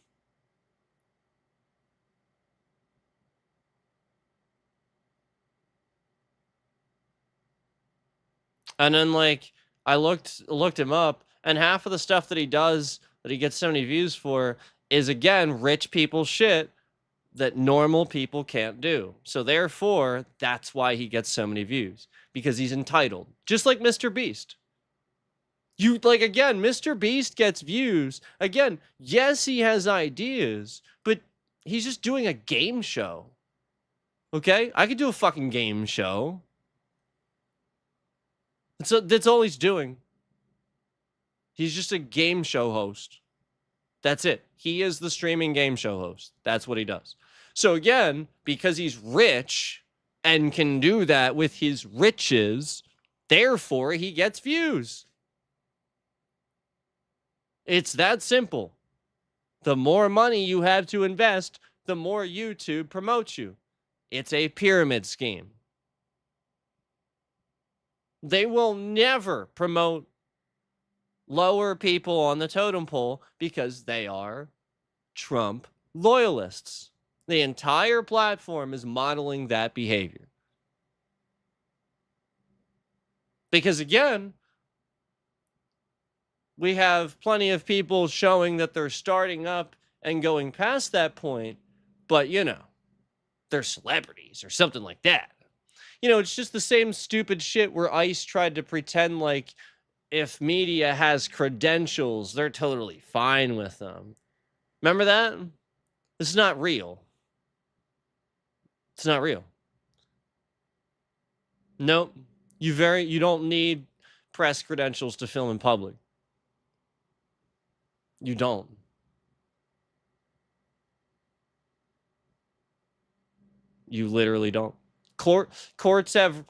And then like I looked him up, and half of the stuff that he does that he gets so many views for is again rich people shit that normal people can't do. So therefore, that's why he gets so many views, because he's entitled. Just like Mr. Beast. You like again, Mr. Beast gets views. Again, yes, he has ideas, but he's just doing a game show. Okay? I could do a fucking game show. That's all he's doing. He's just a game show host. That's it. He is the streaming game show host. That's what he does. So again, because he's rich and can do that with his riches, therefore he gets views. It's that simple. The more money you have to invest, the more YouTube promotes you. It's a pyramid scheme. They will never promote lower people on the totem pole because they are Trump loyalists. The entire platform is modeling that behavior. Because again, we have plenty of people showing that they're starting up and going past that point, but they're celebrities or something like that. It's just the same stupid shit where ICE tried to pretend like if media has credentials, they're totally fine with them. Remember that? This is not real. It's not real. Nope. You don't need press credentials to film in public. You don't. You literally don't. Courts have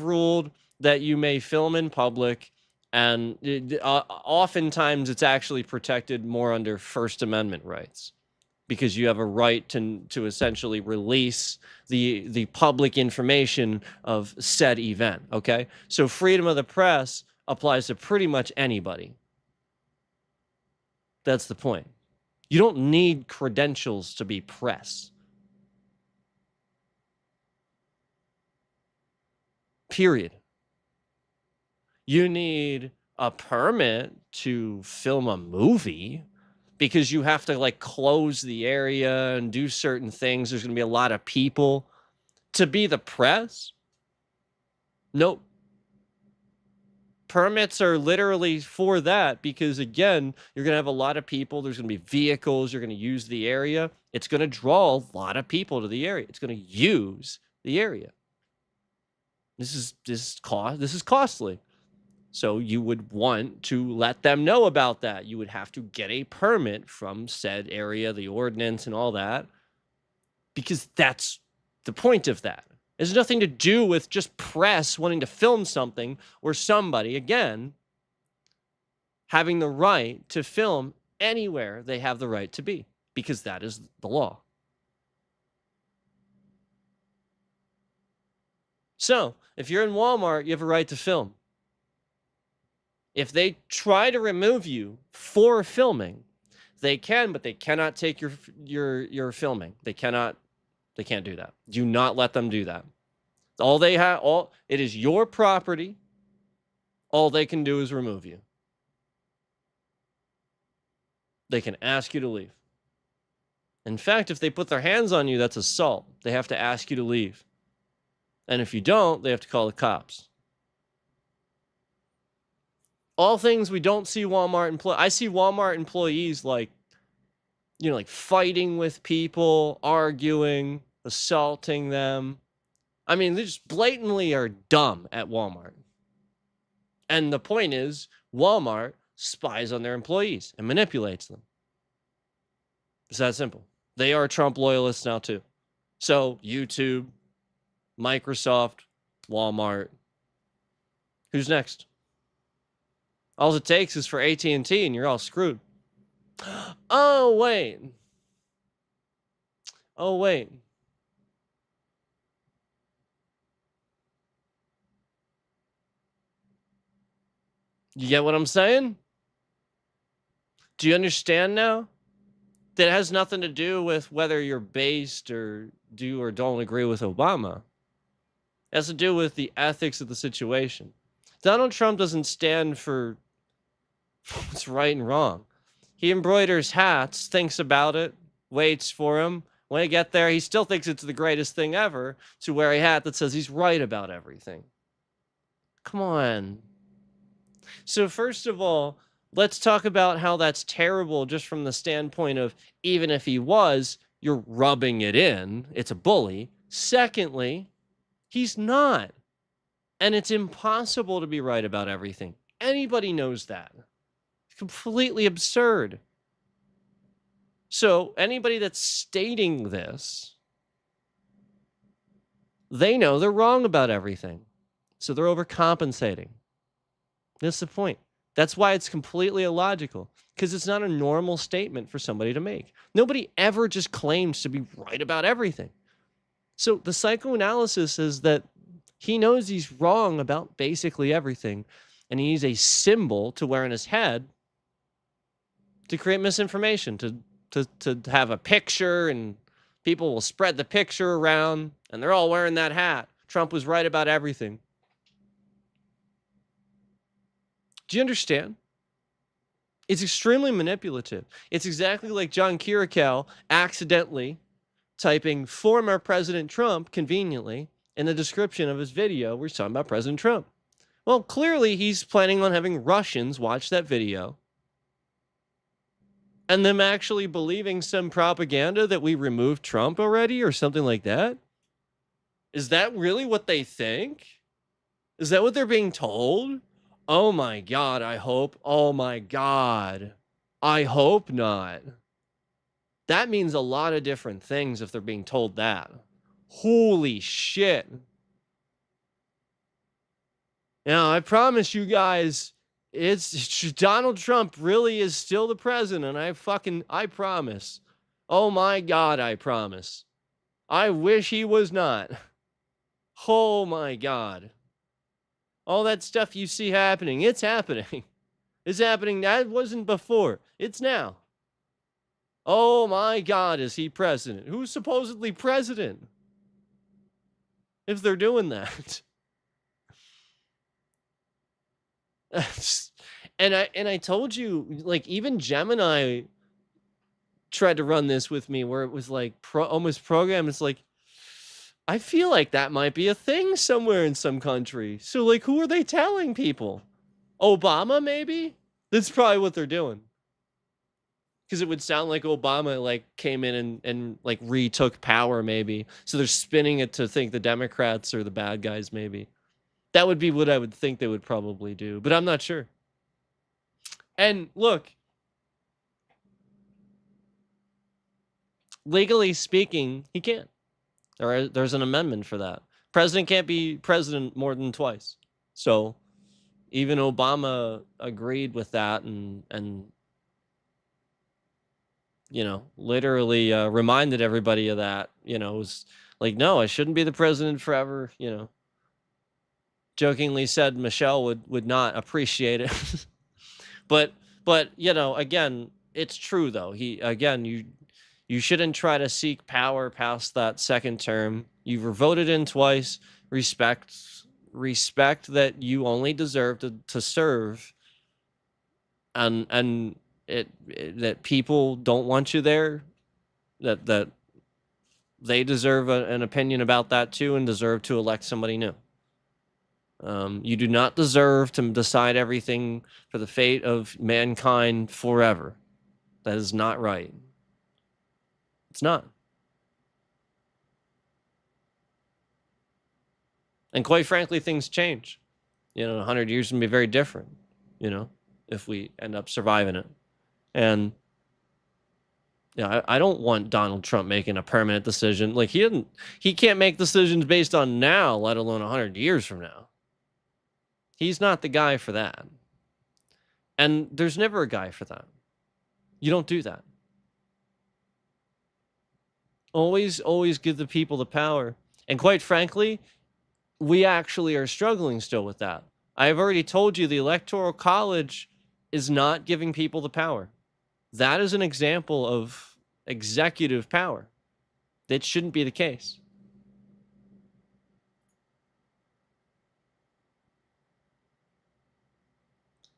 ruled that you may film in public, and oftentimes it's actually protected more under First Amendment rights, because you have a right to essentially release the public information of said event. Okay, so freedom of the press applies to pretty much anybody. That's the point. You don't need credentials to be press. Period. You need a permit to film a movie because you have to close the area and do certain things. There's going to be a lot of people. To be the press? Nope. Permits are literally for that because, again, you're going to have a lot of people. There's going to be vehicles. You're going to use the area. It's going to draw a lot of people to the area. It's going to use the area. This is costly. So you would want to let them know about that. You would have to get a permit from said area, the ordinance and all that, because that's the point of that. It has nothing to do with just press wanting to film something or somebody, again, having the right to film anywhere they have the right to be, because that is the law. So, if you're in Walmart, you have a right to film. If they try to remove you for filming, they can, but they cannot take your filming. They can't do that. Do not let them do that. It is your property. All they can do is remove you. They can ask you to leave. In fact, if they put their hands on you, that's assault. They have to ask you to leave. And if you don't, they have to call the cops. All things we don't see Walmart I see Walmart employees fighting with people, arguing, assaulting them. I mean, they just blatantly are dumb at Walmart. And the point is, Walmart spies on their employees and manipulates them. It's that simple. They are Trump loyalists now too. So YouTube, Microsoft, Walmart. Who's next? All it takes is for AT&T and you're all screwed. Oh, wait. You get what I'm saying? Do you understand now? That has nothing to do with whether you're based or do or don't agree with Obama. It has to do with the ethics of the situation. Donald Trump doesn't stand for what's right and wrong. He embroiders hats, thinks about it, waits for him. When I get there, he still thinks it's the greatest thing ever to wear a hat that says he's right about everything. Come on. So first of all, let's talk about how that's terrible just from the standpoint of, even if he was, you're rubbing it in. It's a bully. Secondly, he's not. And it's impossible to be right about everything. Anybody knows that. It's completely absurd. So anybody that's stating this, they know they're wrong about everything. So they're overcompensating. That's the point. That's why it's completely illogical, because it's not a normal statement for somebody to make. Nobody ever just claims to be right about everything. So the psychoanalysis is that he knows he's wrong about basically everything, and he needs a symbol to wear in his head to create misinformation, to to have a picture, and people will spread the picture around, and they're all wearing that hat. Trump was right about everything. Do you understand? It's extremely manipulative. It's exactly like John Kirikou accidentally typing former President Trump conveniently in the description of his video where he's talking about President Trump. Well, clearly he's planning on having Russians watch that video and them actually believing some propaganda that we removed Trump already or something like that. Is that really what they think? Is that what they're being told? Oh my God, I hope. Oh my God. I hope not. That means a lot of different things if they're being told that. Holy shit. Now, I promise you guys, it's Donald Trump really is still the president. I promise. Oh my God, I promise. I wish he was not. Oh my God. All that stuff you see happening, it's happening. It's happening. That wasn't before. It's now. Oh my God, is he president? Who's supposedly president? If they're doing that. And I told you, like, even Gemini tried to run this with me where it was like almost programmed. It's like, I feel like that might be a thing somewhere in some country. So like, who are they telling people? Obama, maybe? That's probably what they're doing. Because it would sound like Obama like came in and like retook power, maybe. So they're spinning it to think the Democrats are the bad guys, maybe. That would be what I would think they would probably do, but I'm not sure. And look, legally speaking, he can't. There's an amendment for that. President can't be president more than twice. So even Obama agreed with that and you know, literally reminded everybody of that. You know, it was like, no, I shouldn't be the president forever, you know. Jokingly said Michelle would not appreciate it. but you know, again, it's true though. You shouldn't try to seek power past that second term. You were voted in twice. Respect that you only deserve to serve, and that people don't want you there, that they deserve an opinion about that too and deserve to elect somebody new. You do not deserve to decide everything for the fate of mankind forever. That is not right. It's not. And quite frankly, things change. You know, 100 years can be very different, you know, if we end up surviving it. And yeah, I don't want Donald Trump making a permanent decision. Like he can't make decisions based on now, let alone 100 years from now. He's not the guy for that. And there's never a guy for that. You don't do that. Always give the people the power. And quite frankly, we actually are struggling still with that. I've already told you the Electoral College is not giving people the power. That is an example of executive power. That shouldn't be the case.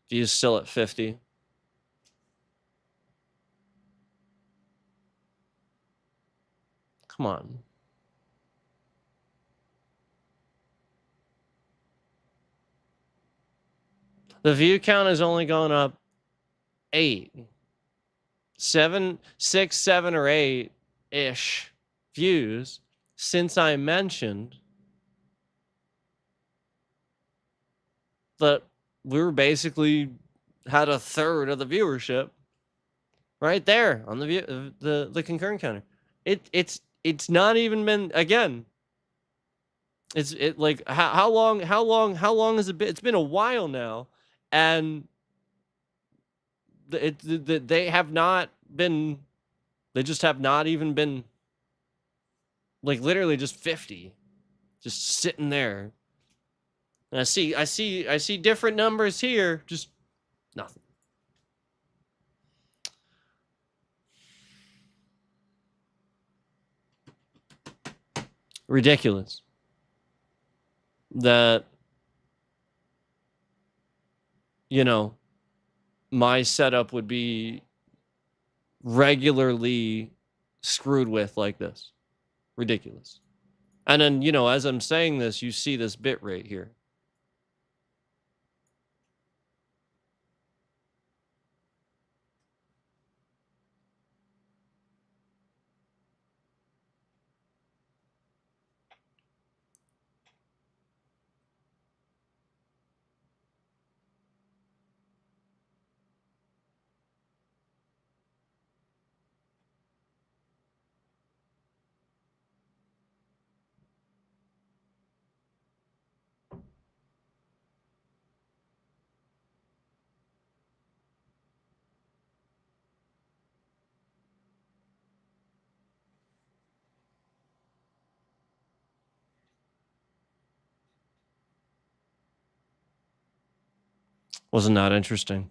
He's still at 50. Come on. The view count has only gone up 8. 7, 6, 7, or 8-ish views since I mentioned that we were basically had a third of the viewership right there on the concurrent counter. It's not even been, again, it's like how long has it been? It's been a while now, and they have not been, they just have not even been, like, literally just 50 just sitting there. And I see different numbers here, just nothing. ridiculous that, you know, my setup would be regularly screwed with like this. Ridiculous. And then, you know, as I'm saying this, you see this bit rate here. Wasn't that interesting?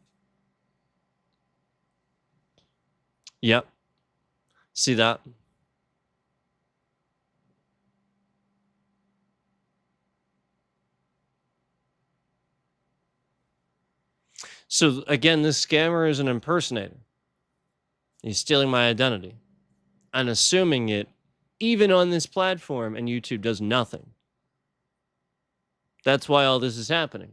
Yep. See that? So again, this scammer is an impersonator. He's stealing my identity and assuming it even on this platform, and YouTube does nothing. That's why all this is happening.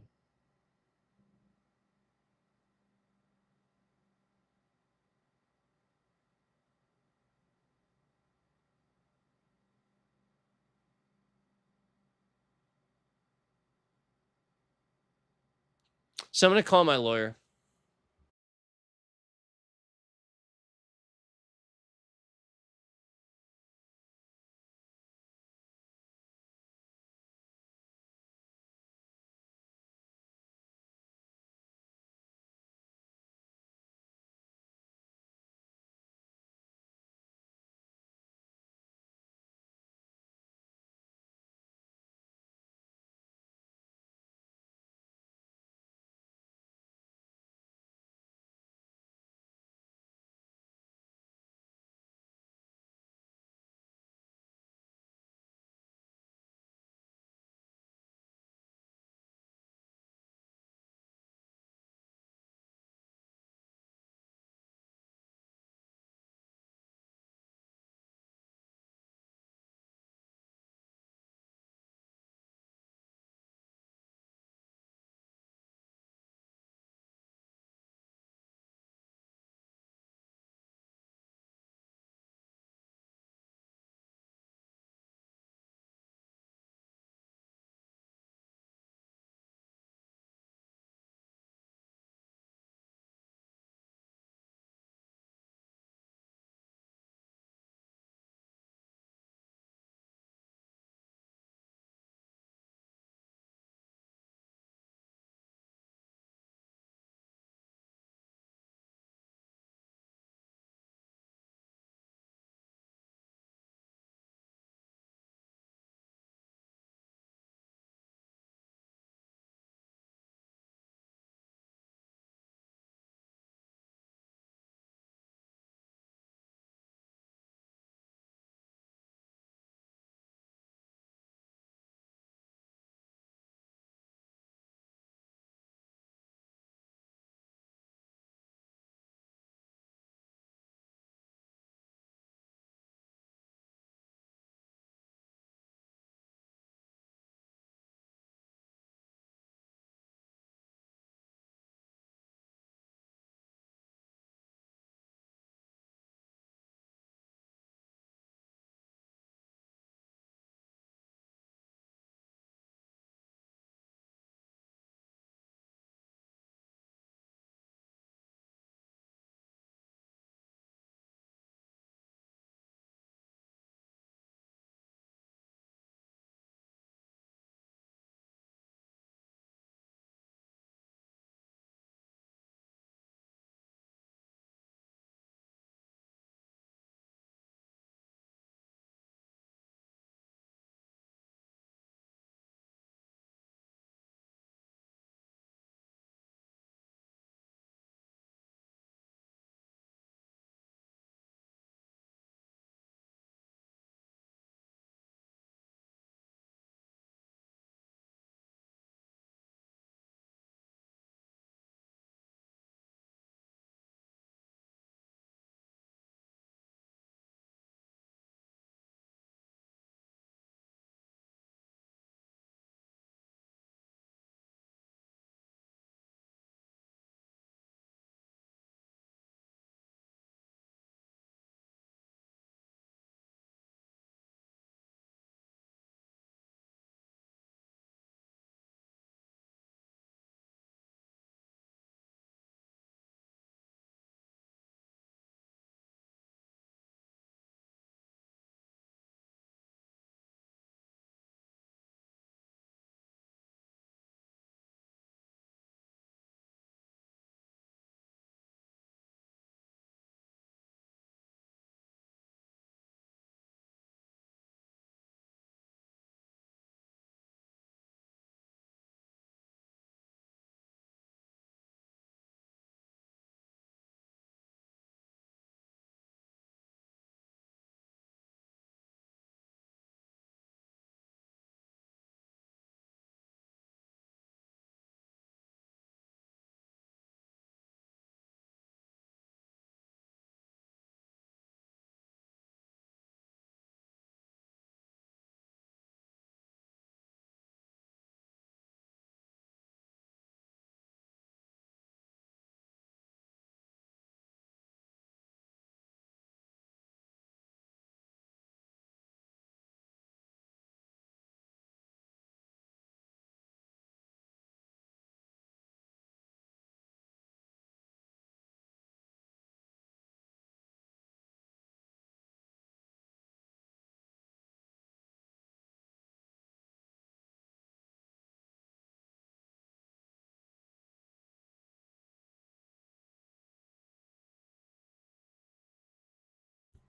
So I'm going to call my lawyer.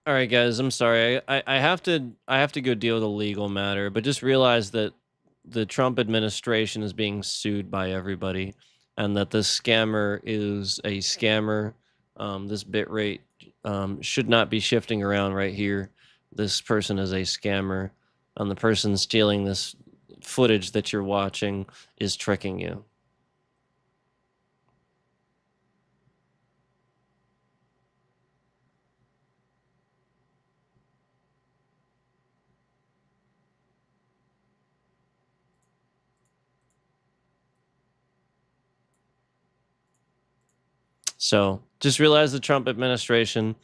All right, guys, I'm sorry. I have to go deal with a legal matter, but just realize that the Trump administration is being sued by everybody, and that this scammer is a scammer. This bit rate should not be shifting around right here. This person is a scammer, and the person stealing this footage that you're watching is tricking you. So just realize the Trump administration,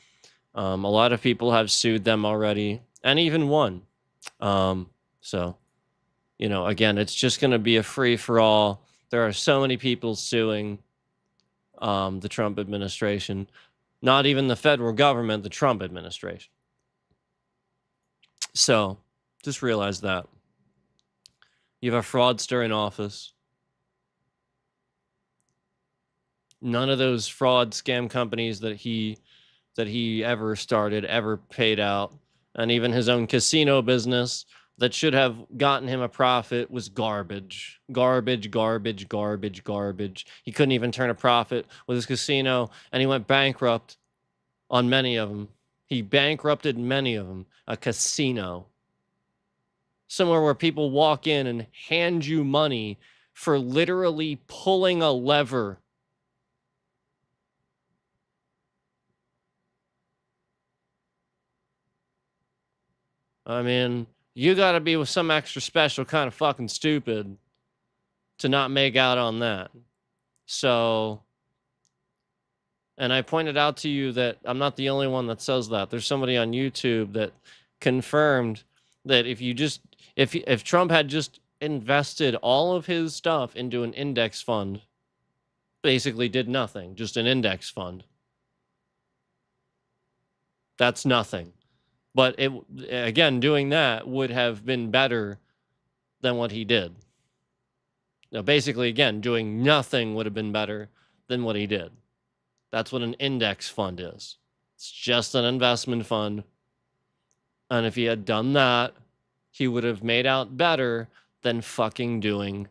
a lot of people have sued them already and even won. So, again, it's just going to be a free for all. There are so many people suing the Trump administration, not even the federal government, the Trump administration. So just realize that. You have a fraudster in office. None of those fraud scam companies that he ever started ever paid out, and even his own casino business that should have gotten him a profit was garbage. Garbage, garbage, garbage, garbage. He couldn't even turn a profit with his casino, and he went bankrupt on many of them. He bankrupted many of them. A casino. Somewhere where people walk in and hand you money for literally pulling a lever. I mean, you got to be with some extra special kind of fucking stupid to not make out on that. So, and I pointed out to you that I'm not the only one that says that. There's somebody on YouTube that confirmed that if Trump had just invested all of his stuff into an index fund, basically did nothing, just an index fund, that's nothing. But again, doing that would have been better than what he did. Now, basically, again, doing nothing would have been better than what he did. That's what an index fund is. It's just an investment fund. And if he had done that, he would have made out better than fucking doing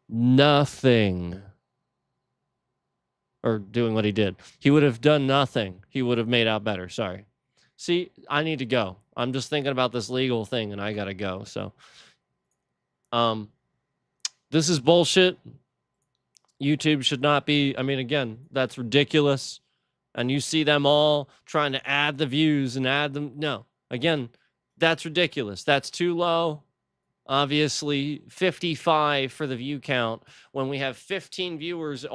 nothing. Or doing what he did. He would have done nothing. He would have made out better. Sorry. See, I need to go. I'm just thinking about this legal thing and I gotta go. So, this is bullshit. YouTube should not be, I mean, again, that's ridiculous. And you see them all trying to add the views and add them. No, again, that's ridiculous. That's too low. Obviously, 55 for the view count when we have 15 viewers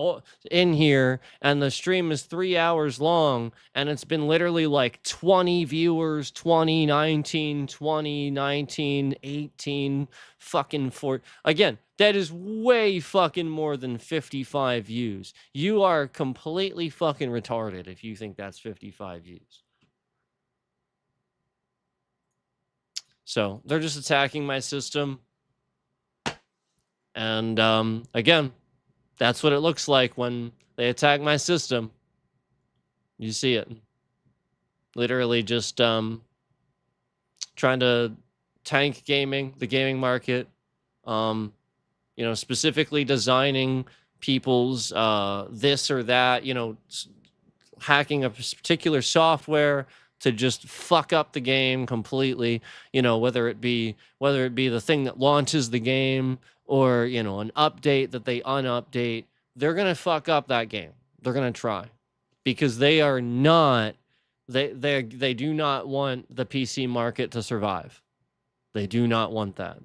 in here and the stream is 3 hours long and it's been literally like 20 viewers, 20, 19, 20, 19, 18, fucking 4. Again, that is way fucking more than 55 views. You are completely fucking retarded if you think that's 55 views. So they're just attacking my system. And again, that's what it looks like when they attack my system. You see it. Literally just trying to tank gaming, the gaming market. Specifically designing people's this or that, hacking a particular software to just fuck up the game completely, whether it be the thing that launches the game or, an update that they unupdate, they're going to fuck up that game. They're going to try because they are not, they do not want the PC market to survive. They do not want that.